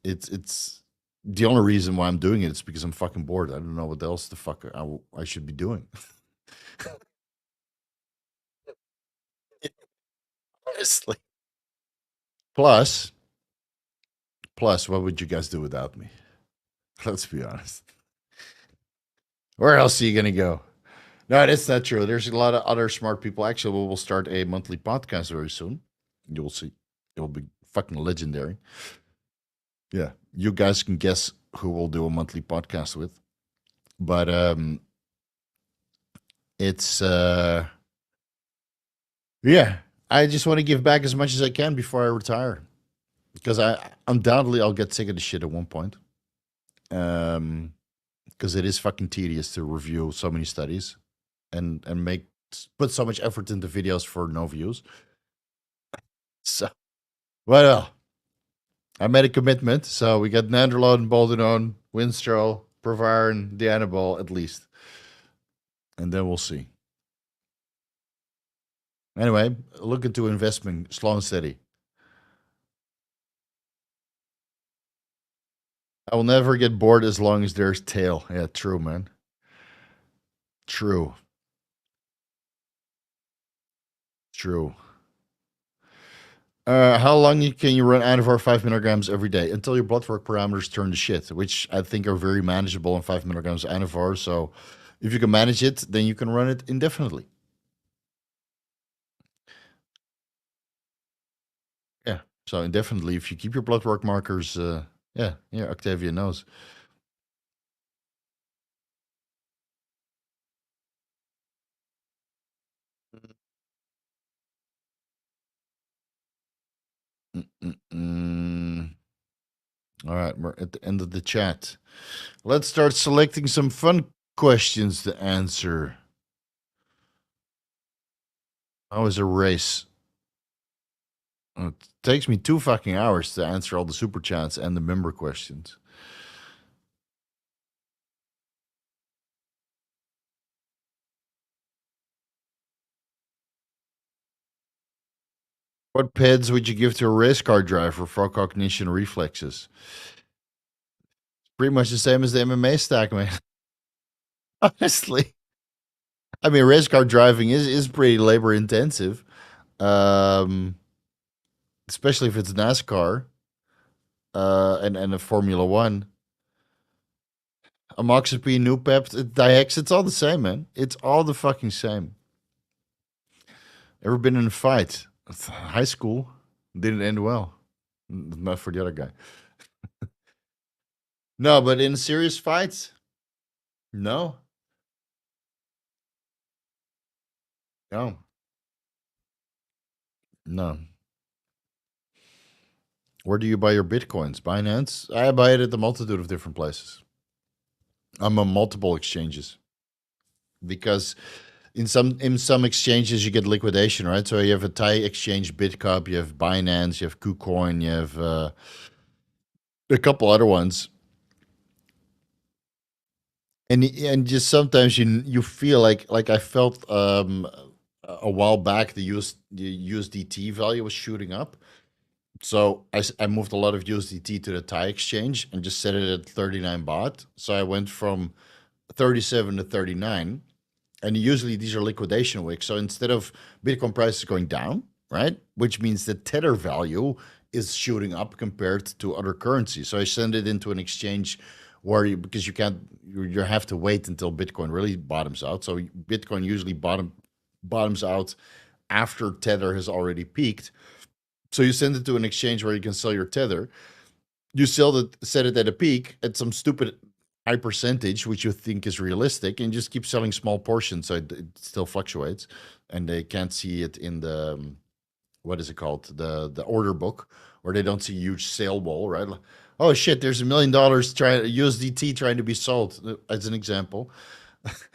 It's the only reason why I'm doing it is because I'm fucking bored. I don't know what else the fuck I should be doing. Honestly. Plus, what would you guys do without me? Let's be honest. Where else are you gonna go? No, that's not true. There's a lot of other smart people. Actually, we'll start a monthly podcast very soon. You'll see. It'll be fucking legendary. Yeah, you guys can guess who we'll do a monthly podcast with. But it's yeah. I just want to give back as much as I can before I retire, because I undoubtedly I'll get sick of the shit at one point. Because it is fucking tedious to review so many studies and put so much effort into videos for no views. So, well, I made a commitment. So we got Nandrolone, Boldenone, Winstrol, Provarin, Dianabol at least, and then we'll see. Anyway, look into investment slow and steady. I will never get bored as long as there's tail. Yeah, true, man. True. True. How long can you run Anavar 5 milligrams every day until your blood work parameters turn to shit, which I think are very manageable on 5 milligrams Anavar. So if you can manage it, then you can run it indefinitely. Yeah. So indefinitely, if you keep your blood work markers, yeah, Octavia knows. All right, we're at the end of the chat. Let's start selecting some fun questions to answer. How is a race? It takes me 2 fucking hours to answer all the super chats and the member questions. What PEDs would you give to a race car driver for cognition reflexes? Pretty much the same as the MMA stack, man. Honestly. I mean, race car driving is pretty labor intensive. Especially if it's NASCAR and a Formula One. Amoxapine, Nupept, Diex, it's all the same, man. It's all the fucking same. Ever been in a fight? High school didn't end well. Not for the other guy. No, but in serious fights, no. No. No. Where do you buy your bitcoins? Binance? I buy it at a multitude of different places. I'm on multiple exchanges because in some exchanges you get liquidation, right? So you have a Thai exchange, Bitcup, you have Binance, you have KuCoin, you have a couple other ones, and just sometimes you feel like I felt a while back the USDT value was shooting up. So I moved a lot of USDT to the Thai exchange and just set it at 39 baht. So I went from 37 to 39. And usually these are liquidation weeks. So instead of Bitcoin prices going down, right, which means the tether value is shooting up compared to other currencies. So I send it into an exchange where because you can't, you have to wait until Bitcoin really bottoms out. So Bitcoin usually bottoms out after Tether has already peaked. So you send it to an exchange where you can sell your Tether. You set it at a peak at some stupid high percentage, which you think is realistic, and just keep selling small portions, so it still fluctuates, and they can't see it in the what is it called, the order book, or they don't see a huge sale wall, right? Like, oh shit, there's $1 million USDT trying to be sold, as an example.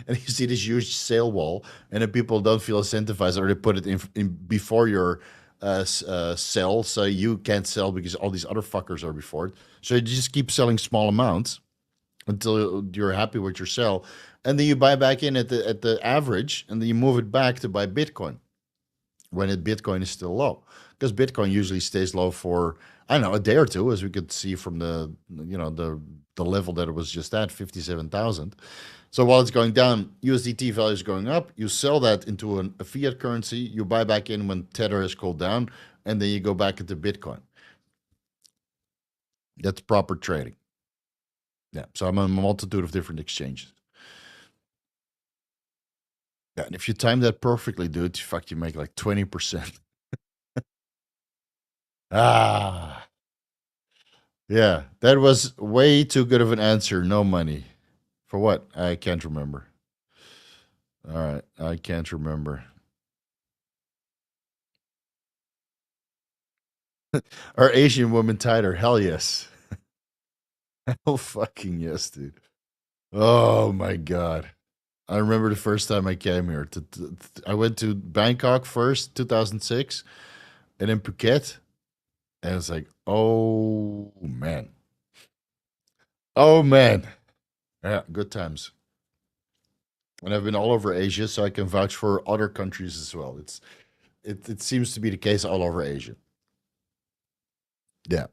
And you see this huge sale wall, and then people don't feel incentivized, or they put it in before your sell, so you can't sell because all these other fuckers are before it. So you just keep selling small amounts until you're happy with your sell, and then you buy back in at the average, and then you move it back to buy Bitcoin when Bitcoin is still low, because Bitcoin usually stays low for, I don't know, a day or two, as we could see from the the level that it was just at 57,000. So while it's going down, USDT value is going up. You sell that into a fiat currency. You buy back in when Tether has cooled down, and then you go back into Bitcoin. That's proper trading. Yeah. So I'm on a multitude of different exchanges. Yeah, and if you time that perfectly, dude, you make like 20%. Ah, yeah, that was way too good of an answer. No money. For what? I can't remember. All right, I can't remember. Are Asian women tighter? Hell yes. Hell fucking yes, dude. Oh my god. I remember the first time I came here. I went to Bangkok first, 2006, and then Phuket, and it's like, oh man, oh man, yeah, good times. And I've been all over Asia, so I can vouch for other countries as well. It seems to be the case all over Asia. Yeah,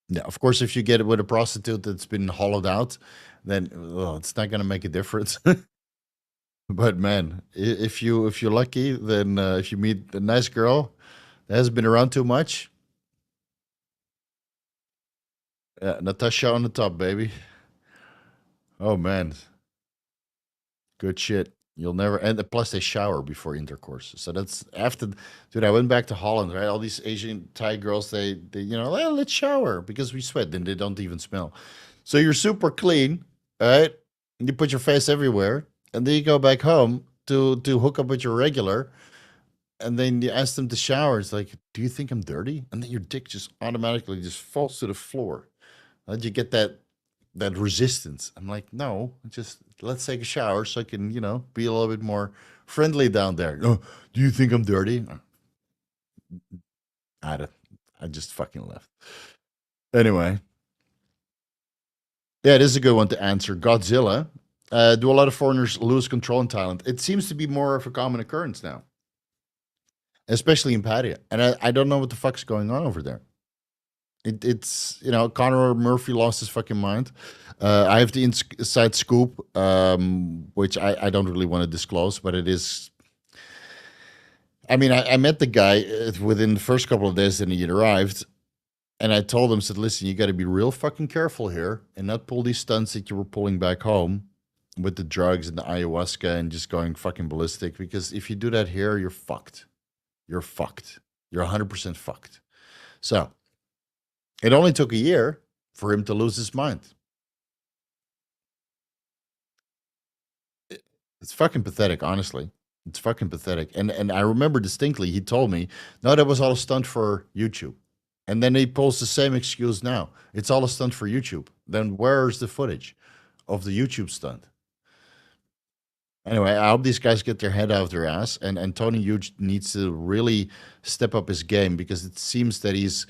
yeah. Of course, if you get it with a prostitute that's been hollowed out, then well, it's not gonna make a difference. But man, if you're lucky, then if you meet a nice girl that hasn't been around too much, yeah, Natasha on the top, baby. Oh man, good shit. You'll never, and plus they shower before intercourse. So that's after, dude. I went back to Holland, right? All these Asian Thai girls, they well, let's shower because we sweat, then they don't even smell. So you're super clean, right? You put your face everywhere, and then you go back home to hook up with your regular, and then you ask them to shower. It's like, do you think I'm dirty? And then your dick just automatically just falls to the floor. How'd you get that resistance? I'm like, no, just let's take a shower so I can, be a little bit more friendly down there. Oh, do you think I'm dirty? I don't, I just fucking left. Anyway, yeah, this is a good one to answer. Godzilla. Do a lot of foreigners lose control in Thailand? It seems to be more of a common occurrence now, especially in Pattaya. And I don't know what the fuck's going on over there. It's Conor Murphy lost his fucking mind. I have the inside scoop, which I don't really want to disclose, but it is. I mean, I met the guy within the first couple of days that he had arrived, and I told him, said, "Listen, you got to be real fucking careful here and not pull these stunts that you were pulling back home with the drugs and the ayahuasca and just going fucking ballistic. Because if you do that here, you're fucked. You're fucked. You're 100% fucked." So it only took a year for him to lose his mind. It's fucking pathetic, honestly. It's fucking pathetic. And I remember distinctly, he told me, no, that was all a stunt for YouTube. And then he pulls the same excuse now. It's all a stunt for YouTube. Then where's the footage of the YouTube stunt? Anyway, I hope these guys get their head out of their ass. And Tony Huge needs to really step up his game, because it seems that he's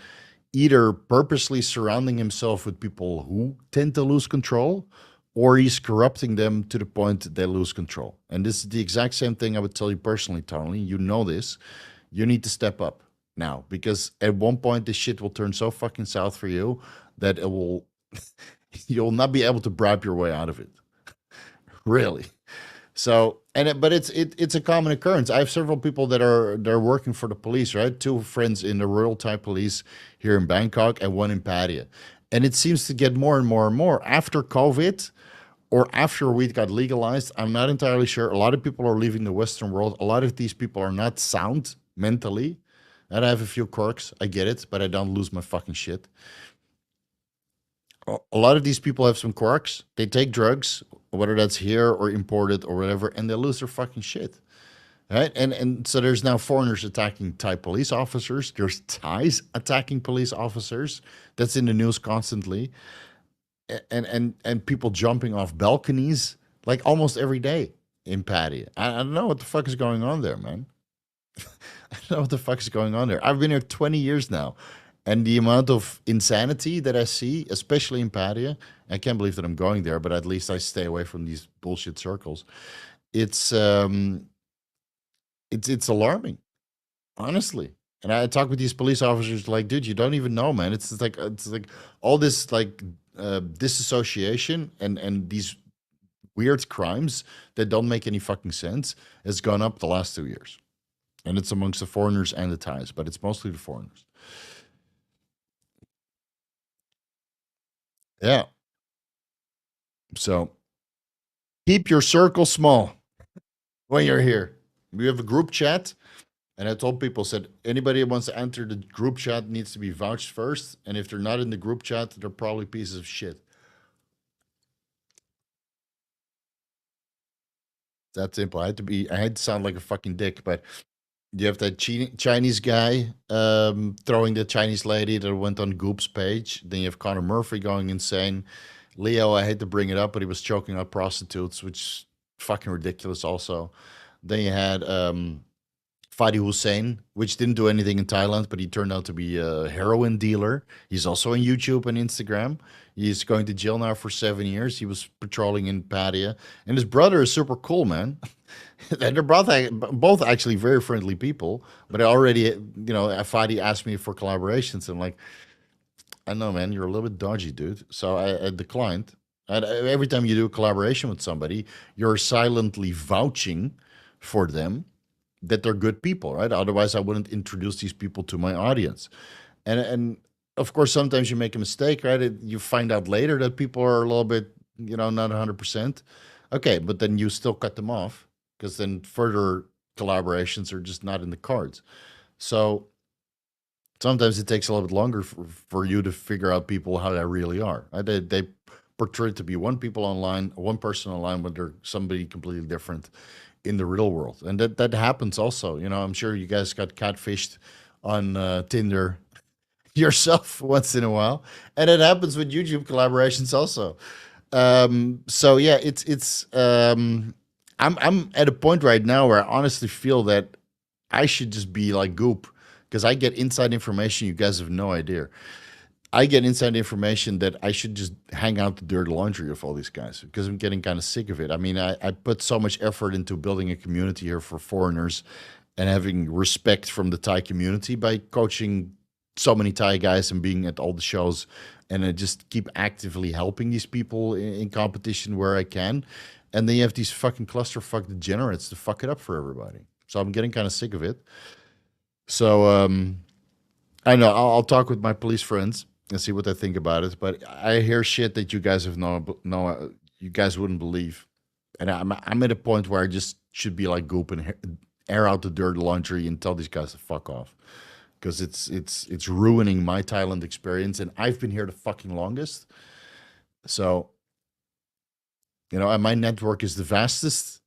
either purposely surrounding himself with people who tend to lose control, or he's corrupting them to the point that they lose control. And this is the exact same thing I would tell you personally, Tony. You know this. You need to step up now, because at one point this shit will turn so fucking south for you that it will you'll not be able to bribe your way out of it. Really. So, but it's a common occurrence. I have several people that are working for the police, right? Two friends in the Royal Thai Police here in Bangkok, and one in Pattaya. And it seems to get more and more and more after COVID or after weed got legalized. I'm not entirely sure. A lot of people are leaving the Western world. A lot of these people are not sound mentally. And I have a few quirks. I get it, but I don't lose my fucking shit. A lot of these people have some quirks. They take drugs, whether that's here or imported or whatever, and they lose their fucking shit. Right? And so there's now foreigners attacking Thai police officers. There's Thais attacking police officers. That's in the news constantly. And people jumping off balconies like almost every day in Pattaya. I don't know what the fuck is going on there, man. I don't know what the fuck is going on there. I've been here 20 years now. And the amount of insanity that I see, especially in Pattaya, I can't believe that I'm going there, but at least I stay away from these bullshit circles. It's it's alarming, honestly. And I talk with these police officers like, dude, you don't even know, man. It's like all this like disassociation and these weird crimes that don't make any fucking sense has gone up the last 2 years. And it's amongst the foreigners and the Thais, but it's mostly the foreigners. Yeah. So keep your circle small when you're here. We have a group chat, and I told people, said anybody who wants to enter the group chat needs to be vouched first, and if they're not in the group chat, they're probably pieces of shit. That simple. I had to sound like a fucking dick, but you have that Chinese guy throwing the Chinese lady that went on Goop's page. Then you have Connor Murphy going insane. Leo, I hate to bring it up, but he was choking out prostitutes, which is fucking ridiculous also. Then you had Fadi Hussein, which didn't do anything in Thailand, but he turned out to be a heroin dealer. He's also on YouTube and Instagram. He's going to jail now for 7 years. He was patrolling in Pattaya. And his brother is super cool, man. And they're both actually very friendly people. But I already, Fadi asked me for collaborations. I'm like, I know, man, you're a little bit dodgy, dude. So I declined. And every time you do a collaboration with somebody, you're silently vouching for them that they're good people, right? Otherwise, I wouldn't introduce these people to my audience. And of course, sometimes you make a mistake, right? You find out later that people are a little bit, not 100%. Okay, but then you still cut them off because then further collaborations are just not in the cards. So sometimes it takes a little bit longer for you to figure out people how they really are. Right? They portray to be one person online when they're somebody completely different in the real world, and that happens also. I'm sure you guys got catfished on Tinder yourself once in a while, and it happens with YouTube collaborations also. So yeah, I'm at a point right now where I honestly feel that I should just be like Goop because I get inside information you guys have no idea. I get inside information that I should just hang out the dirty laundry of all these guys because I'm getting kind of sick of it. I mean, I put so much effort into building a community here for foreigners and having respect from the Thai community by coaching so many Thai guys and being at all the shows. And I just keep actively helping these people in competition where I can. And then you have these fucking clusterfuck degenerates to fuck it up for everybody. So I'm getting kind of sick of it. So I know I'll talk with my police friends and see what they think about it. But I hear shit that you guys have you guys wouldn't believe, and I'm at a point where I just should be like Goop and air out the dirty laundry and tell these guys to fuck off, because it's ruining my Thailand experience, and I've been here the fucking longest. So, and my network is the vastest.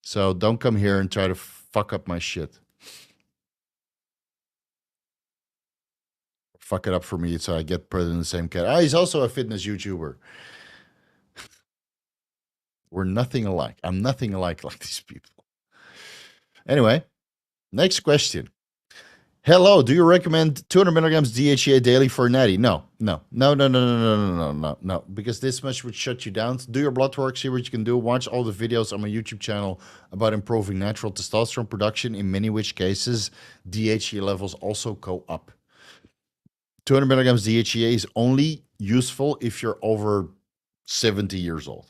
So don't come here and try to fuck up my shit. Fuck it up for me so I get put in the same category. He's also a fitness YouTuber. We're nothing alike. I'm nothing alike like these people. Anyway, next question. Hello, do you recommend 200 milligrams DHEA daily for a natty? No. Because this much would shut you down. Do your blood work, see what you can do. Watch all the videos on my YouTube channel about improving natural testosterone production, in many which cases DHEA levels also go up. 200 milligrams DHEA is only useful if you're over 70 years old.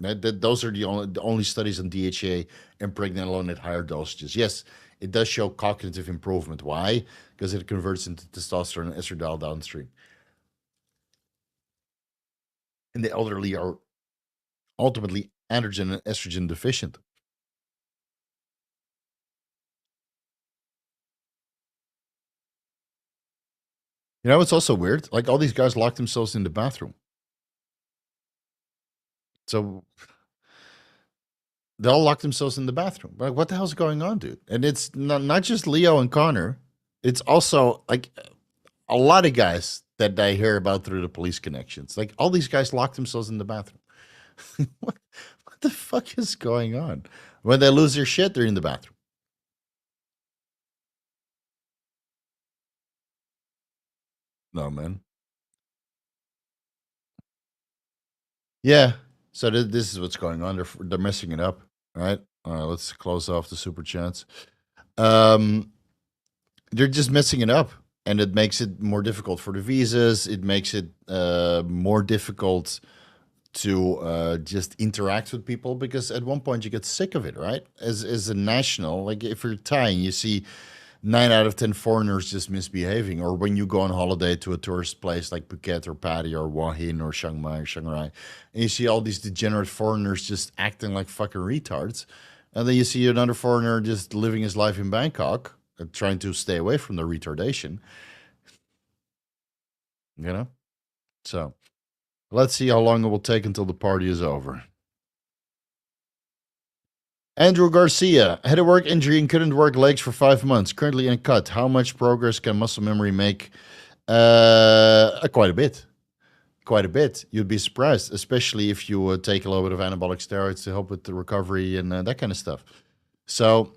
Those are the only studies on DHEA and pregnenolone at higher dosages. Yes, it does show cognitive improvement. Why? Because it converts into testosterone and estradiol downstream. And the elderly are ultimately androgen and estrogen deficient. You know, it's also weird. Like all these guys lock themselves in the bathroom. So they all lock themselves in the bathroom. Like, what the hell's going on, dude? And it's not just Leo and Connor. It's also like a lot of guys that I hear about through the police connections. Like all these guys lock themselves in the bathroom. what the fuck is going on? When they lose their shit, they're in the bathroom. No, man. Yeah. So this is what's going on. They're messing it up, right? All right, let's close off the super chats. Um, they're just messing it up, and it makes it more difficult for the visas. It makes it more difficult to just interact with people because at one point you get sick of it, right? As a national, like if you're Thai and you see 9 out of 10 foreigners just misbehaving, or when you go on holiday to a tourist place like Phuket or Padi or Hua Hin or Chiang Mai or Shanghai, and you see all these degenerate foreigners just acting like fucking retards, and then you see another foreigner just living his life in Bangkok, trying to stay away from the retardation, you know? So let's see how long it will take until the party is over. Andrew Garcia had a work injury and couldn't work legs for 5 months. Currently in a cut. How much progress can muscle memory make? Quite a bit. Quite a bit. You'd be surprised, especially if you take a little bit of anabolic steroids to help with the recovery and that kind of stuff. So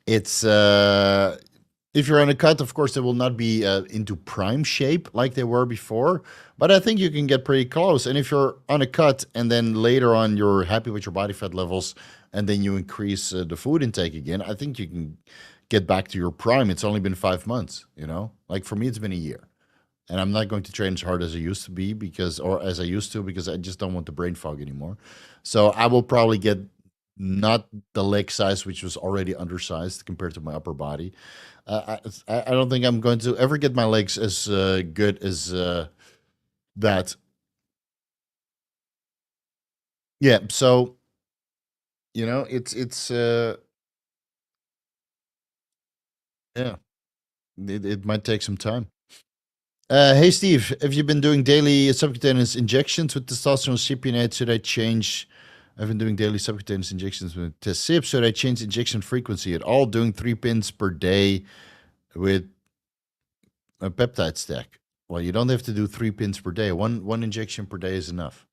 it's if you're on a cut, of course, they will not be into prime shape like they were before, but I think you can get pretty close. And if you're on a cut and then later on you're happy with your body fat levels and then you increase the food intake again, I think you can get back to your prime. It's only been 5 months, you know? Like for me, it's been a year. And I'm not going to train as hard as I used to be or as I used to, because I just don't want the brain fog anymore. So I will probably get not the leg size, which was already undersized compared to my upper body. I don't think I'm going to ever get my legs as good as that. Yeah. So, it's yeah, it might take some time. Hey Steve, have you been doing daily subcutaneous injections with testosterone cypionate? Should I change? I've been doing daily subcutaneous injections with Tesip. Should I change injection frequency at all? Doing 3 pins per day with a peptide stack. Well, you don't have to do 3 pins per day. One injection per day is enough.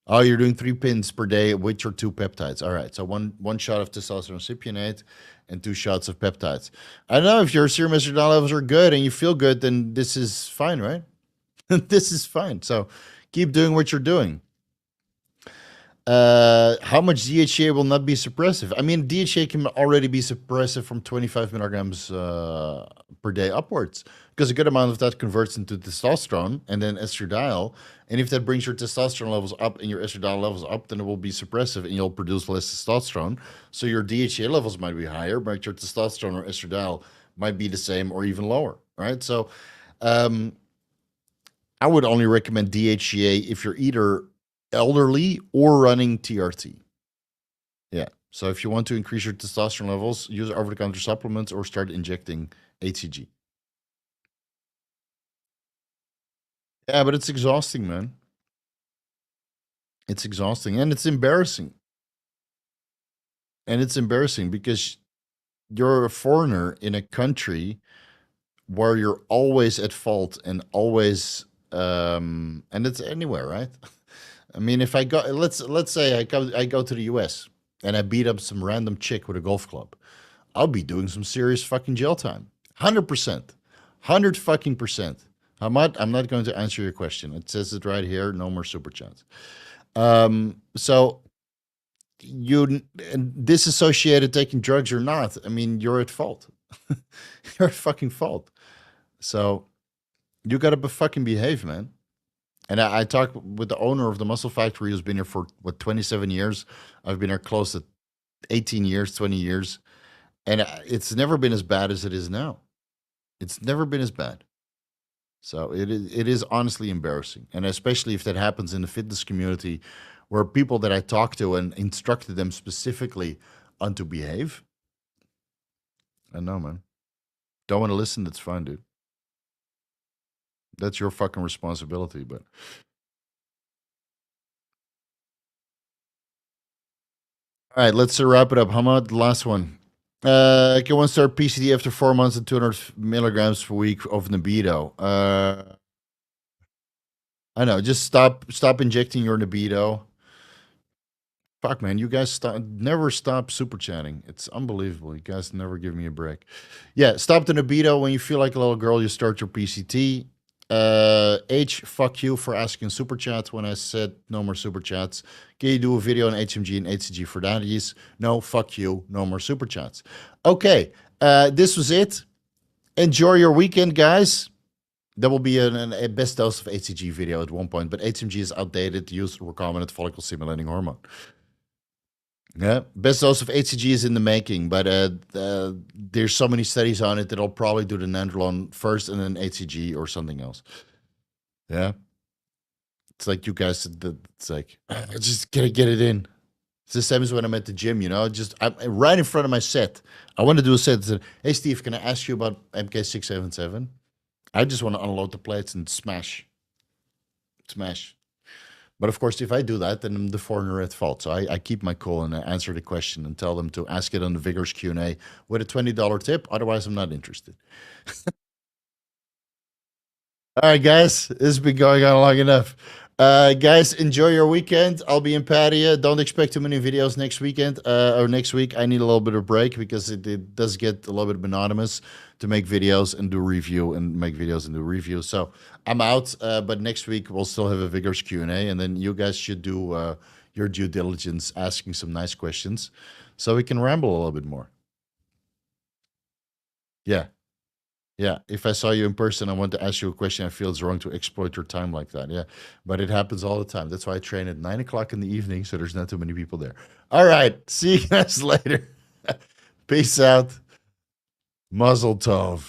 Oh, you're doing 3 pins per day with your 2 peptides. All right, so one shot of testosterone cypionate and 2 shots of peptides. I don't know if your serum estradiol levels are good and you feel good, then this is fine, right? This is fine. So keep doing what you're doing. How much DHEA will not be suppressive? I mean, DHEA can already be suppressive from 25 milligrams per day upwards, because a good amount of that converts into testosterone and then estradiol. And if that brings your testosterone levels up and your estradiol levels up, then it will be suppressive and you'll produce less testosterone. So your DHEA levels might be higher, but your testosterone or estradiol might be the same or even lower, right? So I would only recommend DHEA if you're either elderly or running TRT. Yeah. So if you want to increase your testosterone levels, use over-the-counter supplements or start injecting HCG. Yeah, but it's exhausting, man. It's exhausting and it's embarrassing. And it's embarrassing because you're a foreigner in a country where you're always at fault and always and it's anywhere, right? I mean, if I go, let's say I go to the US and I beat up some random chick with a golf club, I'll be doing some serious fucking jail time. 100%. 100 fucking percent. I'm not going to answer your question. It says it right here. No more super chats. So you disassociated taking drugs or not, I mean, you're at fault. You're at fucking fault. So you gotta fucking behave, man. And I talked with the owner of the muscle factory who's been here for, what, 27 years? I've been here close to 18 years, 20 years. And it's never been as bad as it is now. It's never been as bad. So it is honestly embarrassing. And especially if that happens in the fitness community where people that I talked to and instructed them specifically on to behave. I know, man. Don't want to listen, that's fine, dude. That's your fucking responsibility, but all right, let's wrap it up. How about the last one? Can one start PCD after 4 months and 200 milligrams per week of Libido? I know. Just stop injecting your Libido. Fuck, man, you guys never stop super chatting. It's unbelievable. You guys never give me a break. Yeah, stop the Libido when you feel like a little girl. You start your PCT. H, fuck you for asking super chats when I said no more super chats. Can you do a video on HMG and HCG for daddies? No, fuck you. No more super chats. Okay, this was it. Enjoy your weekend, guys. There will be a best dose of HCG video at one point, but HMG is outdated. Used recombinant follicle stimulating hormone. Yeah, best dose of HCG is in the making, but there's so many studies on it that I'll probably do the Nandrolone first and then HCG or something else. Yeah, it's like you guys. It's like I just gotta get it in. It's the same as when I'm at the gym, I'm right in front of my set. I want to do a set. I said, hey Steve, can I ask you about MK677? I just want to unload the plates and smash. But of course, if I do that, then I'm the foreigner at fault. So I keep my cool and I answer the question and tell them to ask it on the Vigorous Q&A with a $20 tip. Otherwise, I'm not interested. All right, guys, this has been going on long enough. Guys, enjoy your weekend. I'll be in Pattaya. Don't expect too many videos next weekend or next week. I need a little bit of break because it does get a little bit monotonous to make videos and do review and make videos and do review. So I'm out, but next week we'll still have a Vigorous Q&A, and then you guys should do your due diligence, asking some nice questions so we can ramble a little bit more. Yeah. Yeah, if I saw you in person, I want to ask you a question. I feel it's wrong to exploit your time like that. Yeah, but it happens all the time. That's why I train at 9 o'clock in the evening, so there's not too many people there. All right, see you guys later. Peace out. Mazel tov.